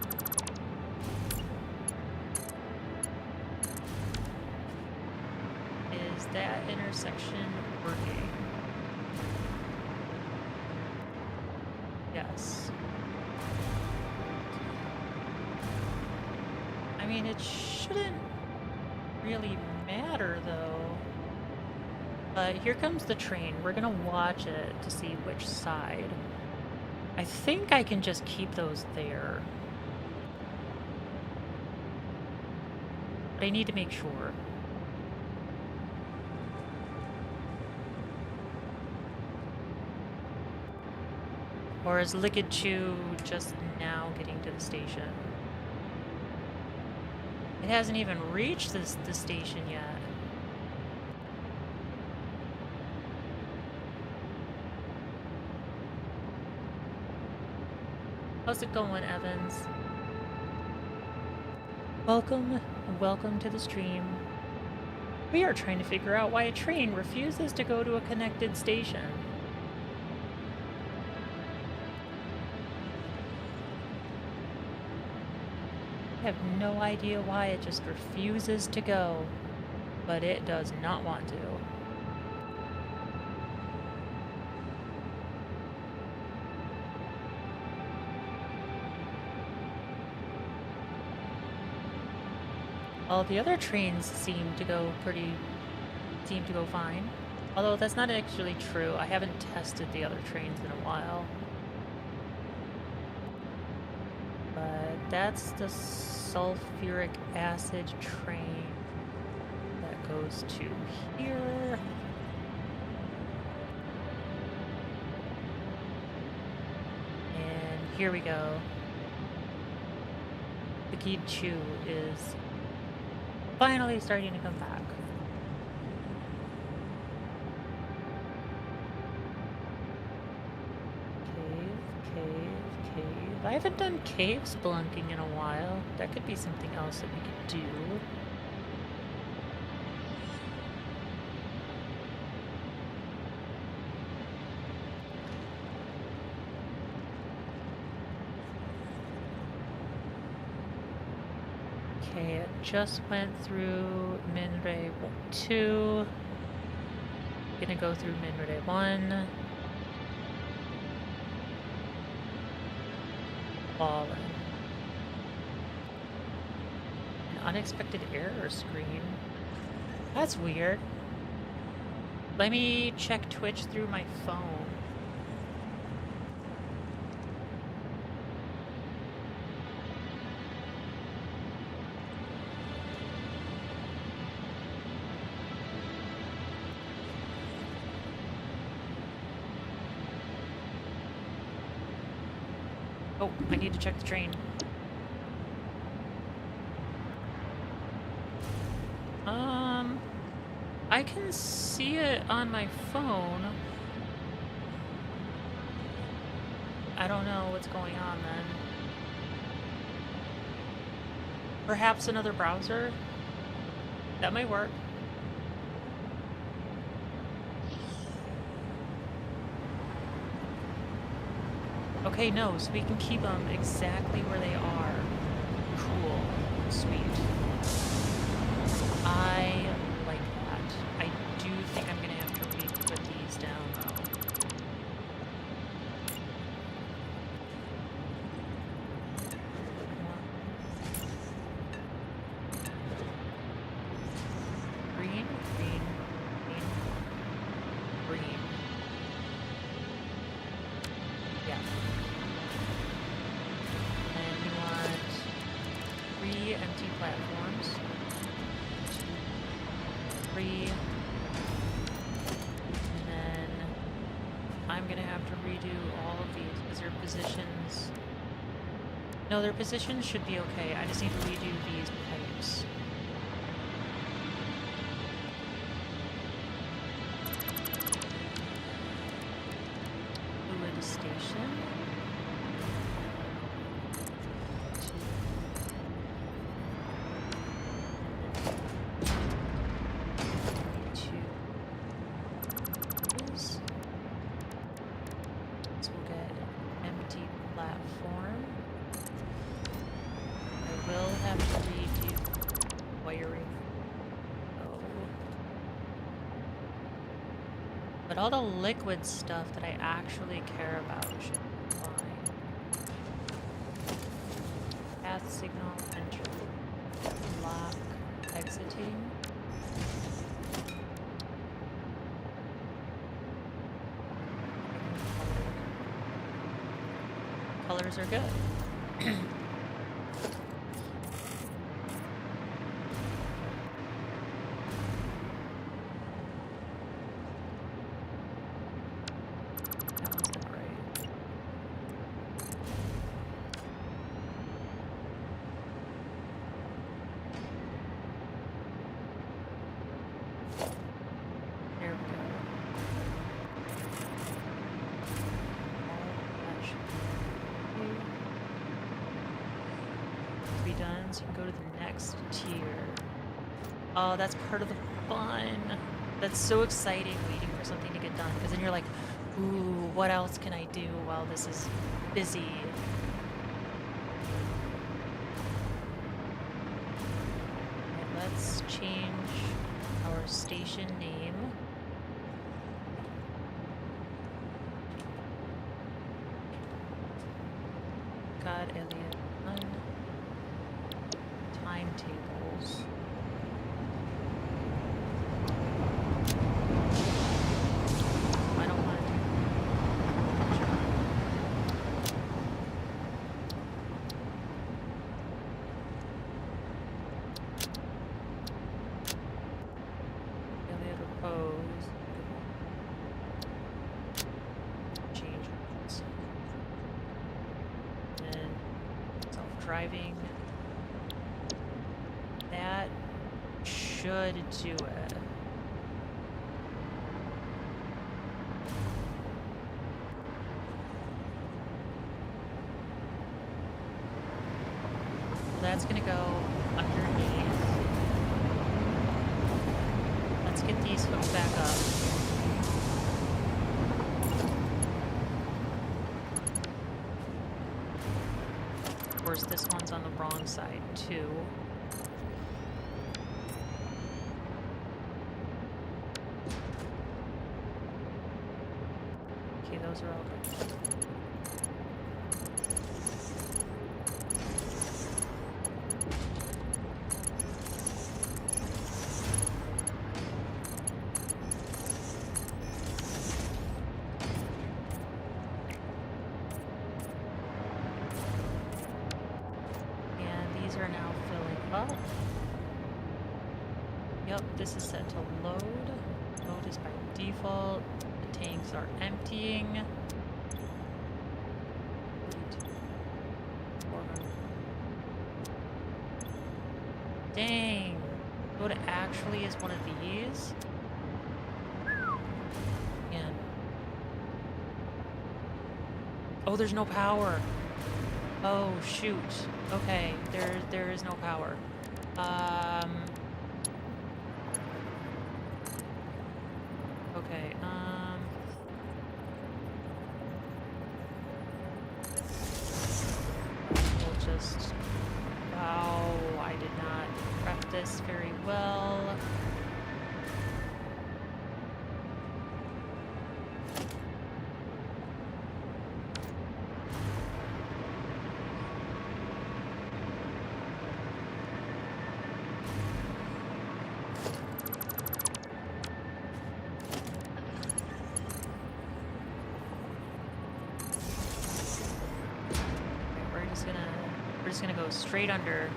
Is that intersection working? Yes. I mean, it shouldn't really matter, though. But here comes the train. We're gonna watch it to see which side I think I can just keep those there. But I need to make sure. Or is Liquid Chew just now getting to the station? It hasn't even reached the station yet. How's it going, Evans? Welcome to the stream. We are trying to figure out why a train refuses to go to a connected station. I have no idea why it just refuses to go, but it does not want to. All the other trains seem to go fine. Although that's not actually true. I haven't tested the other trains in a while. But that's the sulfuric acid train that goes to here. And here we go. The Liquid Chew is finally starting to come back. Cave. I haven't done cave spelunking in a while. That could be something else that we could do. Okay, it just went through Minre 2. Gonna go through Minre 1. Fallen. An unexpected error screen. That's weird. Let me check Twitch through my phone. Oh, I need to check the train. I can see it on my phone. I don't know what's going on then. Perhaps another browser? That might work. Okay, no, so we can keep them exactly where they are. Cool. Sweet. I like that. I do think I'm gonna have to re-put these down, though. Green. Yeah. And we want 3 empty platforms. 3. And then I'm gonna have to redo all of these because their positions. No, their positions should be okay. I just need to redo these pipes. Fluid station. 2. So we'll get an empty platform. I will have to redo wiring. Oh. But all the liquid stuff that I actually care about should be fine. Path signal, enter. Lock, exiting. colors are good. So you can go to the next tier. Oh, that's part of the fun. That's so exciting, waiting for something to get done, because then you're like, ooh, what else can I do while this is busy? And let's change our station name. God, Elliot. Timetables. I don't want to do Elliot Repose. Change. And self-driving. That should do it. That's gonna go underneath. Let's get these hooked back up. Of course, this one's on the wrong side too. Those are all good. And these are now filling up. Yep, this is set to load. Load is by default. Tanks are emptying. Dang. So it actually is one of these. Man. Oh, there's no power. Oh, shoot. Okay, there is no power. Okay, we'll just... Wow, I did not prep this very well. We're just gonna go straight under.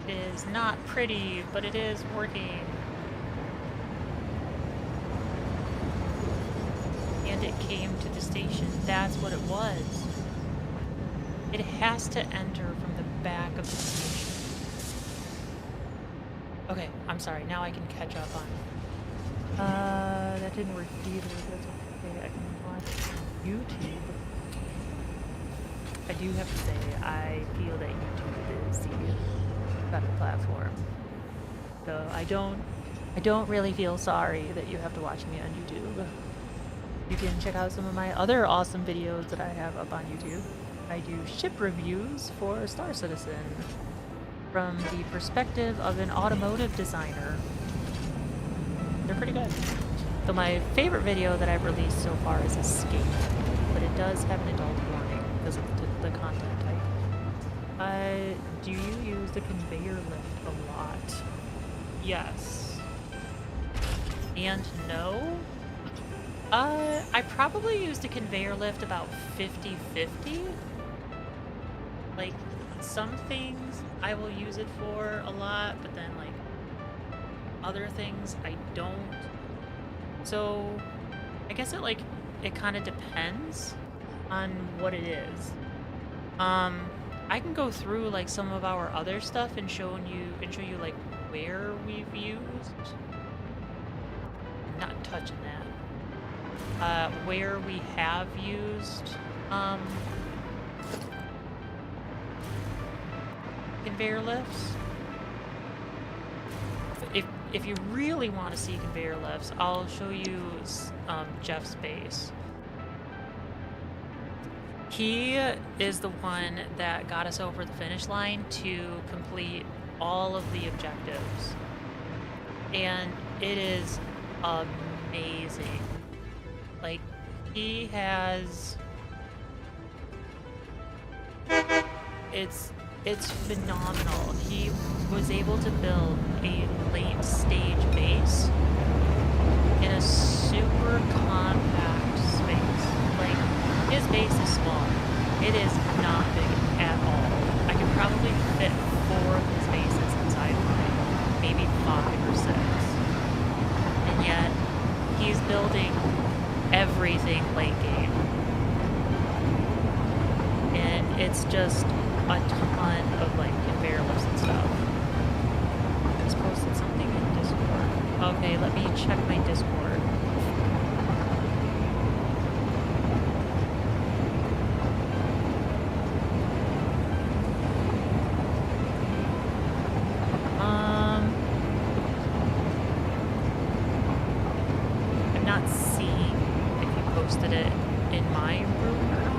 Is not pretty, but it is working. And it came to the station. That's what it was. It has to enter from the back of the station. Okay, I'm sorry. Now I can catch up on it. That didn't work either. That's okay. I can watch YouTube. I do have to say, I feel that YouTube is the better platform. So I don't really feel sorry that you have to watch me on YouTube. You can check out some of my other awesome videos that I have up on YouTube. I do ship reviews for Star Citizen from the perspective of an automotive designer. They're pretty good. So my favorite video that I've released so far is Escape, but it does have an adult warning because of the content type. Do you use the conveyor lift a lot? Yes. And no? I probably used a conveyor lift about 50-50. Like, some things I will use it for a lot, but then, like, other things I don't. So, I guess it kind of depends on what it is. I can go through, like, some of our other stuff and show you, like, where we've used. I'm not touching that. Where we have used conveyor lifts. If you really want to see conveyor lifts, I'll show you Jeff's base. He is the one that got us over the finish line to complete all of the objectives, and it is amazing. Like, he has... It's phenomenal. He was able to build a late stage base in a super compact space. Like, his base is small. It is not big at all. I could probably fit 4 of his bases inside mine, maybe 5 or 6. And yet, he's building everything late game. And it's just a ton of, like, conveyor lifts and stuff. I just posted something in Discord. Okay, let me check my Discord. I'm not seeing if you posted it in my room or not.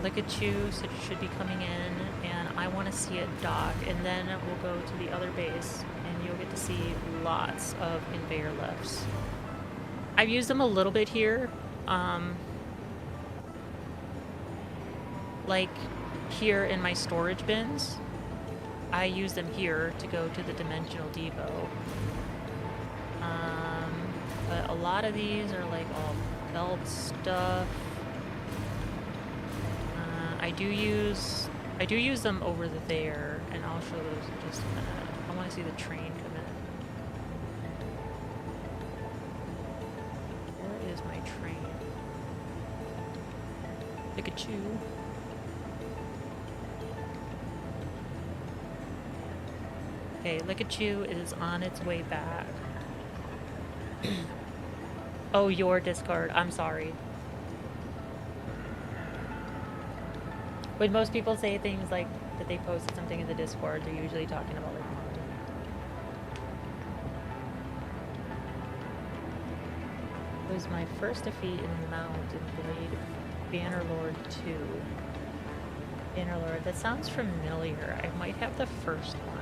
Look at you, so you should be coming in, and I want to see it dock, and then we'll go to the other base, and you'll get to see lots of conveyor lifts. I've used them a little bit here, like here in my storage bins. I use them here to go to the Dimensional Depot. But a lot of these are like all belt stuff. I do use them over there, and I'll show those in just a minute. I want to see the train come in. Where is my train? Pikachu. Okay, Pikachu is on its way back. Oh, your Discord. I'm sorry. When most people say things like that they posted something in the Discord, they're usually talking about like content. It was my first defeat in Mount in Blade Bannerlord 2. Bannerlord, that sounds familiar. I might have the first one.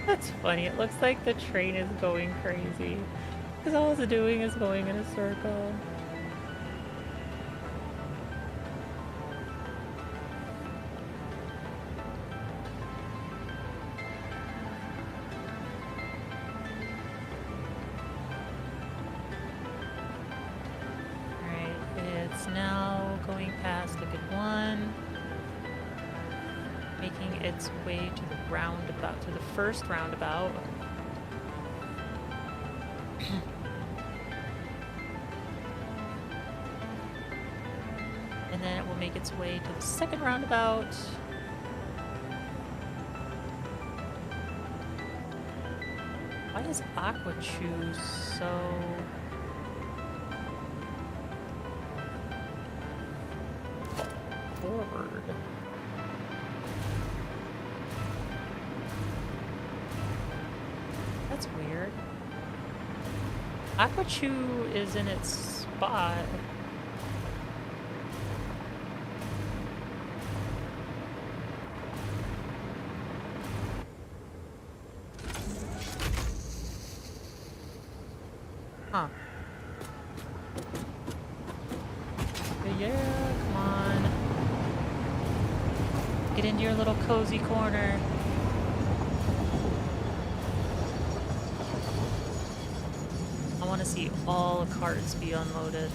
That's funny. It looks like the train is going crazy. Because all it's doing is going in a circle. Alright, it's now going past Liquid 1. Making its way to the roundabout, to the first roundabout. And then it will make its way to the second roundabout. Why is Aqua Chew so... forward? That's weird. Aqua Chew is in its spot. Huh. Yeah, come on. Get into your little cozy corner. I want to see all carts be unloaded.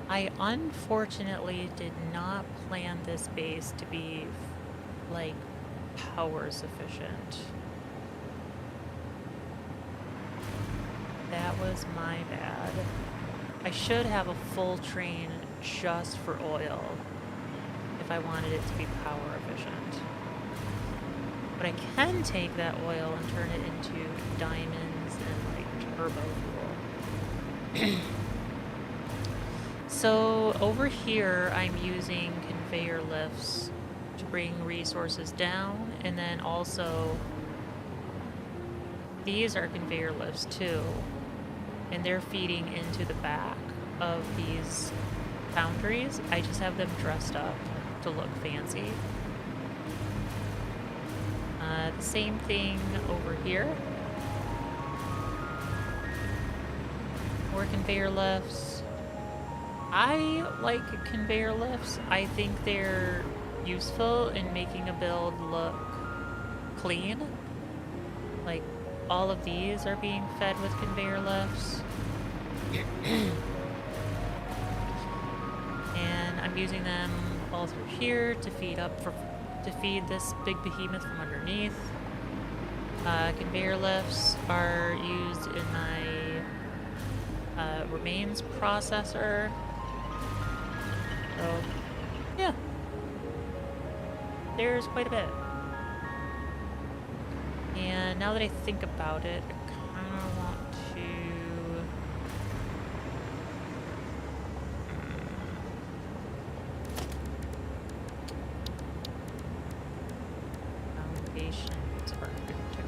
I unfortunately did not plan this base to be, like, power sufficient. That was my bad. I should have a full train just for oil if I wanted it to be power efficient. But I can take that oil and turn it into diamonds and, like, turbo fuel. So over here, I'm using conveyor lifts to bring resources down, and then also these are conveyor lifts too, and they're feeding into the back of these foundries. I just have them dressed up to look fancy. The same thing over here. More conveyor lifts. I like conveyor lifts. I think they're useful in making a build look clean. Like, all of these are being fed with conveyor lifts. And I'm using them all through here to feed this big behemoth from underneath. Conveyor lifts are used in my remains processor. So, yeah, there's quite a bit. And now that I think about it, I kind of want to... Foundations architecture.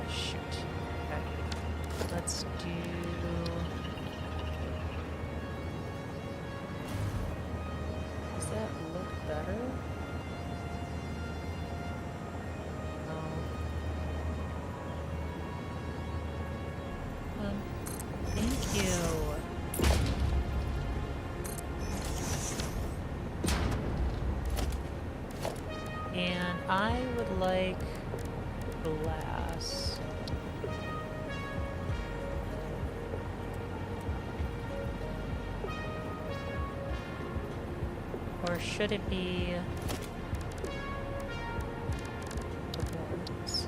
Shoot. Okay. Let's do... Does that look better? No. Thank you. And I would like glass. Or should it be performance?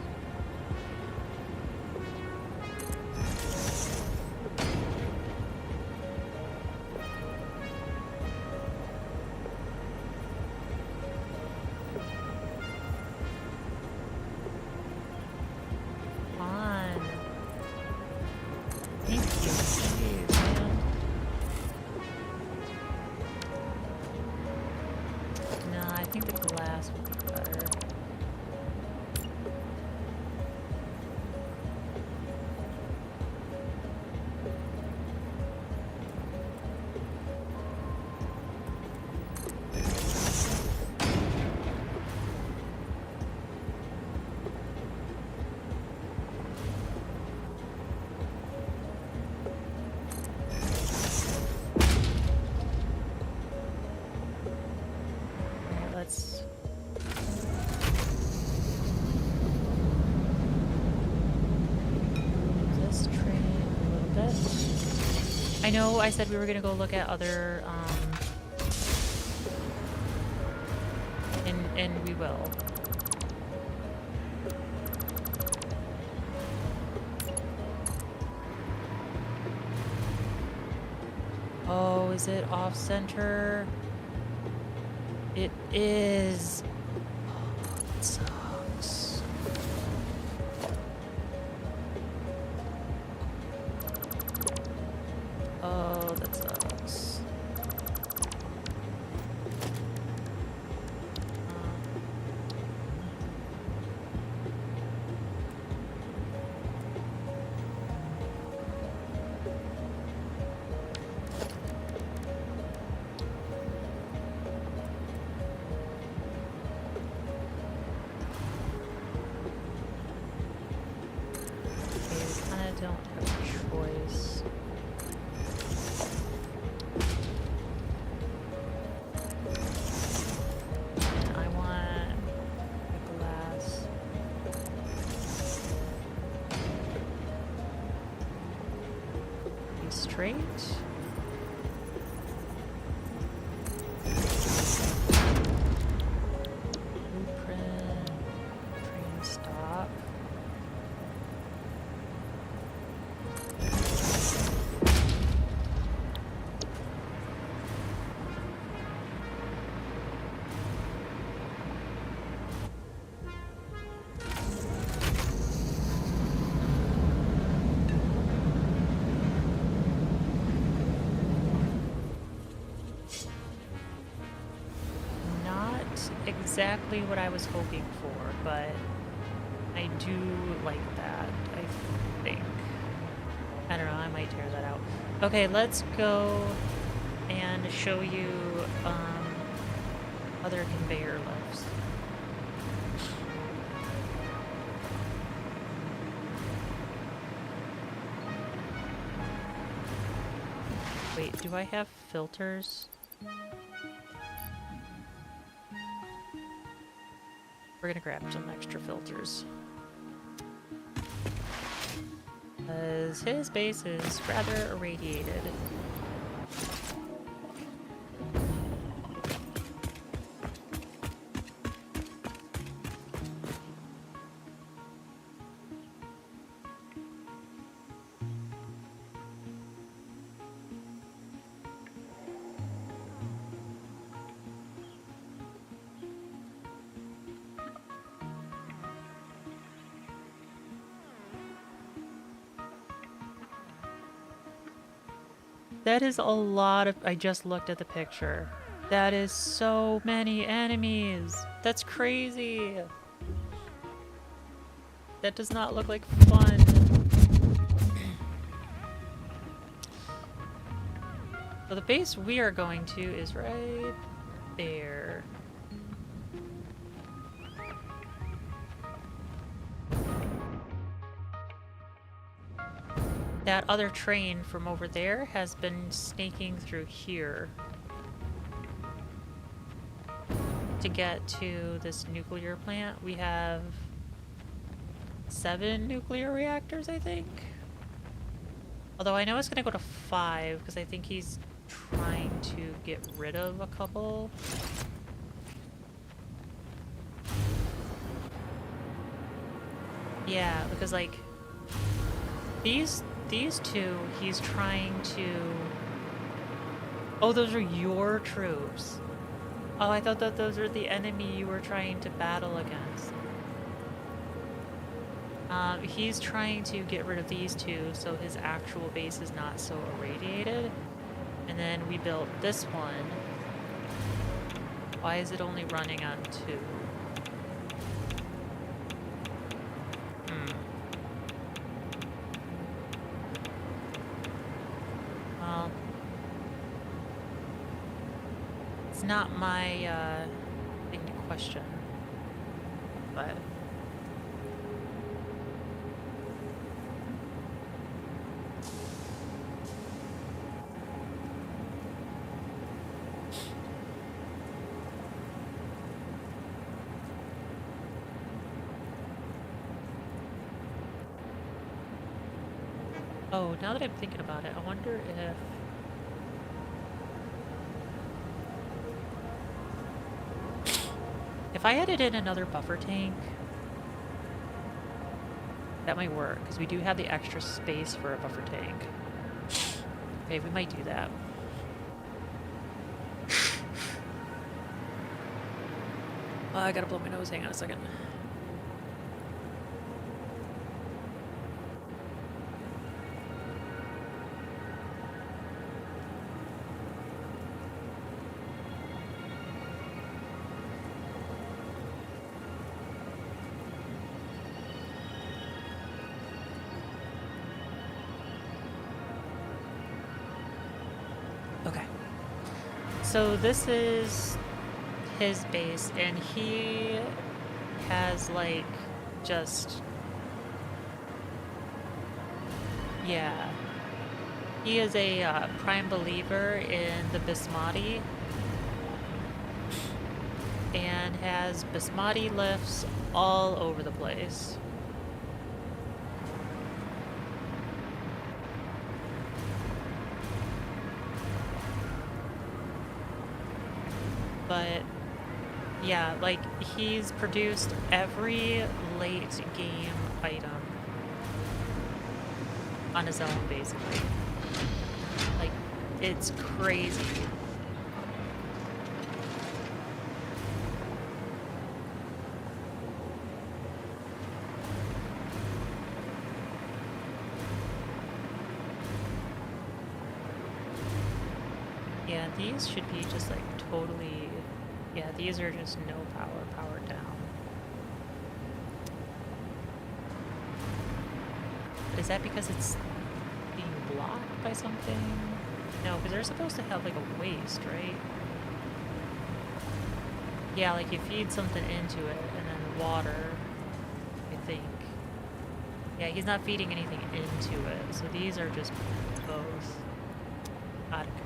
I know I said we were gonna go look at other, and we will. Oh, is it off center? It is. Oh, that sucks. Oh, that sucks. Don't have a choice. And I want a glass. Be straight. Blueprint. Train stop. Exactly what I was hoping for, but I do like that, I think. I don't know, I might tear that out. Okay, let's go and show you other conveyor lifts. Wait, do I have filters? We're gonna grab some extra filters. Because his base is rather irradiated. That is a lot of... I just looked at the picture. That is so many enemies. That's crazy. That does not look like fun. So the base we are going to is right there. That other train from over there has been snaking through here to get to this nuclear plant. We have 7 nuclear reactors, I think. Although I know it's gonna go to 5 because I think he's trying to get rid of a couple. Yeah, because like these two, he's trying to... Oh, those are your troops. Oh, I thought that those were the enemy you were trying to battle against. He's trying to get rid of these two so his actual base is not so irradiated. And then we built this one. Why is it only running on 2? Well, it's not my thing to question, but oh, now that I'm thinking about it, I wonder if I added in another buffer tank, that might work, because we do have the extra space for a buffer tank. Okay, we might do that. I gotta blow my nose. Hang on a second. Okay. So this is his base, and he has like just, yeah, he is a prime believer in the Basmati and has Basmati lifts all over the place. But yeah, like, he's produced every late game item on his own, basically. Like, it's crazy. Yeah, these should be just like totally, yeah, these are just no power, powered down. But is that because it's being blocked by something? No, because they're supposed to have like a waste, right? Yeah, like you feed something into it and then water, I think. Yeah, he's not feeding anything into it, so these are just both out of control.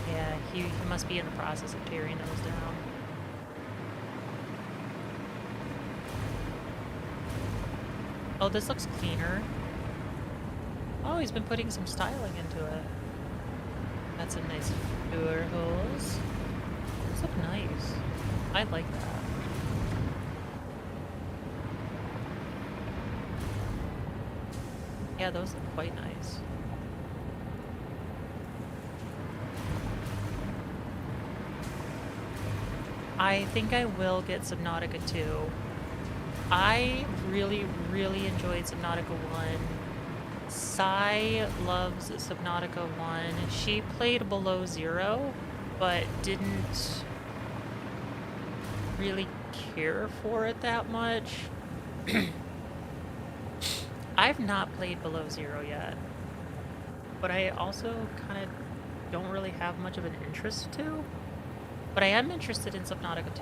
Yeah, he must be in the process of tearing those down. Oh, this looks cleaner. Oh, he's been putting some styling into it. That's some nice door holes. Those look nice. I like that. Yeah, those look quite nice. I think I will get Subnautica 2. I really, really enjoyed Subnautica 1. Sai loves Subnautica 1. She played Below Zero, but didn't really care for it that much. I've not played Below Zero yet, but I also kind of don't really have much of an interest to. But I am interested in Subnautica 2.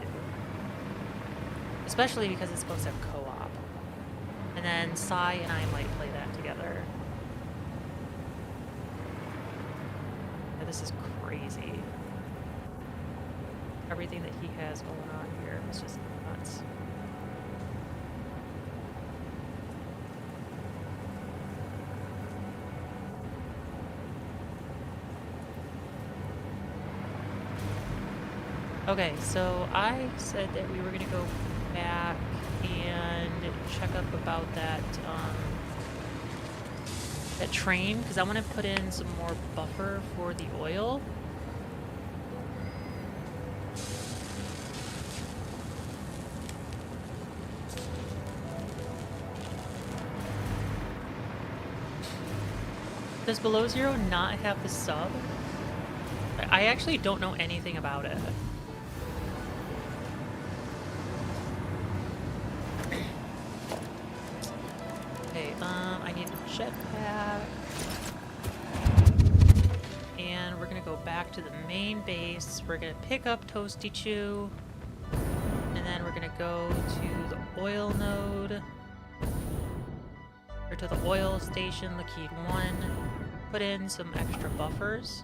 Especially because it's supposed to have co-op. And then Sai and I might play that together. Yeah, this is crazy. Everything that he has going on here is just nuts. Okay, so I said that we were gonna go back and check up about that that train, because I want to put in some more buffer for the oil. Does Below Zero not have the sub? I actually don't know anything about it. I need a jetpack. And we're gonna go back to the main base. We're gonna pick up Toasty Chew. And then we're gonna go to the oil node. Or to the oil station, Lockheed 1. Put in some extra buffers.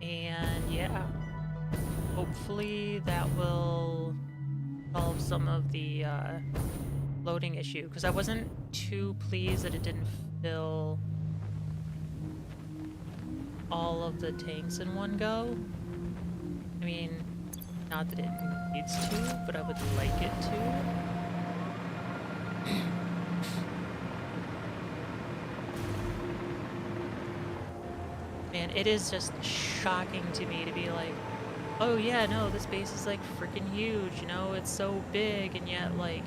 And yeah. Hopefully that will solve some of the loading issue, because I wasn't too pleased that it didn't fill all of the tanks in one go. I mean, not that it needs to, but I would like it to. Man, it is just shocking to me to be like, oh yeah, no, this base is like freaking huge, you know, it's so big, and yet like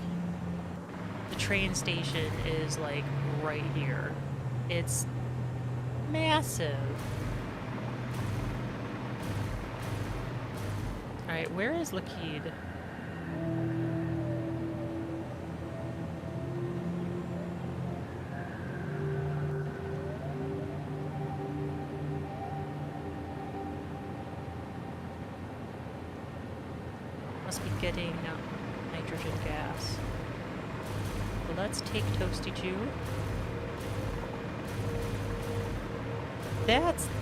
the train station is like right here. It's massive. Alright, where is Lockheed? Must be getting nitrogen gas. So let's take Toasty Jew.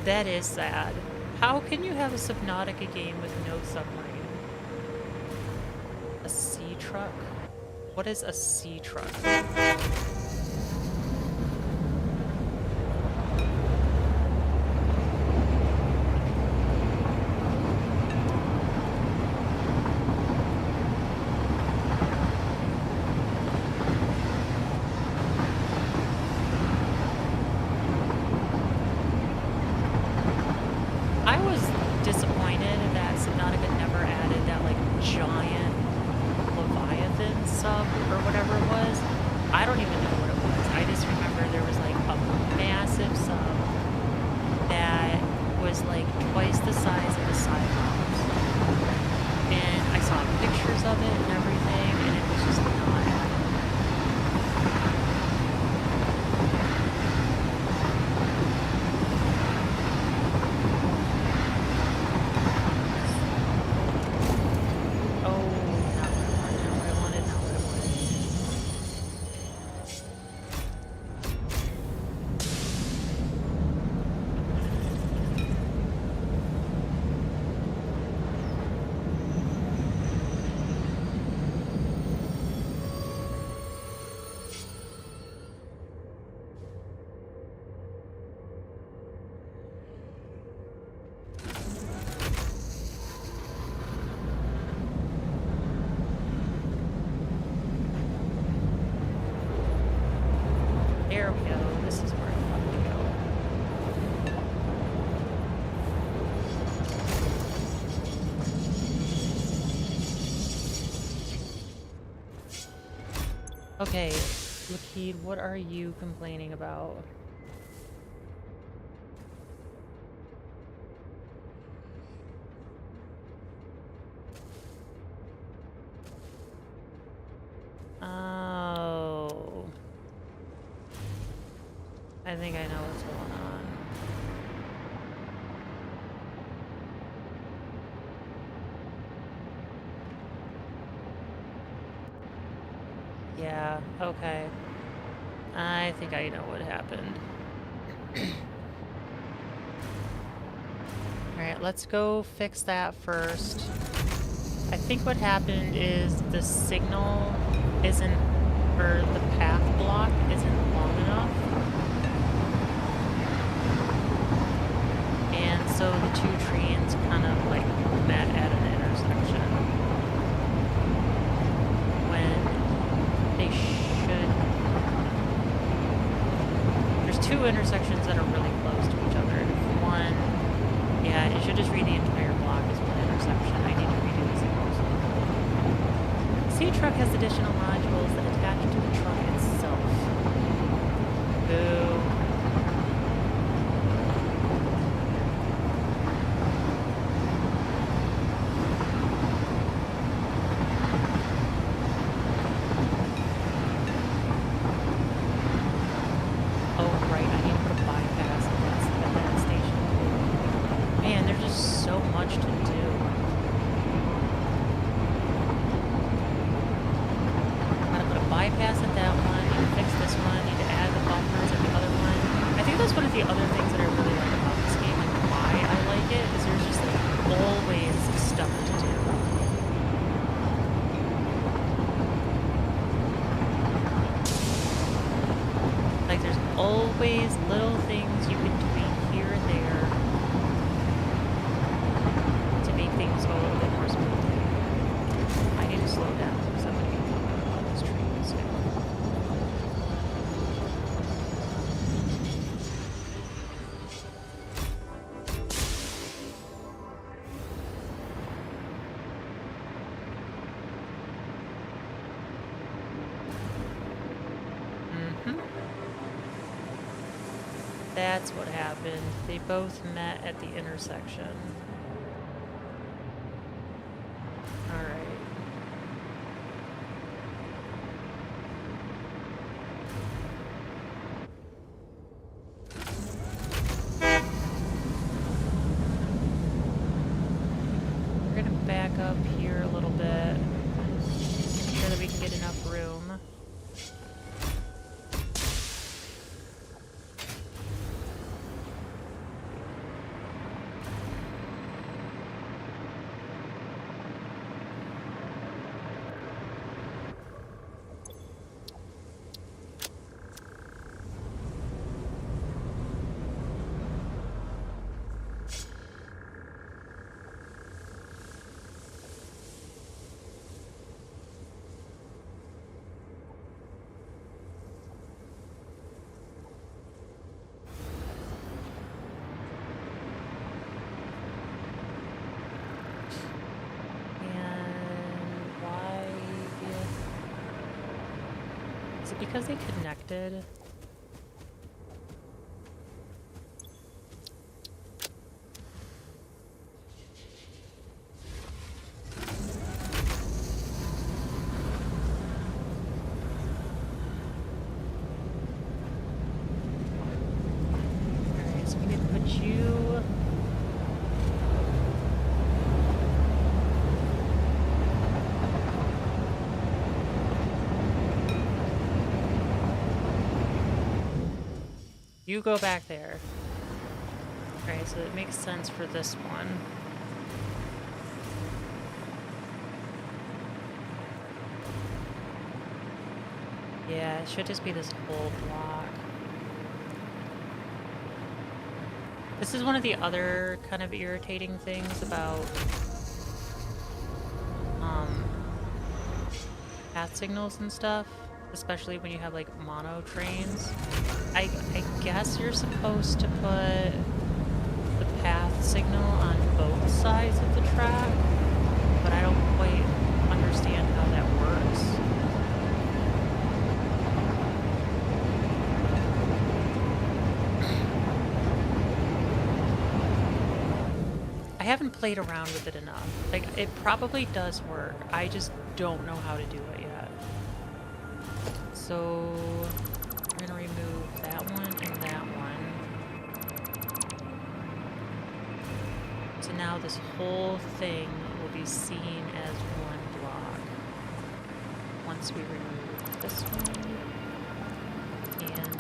That is sad. How can you have a Subnautica game with no submarine? A sea truck? What is a sea truck? There we go. This is where I want to go. Okay, Lockheed, what are you complaining about? Oh. I think I know what's going on. Yeah, okay. I think I know what happened. Alright, let's go fix that first. I think what happened is the signal isn't, or the path block isn't long enough. And so the two trains kind of like met at an intersection. When they should... There's two intersections that are really close to each other. One, yeah, you should just read the entire block as one intersection. I need to redo the signals. The sea truck has additional modules that attach to the truck itself. Boo. Always little things you can tweak here and there That's what happened. They both met at the intersection. Alright. We're gonna back up here a little bit. Make sure that we can get enough room. Is it because they connected? Alright, so we can put you... You go back there. Alright, so it makes sense for this one. Yeah, it should just be this whole block. This is one of the other kind of irritating things about path signals and stuff, especially when you have like mono trains. I guess you're supposed to put the path signal on both sides of the track, but I don't quite understand how that works. I haven't played around with it enough. Like, it probably does work. I just don't know how to do it yet. So I'm gonna remove that one and that one. So now this whole thing will be seen as one block. Once we remove this one and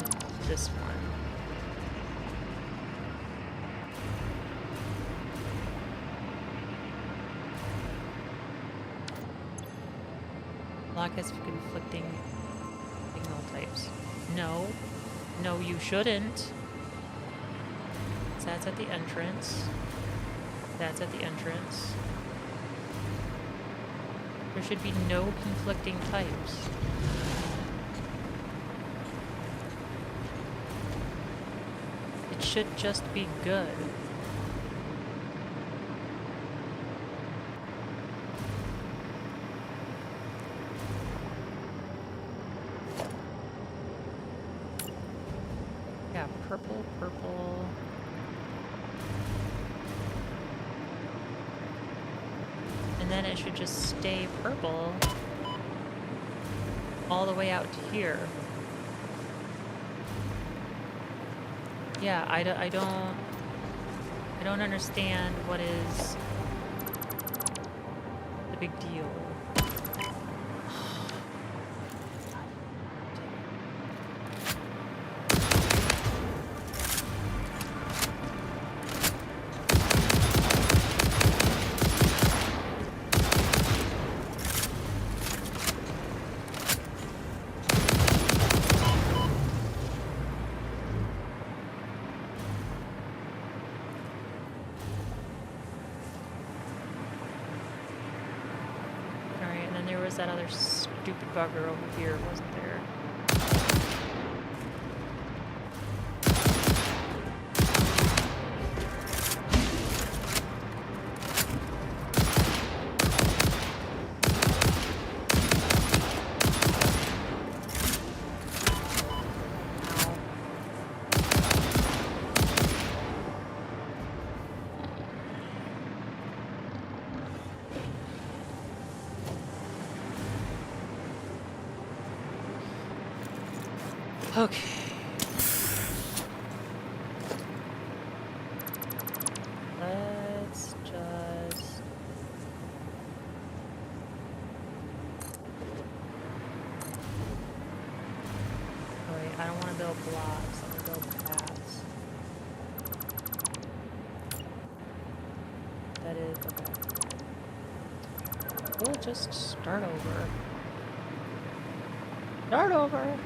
this one. Block has conflicting signal types. No. No, you shouldn't. So that's at the entrance. That's at the entrance. There should be no conflicting types. It should just be good. Yeah, purple, purple. And then it should just stay purple all the way out to here. Yeah, I don't understand what is the big deal. That other stupid bugger over here, wasn't there? Ow. Okay. Let's just... Oh, wait, I don't want to build blocks. I want to build paths. That is... okay. We'll just start over. Start over!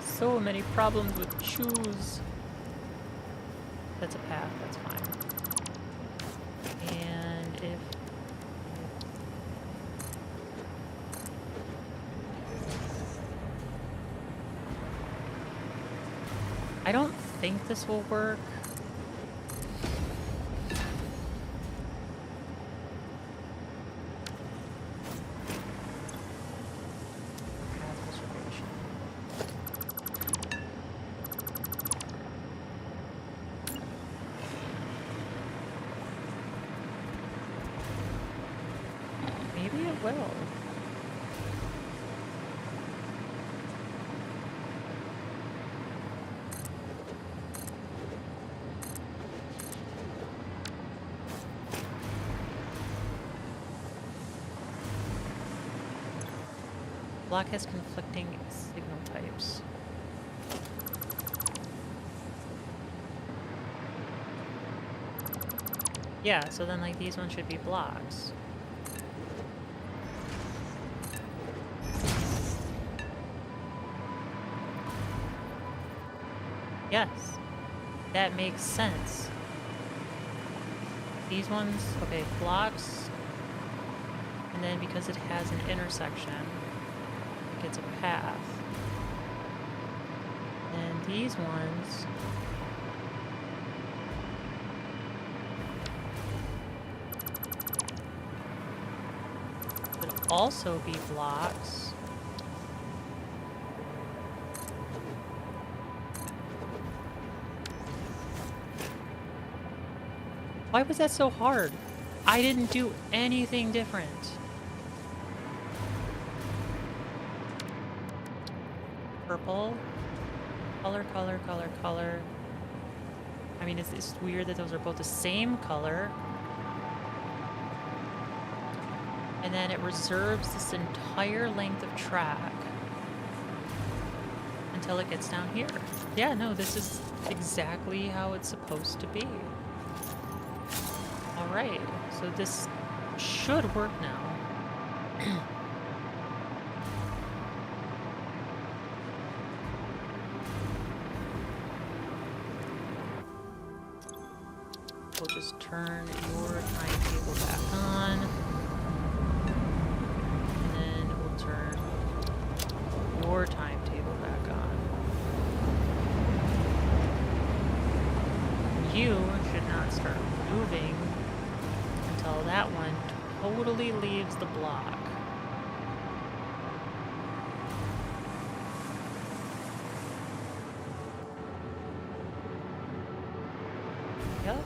So many problems with shoes. That's a path, that's fine. And if... I don't think this will work. Maybe it will. Block has conflicting signal types. Yeah, so then like these ones should be blocks. Yes, that makes sense. These ones, okay, blocks, and then because it has an intersection, it gets a path. And these ones, would also be blocks. Why was that so hard? I didn't do anything different. Purple. Color, color, color, color. I mean, it's weird that those are both the same color. And then it reserves this entire length of track until it gets down here. Yeah, no, this is exactly how it's supposed to be. Alright, so this should work now. We'll just turn your timetable back on. And then we'll turn your timetable back on. You should not start moving until that one totally leaves the block. Yep.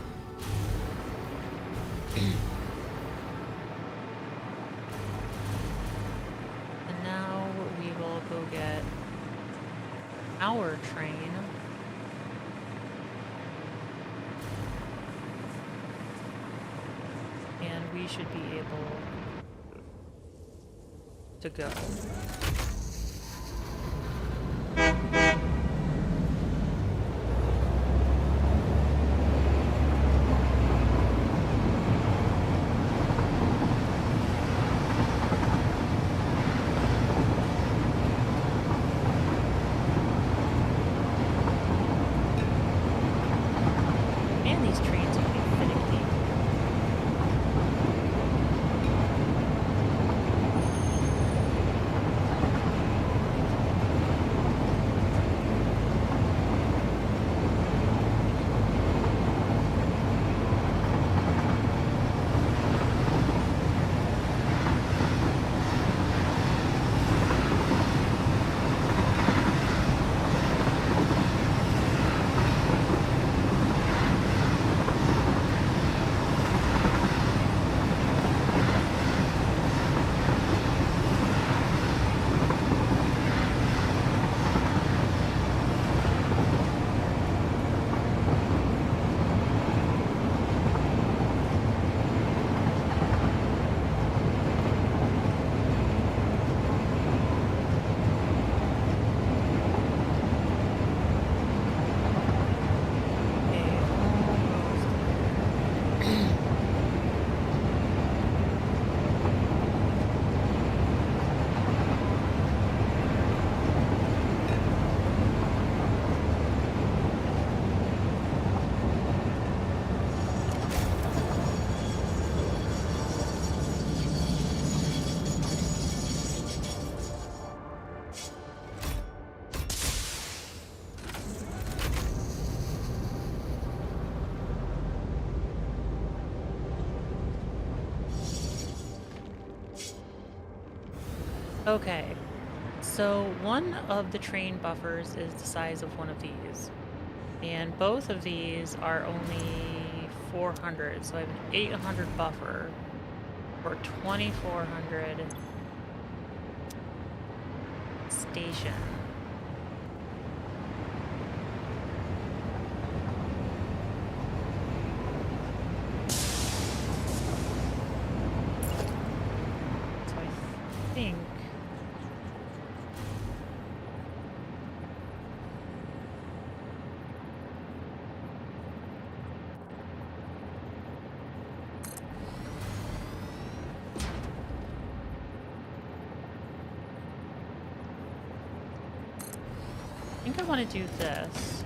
And now we will go get our train. And we should be able to go. Man, these trains are finicky. Okay, so one of the train buffers is the size of one of these, and both of these are only 400, so I have an 800 buffer for 2400 station. So I think I want to do this.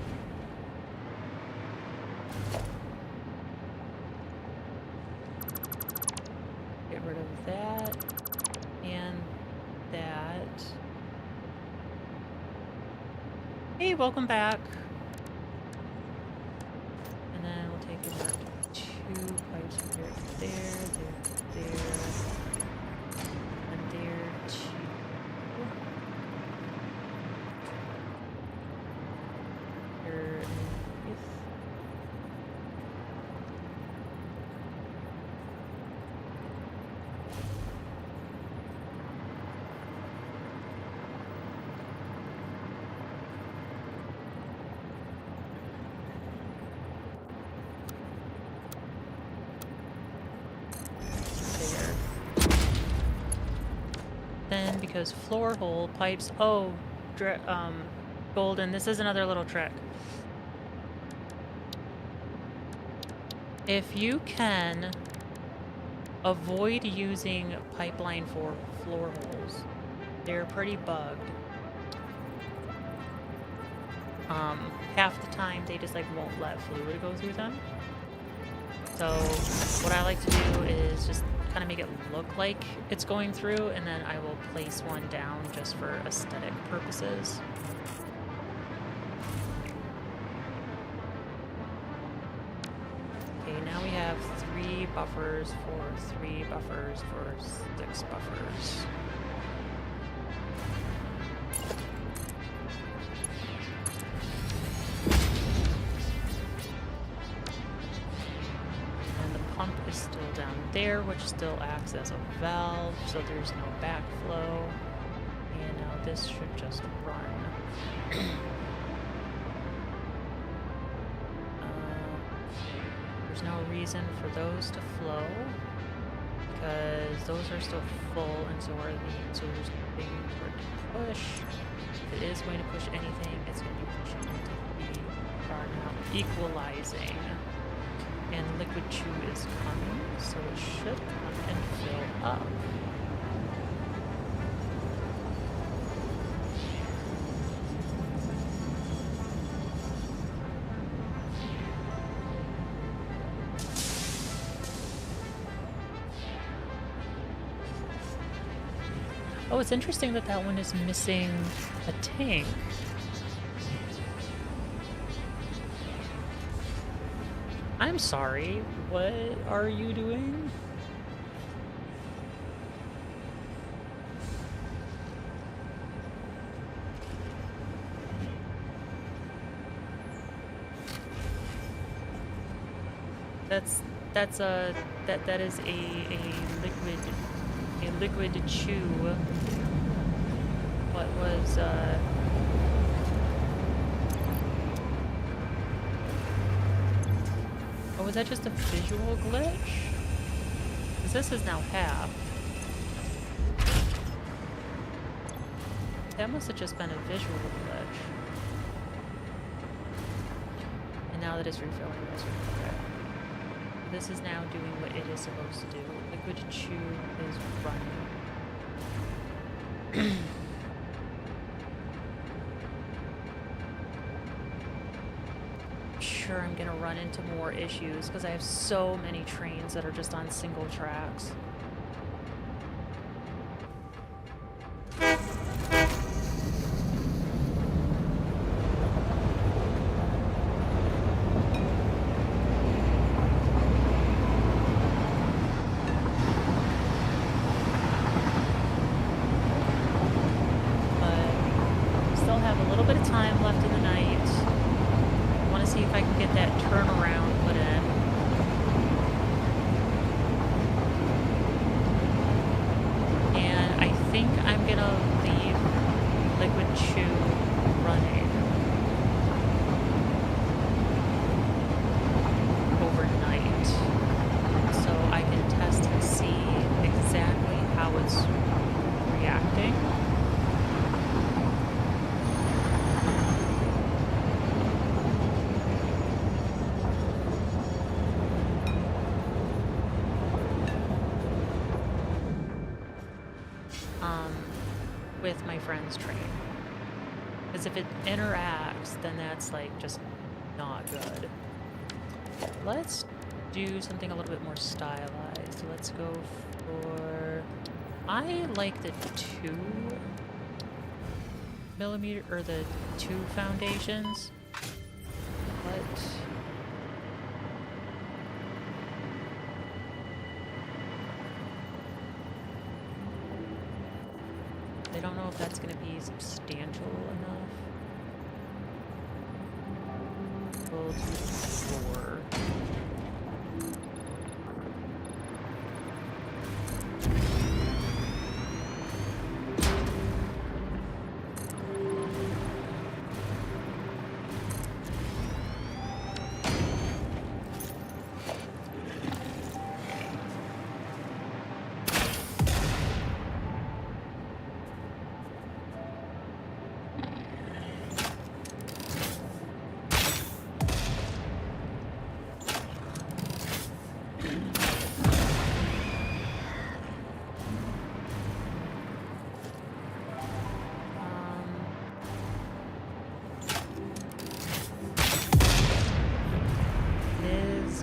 Get rid of that and that. Hey, welcome back. And then we'll take and mark 2 pipes from there to there, and there to... Then, because floor hole pipes, golden, this is another little trick. If you can avoid using pipeline for floor holes, they're pretty bugged. Half the time they just like won't let fluid go through them. So what I like to do is just kind of make it look like it's going through, and then I will place one down just for aesthetic purposes. Okay, now we have 3 buffers for 3 buffers for 6 buffers. There, which still acts as a valve, so there's no backflow. And now this should just run. There's no reason for those to flow because those are still full, and so are these. So there's nothing for it to push. If it is going to push anything, it's going to be pushing into the car now, equalizing. And liquid chew is coming, so it should come and fill up. Oh, it's interesting that that one is missing a tank. I'm sorry, what are you doing? That is a liquid chew. What was Oh, was that just a visual glitch? Because this is now half. That must have just been a visual glitch. And now that it's refilling, it's okay. This is now doing what it is supposed to do. Liquid chew is running. Sure, I'm gonna run into more issues because I have so many trains that are just on single tracks. time left in the night. I want to see if I can get that turnaround put in. And I think I'm gonna leave Liquid Chew running overnight so I can test and see exactly how it's reacting. With my friend's train. Because if it interacts, then that's like just not good. Let's do something a little bit more stylized. Let's go for... I like the 2mm, or the 2 foundations. What? I don't know if that's going to be substantial enough. We'll do 4.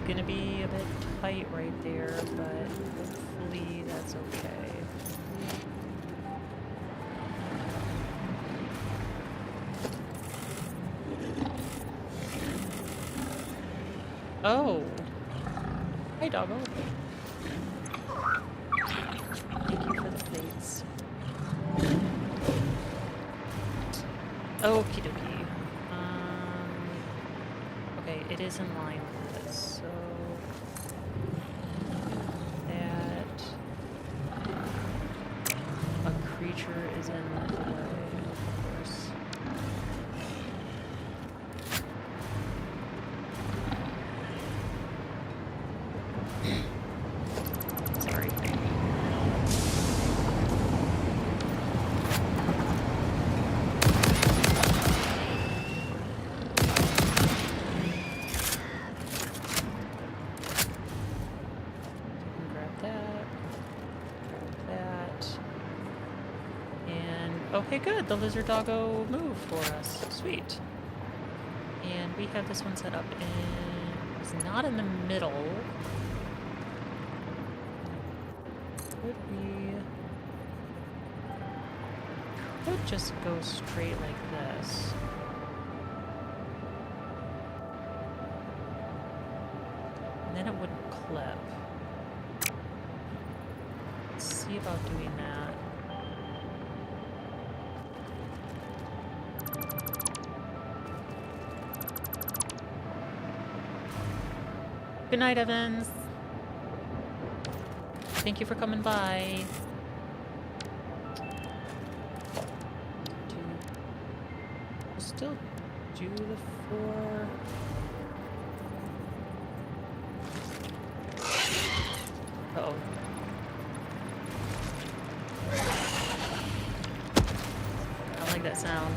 Gonna be a bit tight right there, but hopefully that's okay. Oh! Hi, doggo. Thank you for the plates. Okie dokie. Okay, it is in line with this, so that a creature is in the way, of course. Sorry. Okay, good. The lizard doggo moved for us. Sweet. And we have this one set up in... It's not in the middle. Could we... Could just go straight like this. And then it wouldn't clip. Let's see about doing that. Good night, Evans. Thank you for coming by. We'll still do the 4. Uh-oh. I don't like that sound.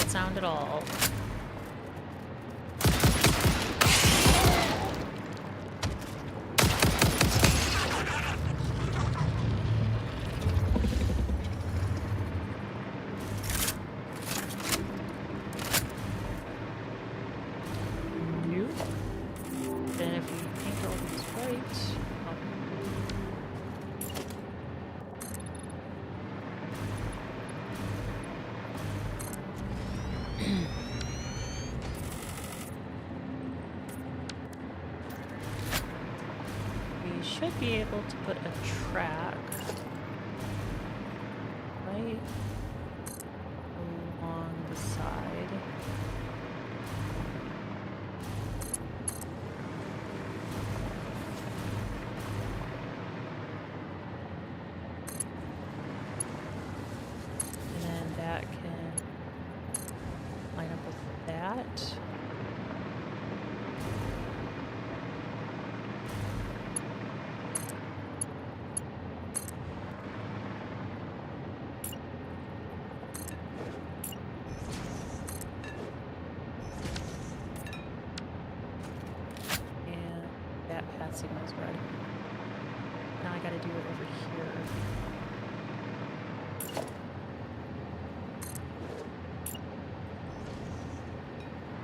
Sound at all. Nope. We should be able to put a track right along the side. And then that can line up with that. That signal's red. Now I gotta do it over here.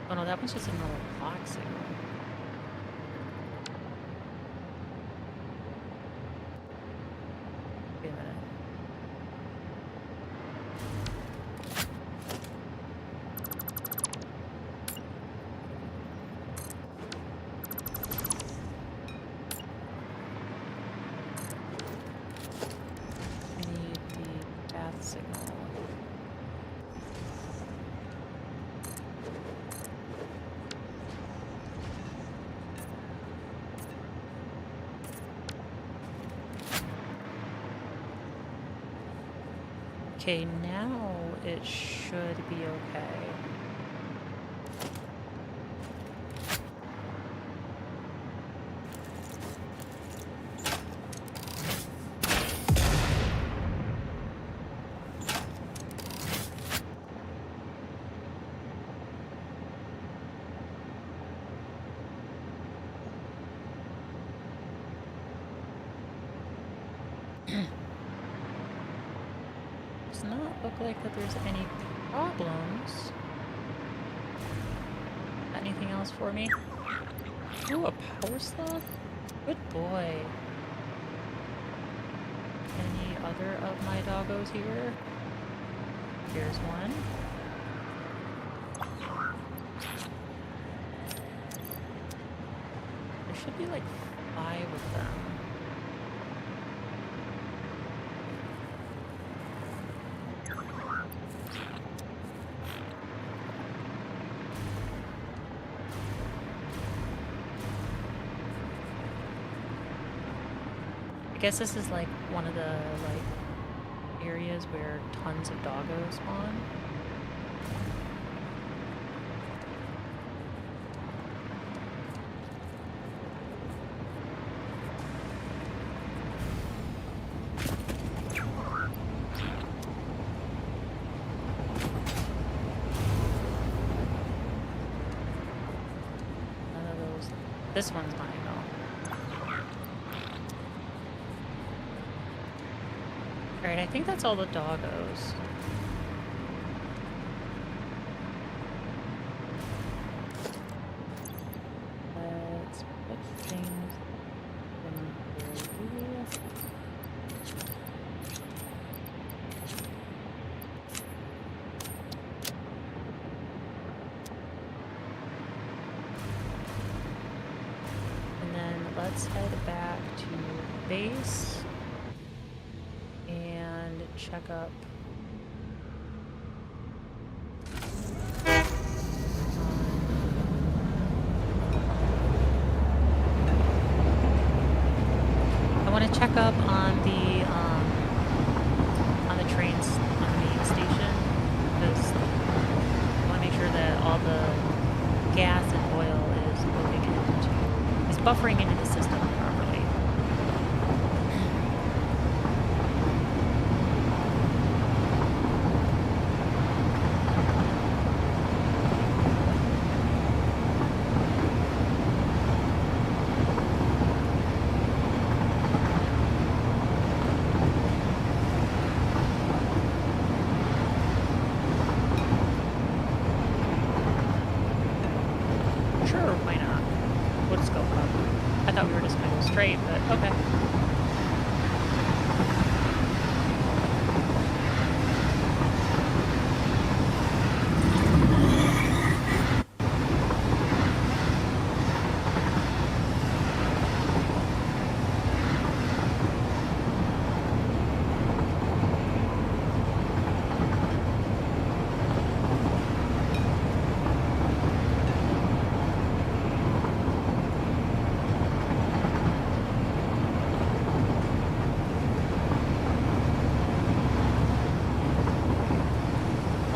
Oh no, that one's just a normal clock signal. Wait a minute. Signal. Okay, now it should be okay. Does not look like that there's any problems. Anything else for me? Ooh, a power slug? Good boy. Any other of my doggos here? Here's one. There should be like 5 of them. I guess this is like one of the areas where tons of doggos spawn. None of those. This one's mine though. Alright, I think that's all the doggos. Let's put things in here. And then let's head back to base. Check up. I want to check up on the trains on the main station because I want to make sure that all the gas and oil is moving into, is buffering into the system properly.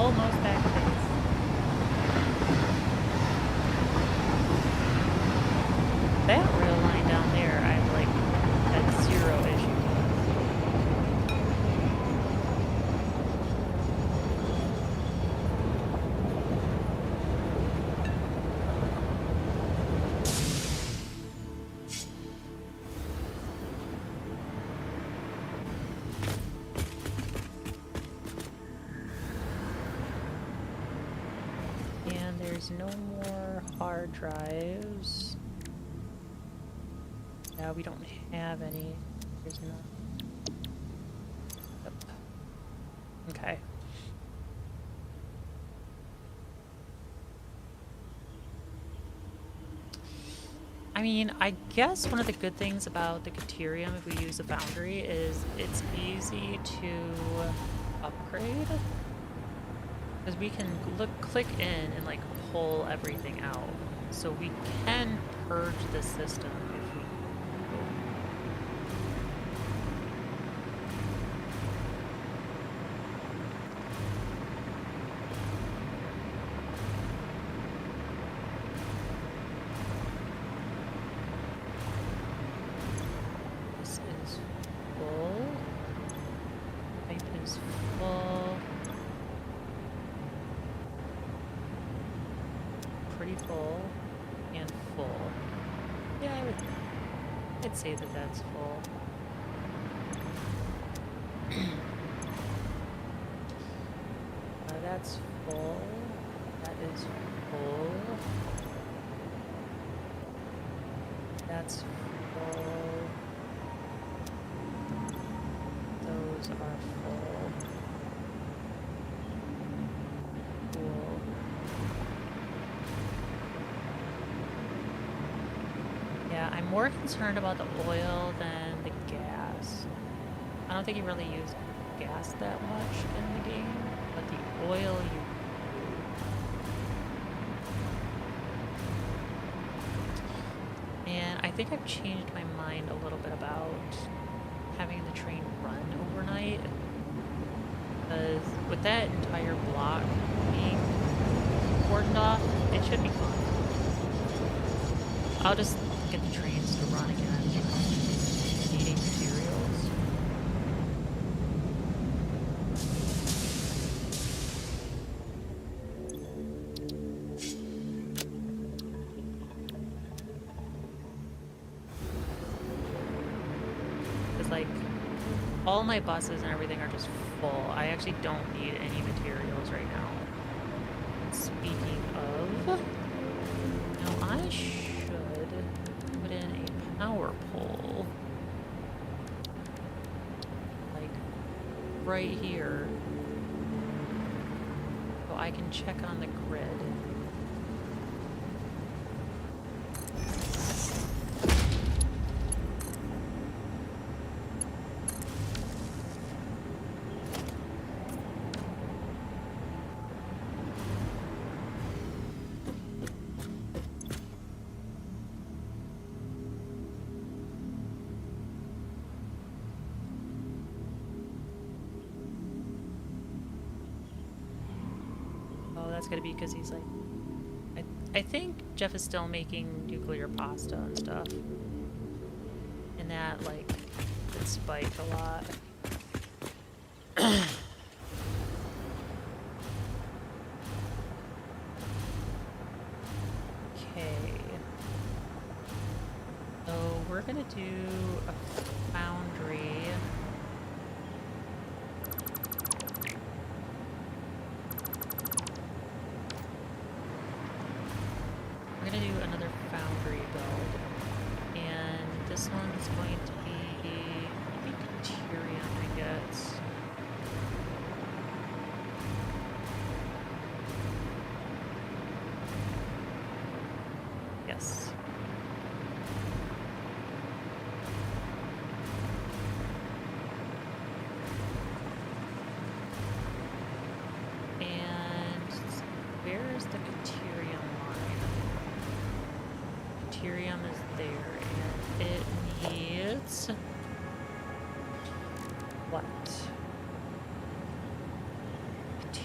almost back to base. That rail line down there, I've like had zero issue with. And there's no more hard drives. Yeah, we don't have any. There's no. Yep. Okay. I mean, I guess one of the good things about the Caterium, if we use a Foundry, is it's easy to upgrade. Because we can click in and like pull everything out. So we can purge the system if we This is full. Pipe is full. Pretty full. And full. Yeah, I'd say that that's full. That's full. That is full. That's full. Those are full. Cool. Yeah, I'm more concerned about the oil than the gas. I don't think you really use gas that much in the game, but the oil you And I think I've changed my mind a little bit about having the train run overnight. Because with that entire block being cordoned off, it should be fun. I'll just get the trains to run again, you know, needing materials. Like, all my buses and everything are just full. I actually don't need any materials right now. Speaking of, now I should put in a power pole, like right here, so I can check on the grid. That's gonna be because he's like, I think Jeff is still making nuclear pasta and stuff, and that like it spiked a lot. Okay, so we're gonna do a foundry. This one's going to be maybe Caterium, I guess. Yes. And where's the Caterium line? Caterium is there. It needs what?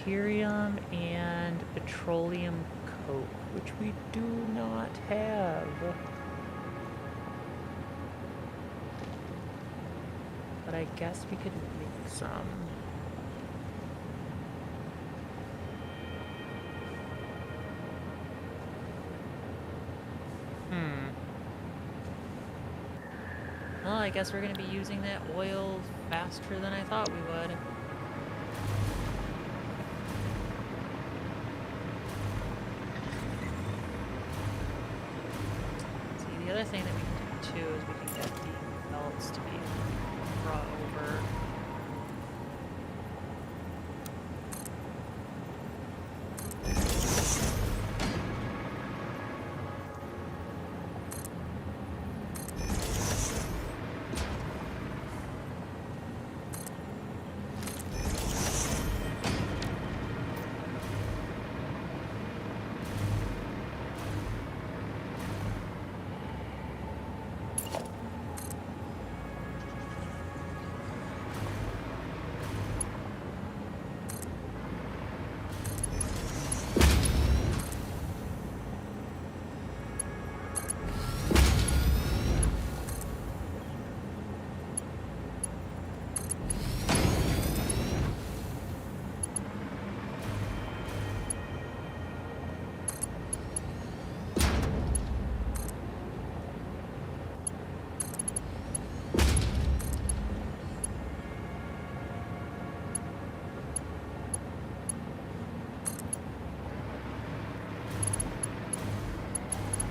deuterium and petroleum coke, which we do not have. But I guess we could make some. Well, I guess we're going to be using that oil faster than I thought we would. See, the other thing that we can do too is we can get the belts to be brought over.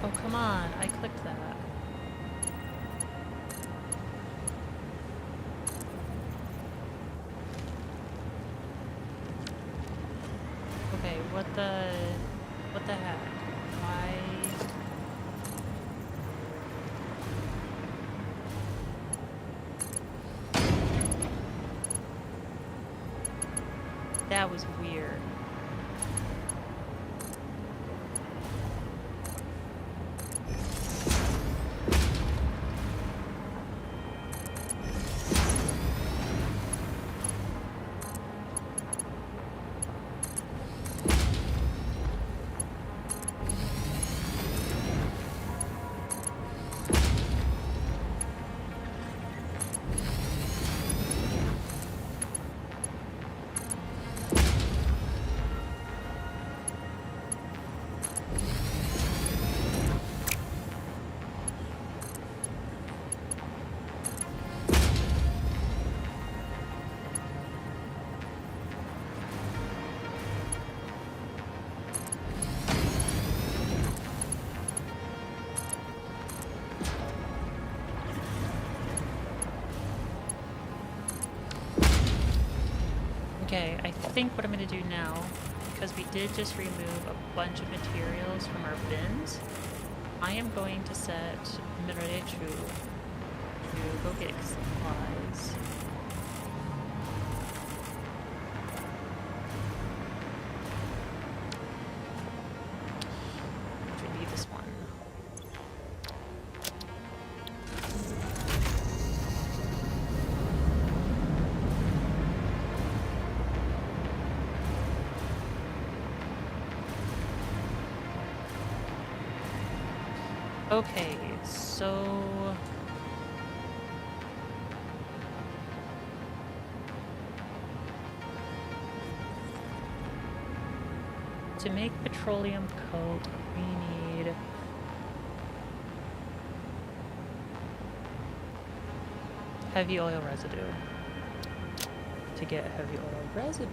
Oh, come on. I clicked that. Okay, what the heck? That was weird. Okay, I think what I'm going to do now, because we did just remove a bunch of materials from our bins, I am going to set Mirechu to go get supplies. Which would be this one. Okay, so to make petroleum coke, we need heavy oil residue. To get heavy oil residue,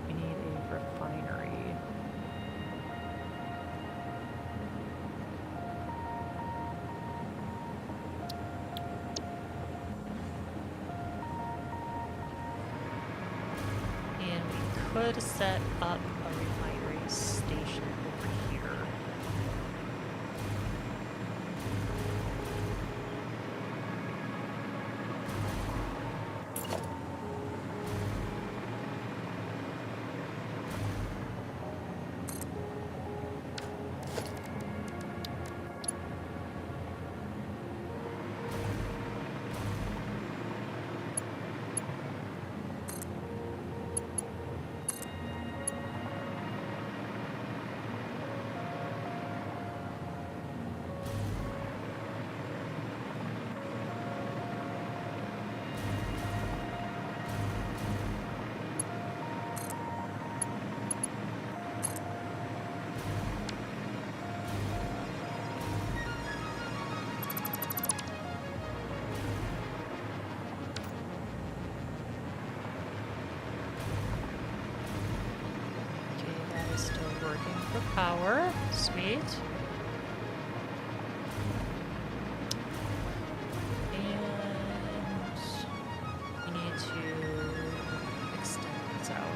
we need a refinery. And we could set up a refinery station over here. for power. Sweet. And we need to extend this out.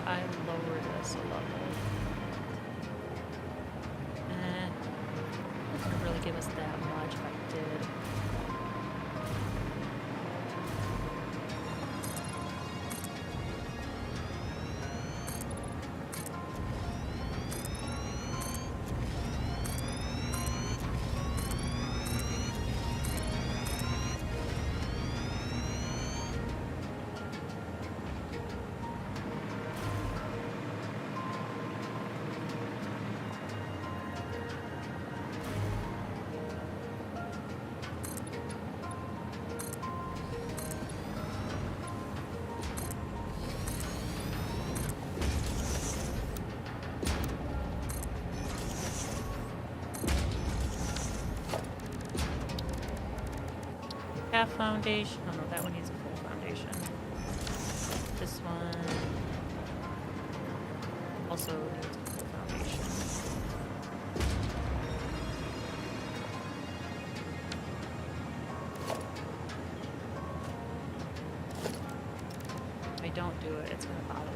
I lower this a level. It doesn't really give us that much if I did. Half foundation. Oh no, that one needs a full foundation. This one also needs a full foundation. If I don't do it, it's going to bother me.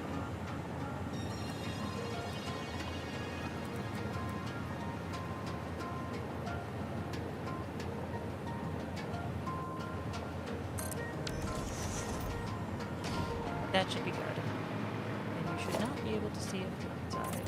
That should be good. And you should not be able to see it from outside.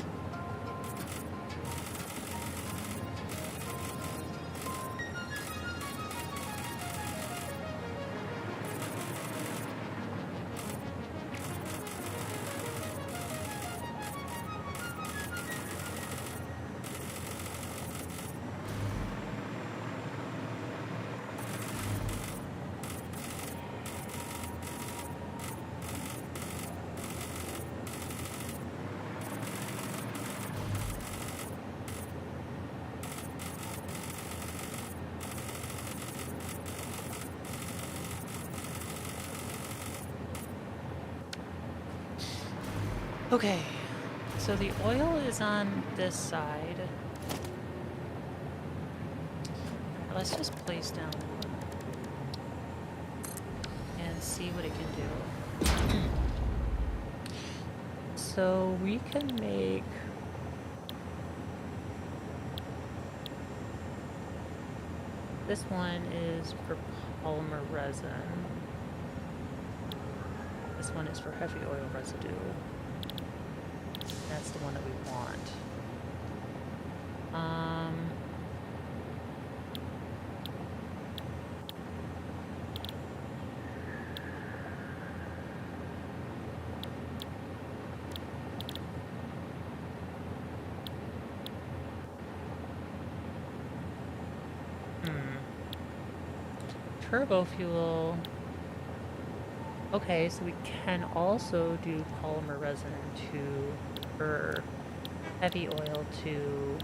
Okay, so the oil is on this side. Let's just place down one and see what it can do. So we can make this one is for polymer resin. This one is for heavy oil residue. That's the one that we want. Turbo fuel. Okay, so we can also do polymer resin for heavy oil to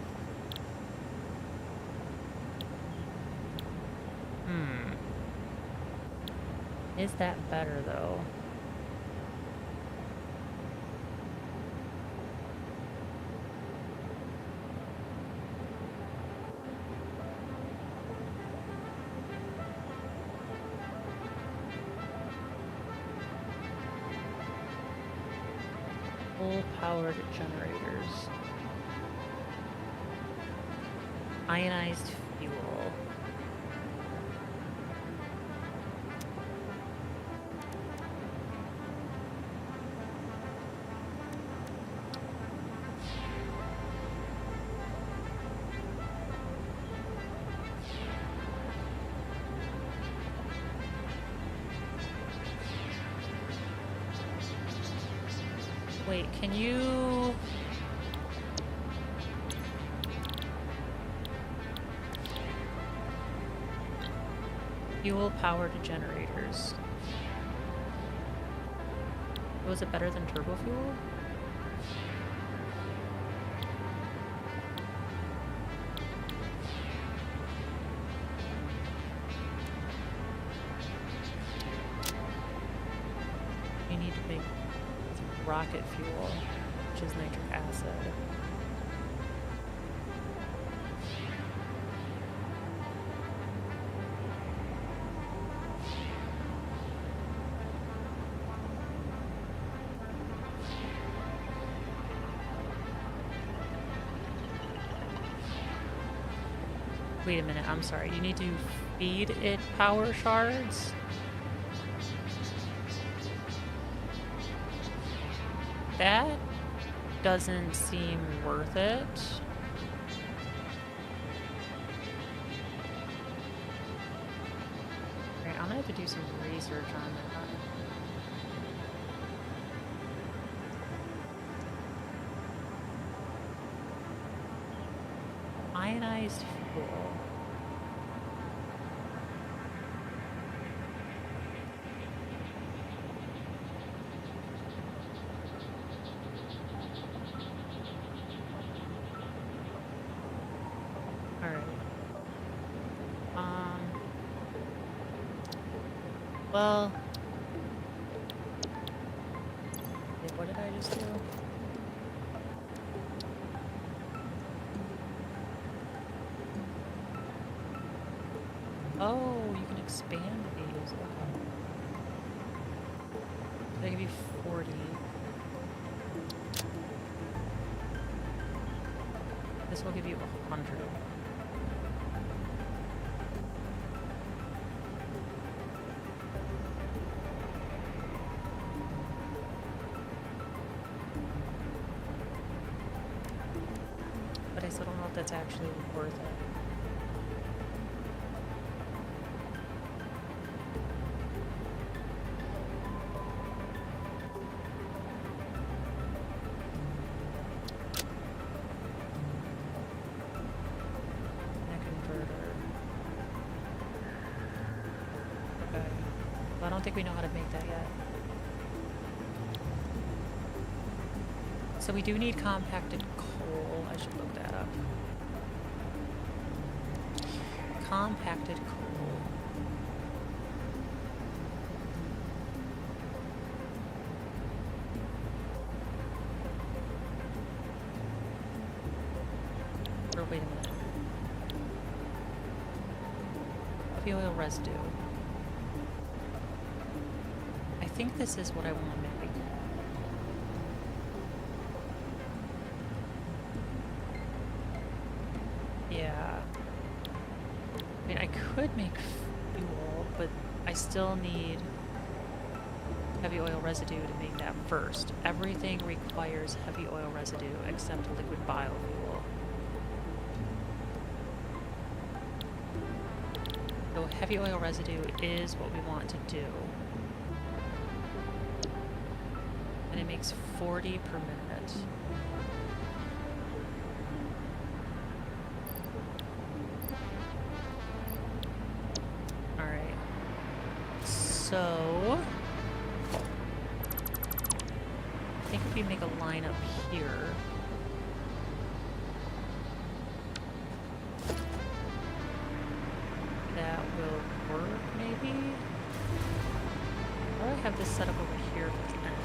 Is that better though? Full-powered generators. Ionized fuel. Wait, can you... Fuel powered generators. Was it better than turbo fuel? You need to make rocket fuel, which is nitric acid. Wait a minute, I'm sorry. You need to feed it power shards? That doesn't seem worth it. Alright, I'm gonna have to do some research on that. Ionized fuel. Well, wait, what did I just do? Oh, you can expand these. Okay. They give you 40. This will give you 100. But I still don't know if that's actually worth it. I don't think we know how to make that yet. So we do need compacted coal. I should look that up. Compacted coal. Or wait a minute. Heavy oil residue. I think this is what I want to make. Yeah. I mean, I could make fuel, but I still need heavy oil residue to make that first. Everything requires heavy oil residue except liquid biofuel. So heavy oil residue is what we want to do. And it makes 40 per minute. Alright. So I think if we make a line up here. That will work, maybe? Or I have this set up over here at the end.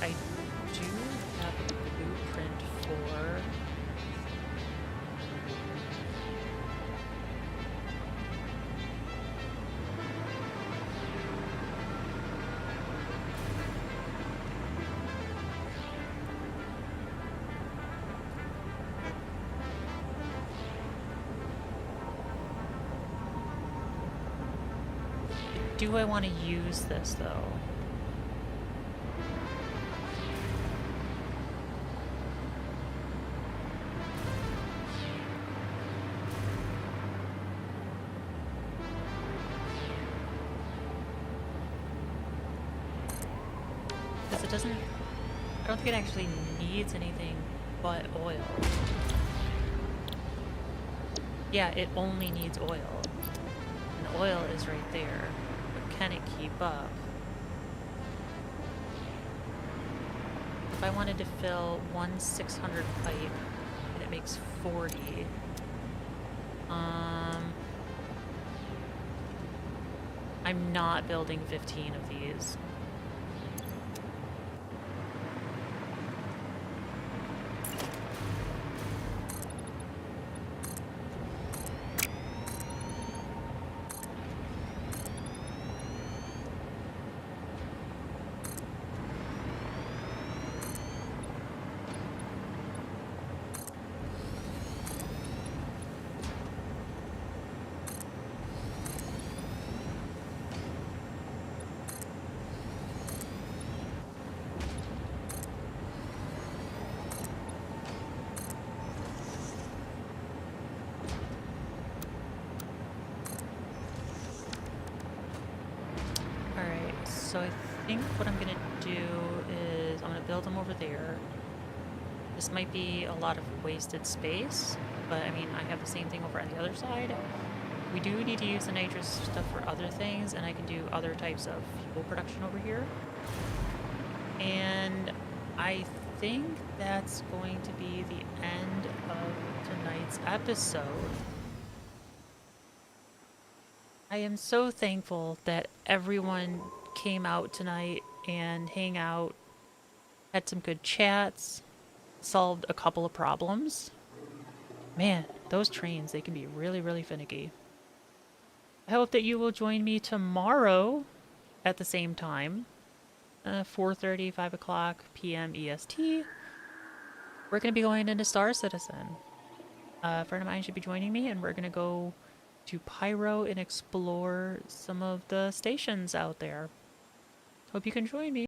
I do have a blueprint for. Do I want to use this though? Because it doesn't, I don't think it actually needs anything but oil. Yeah, it only needs oil. And the oil is right there. But can it keep up? If I wanted to fill one 600 pipe and it makes 40, I'm not building 15 of these. So I think what I'm gonna do is I'm gonna build them over there. This might be a lot of wasted space, but I mean, I have the same thing over on the other side. We do need to use the nitrous stuff for other things, and I can do other types of fuel production over here. And I think that's going to be the end of tonight's episode. I am so thankful that everyone came out tonight and hang out, had some good chats, solved a couple of problems. Man, those trains, they can be really, really finicky. I hope that you will join me tomorrow at the same time, 4:30, 5 o'clock p.m. EST. We're going to be going into Star Citizen. A friend of mine should be joining me, and we're going to go to Pyro and explore some of the stations out there. Hope you can join me.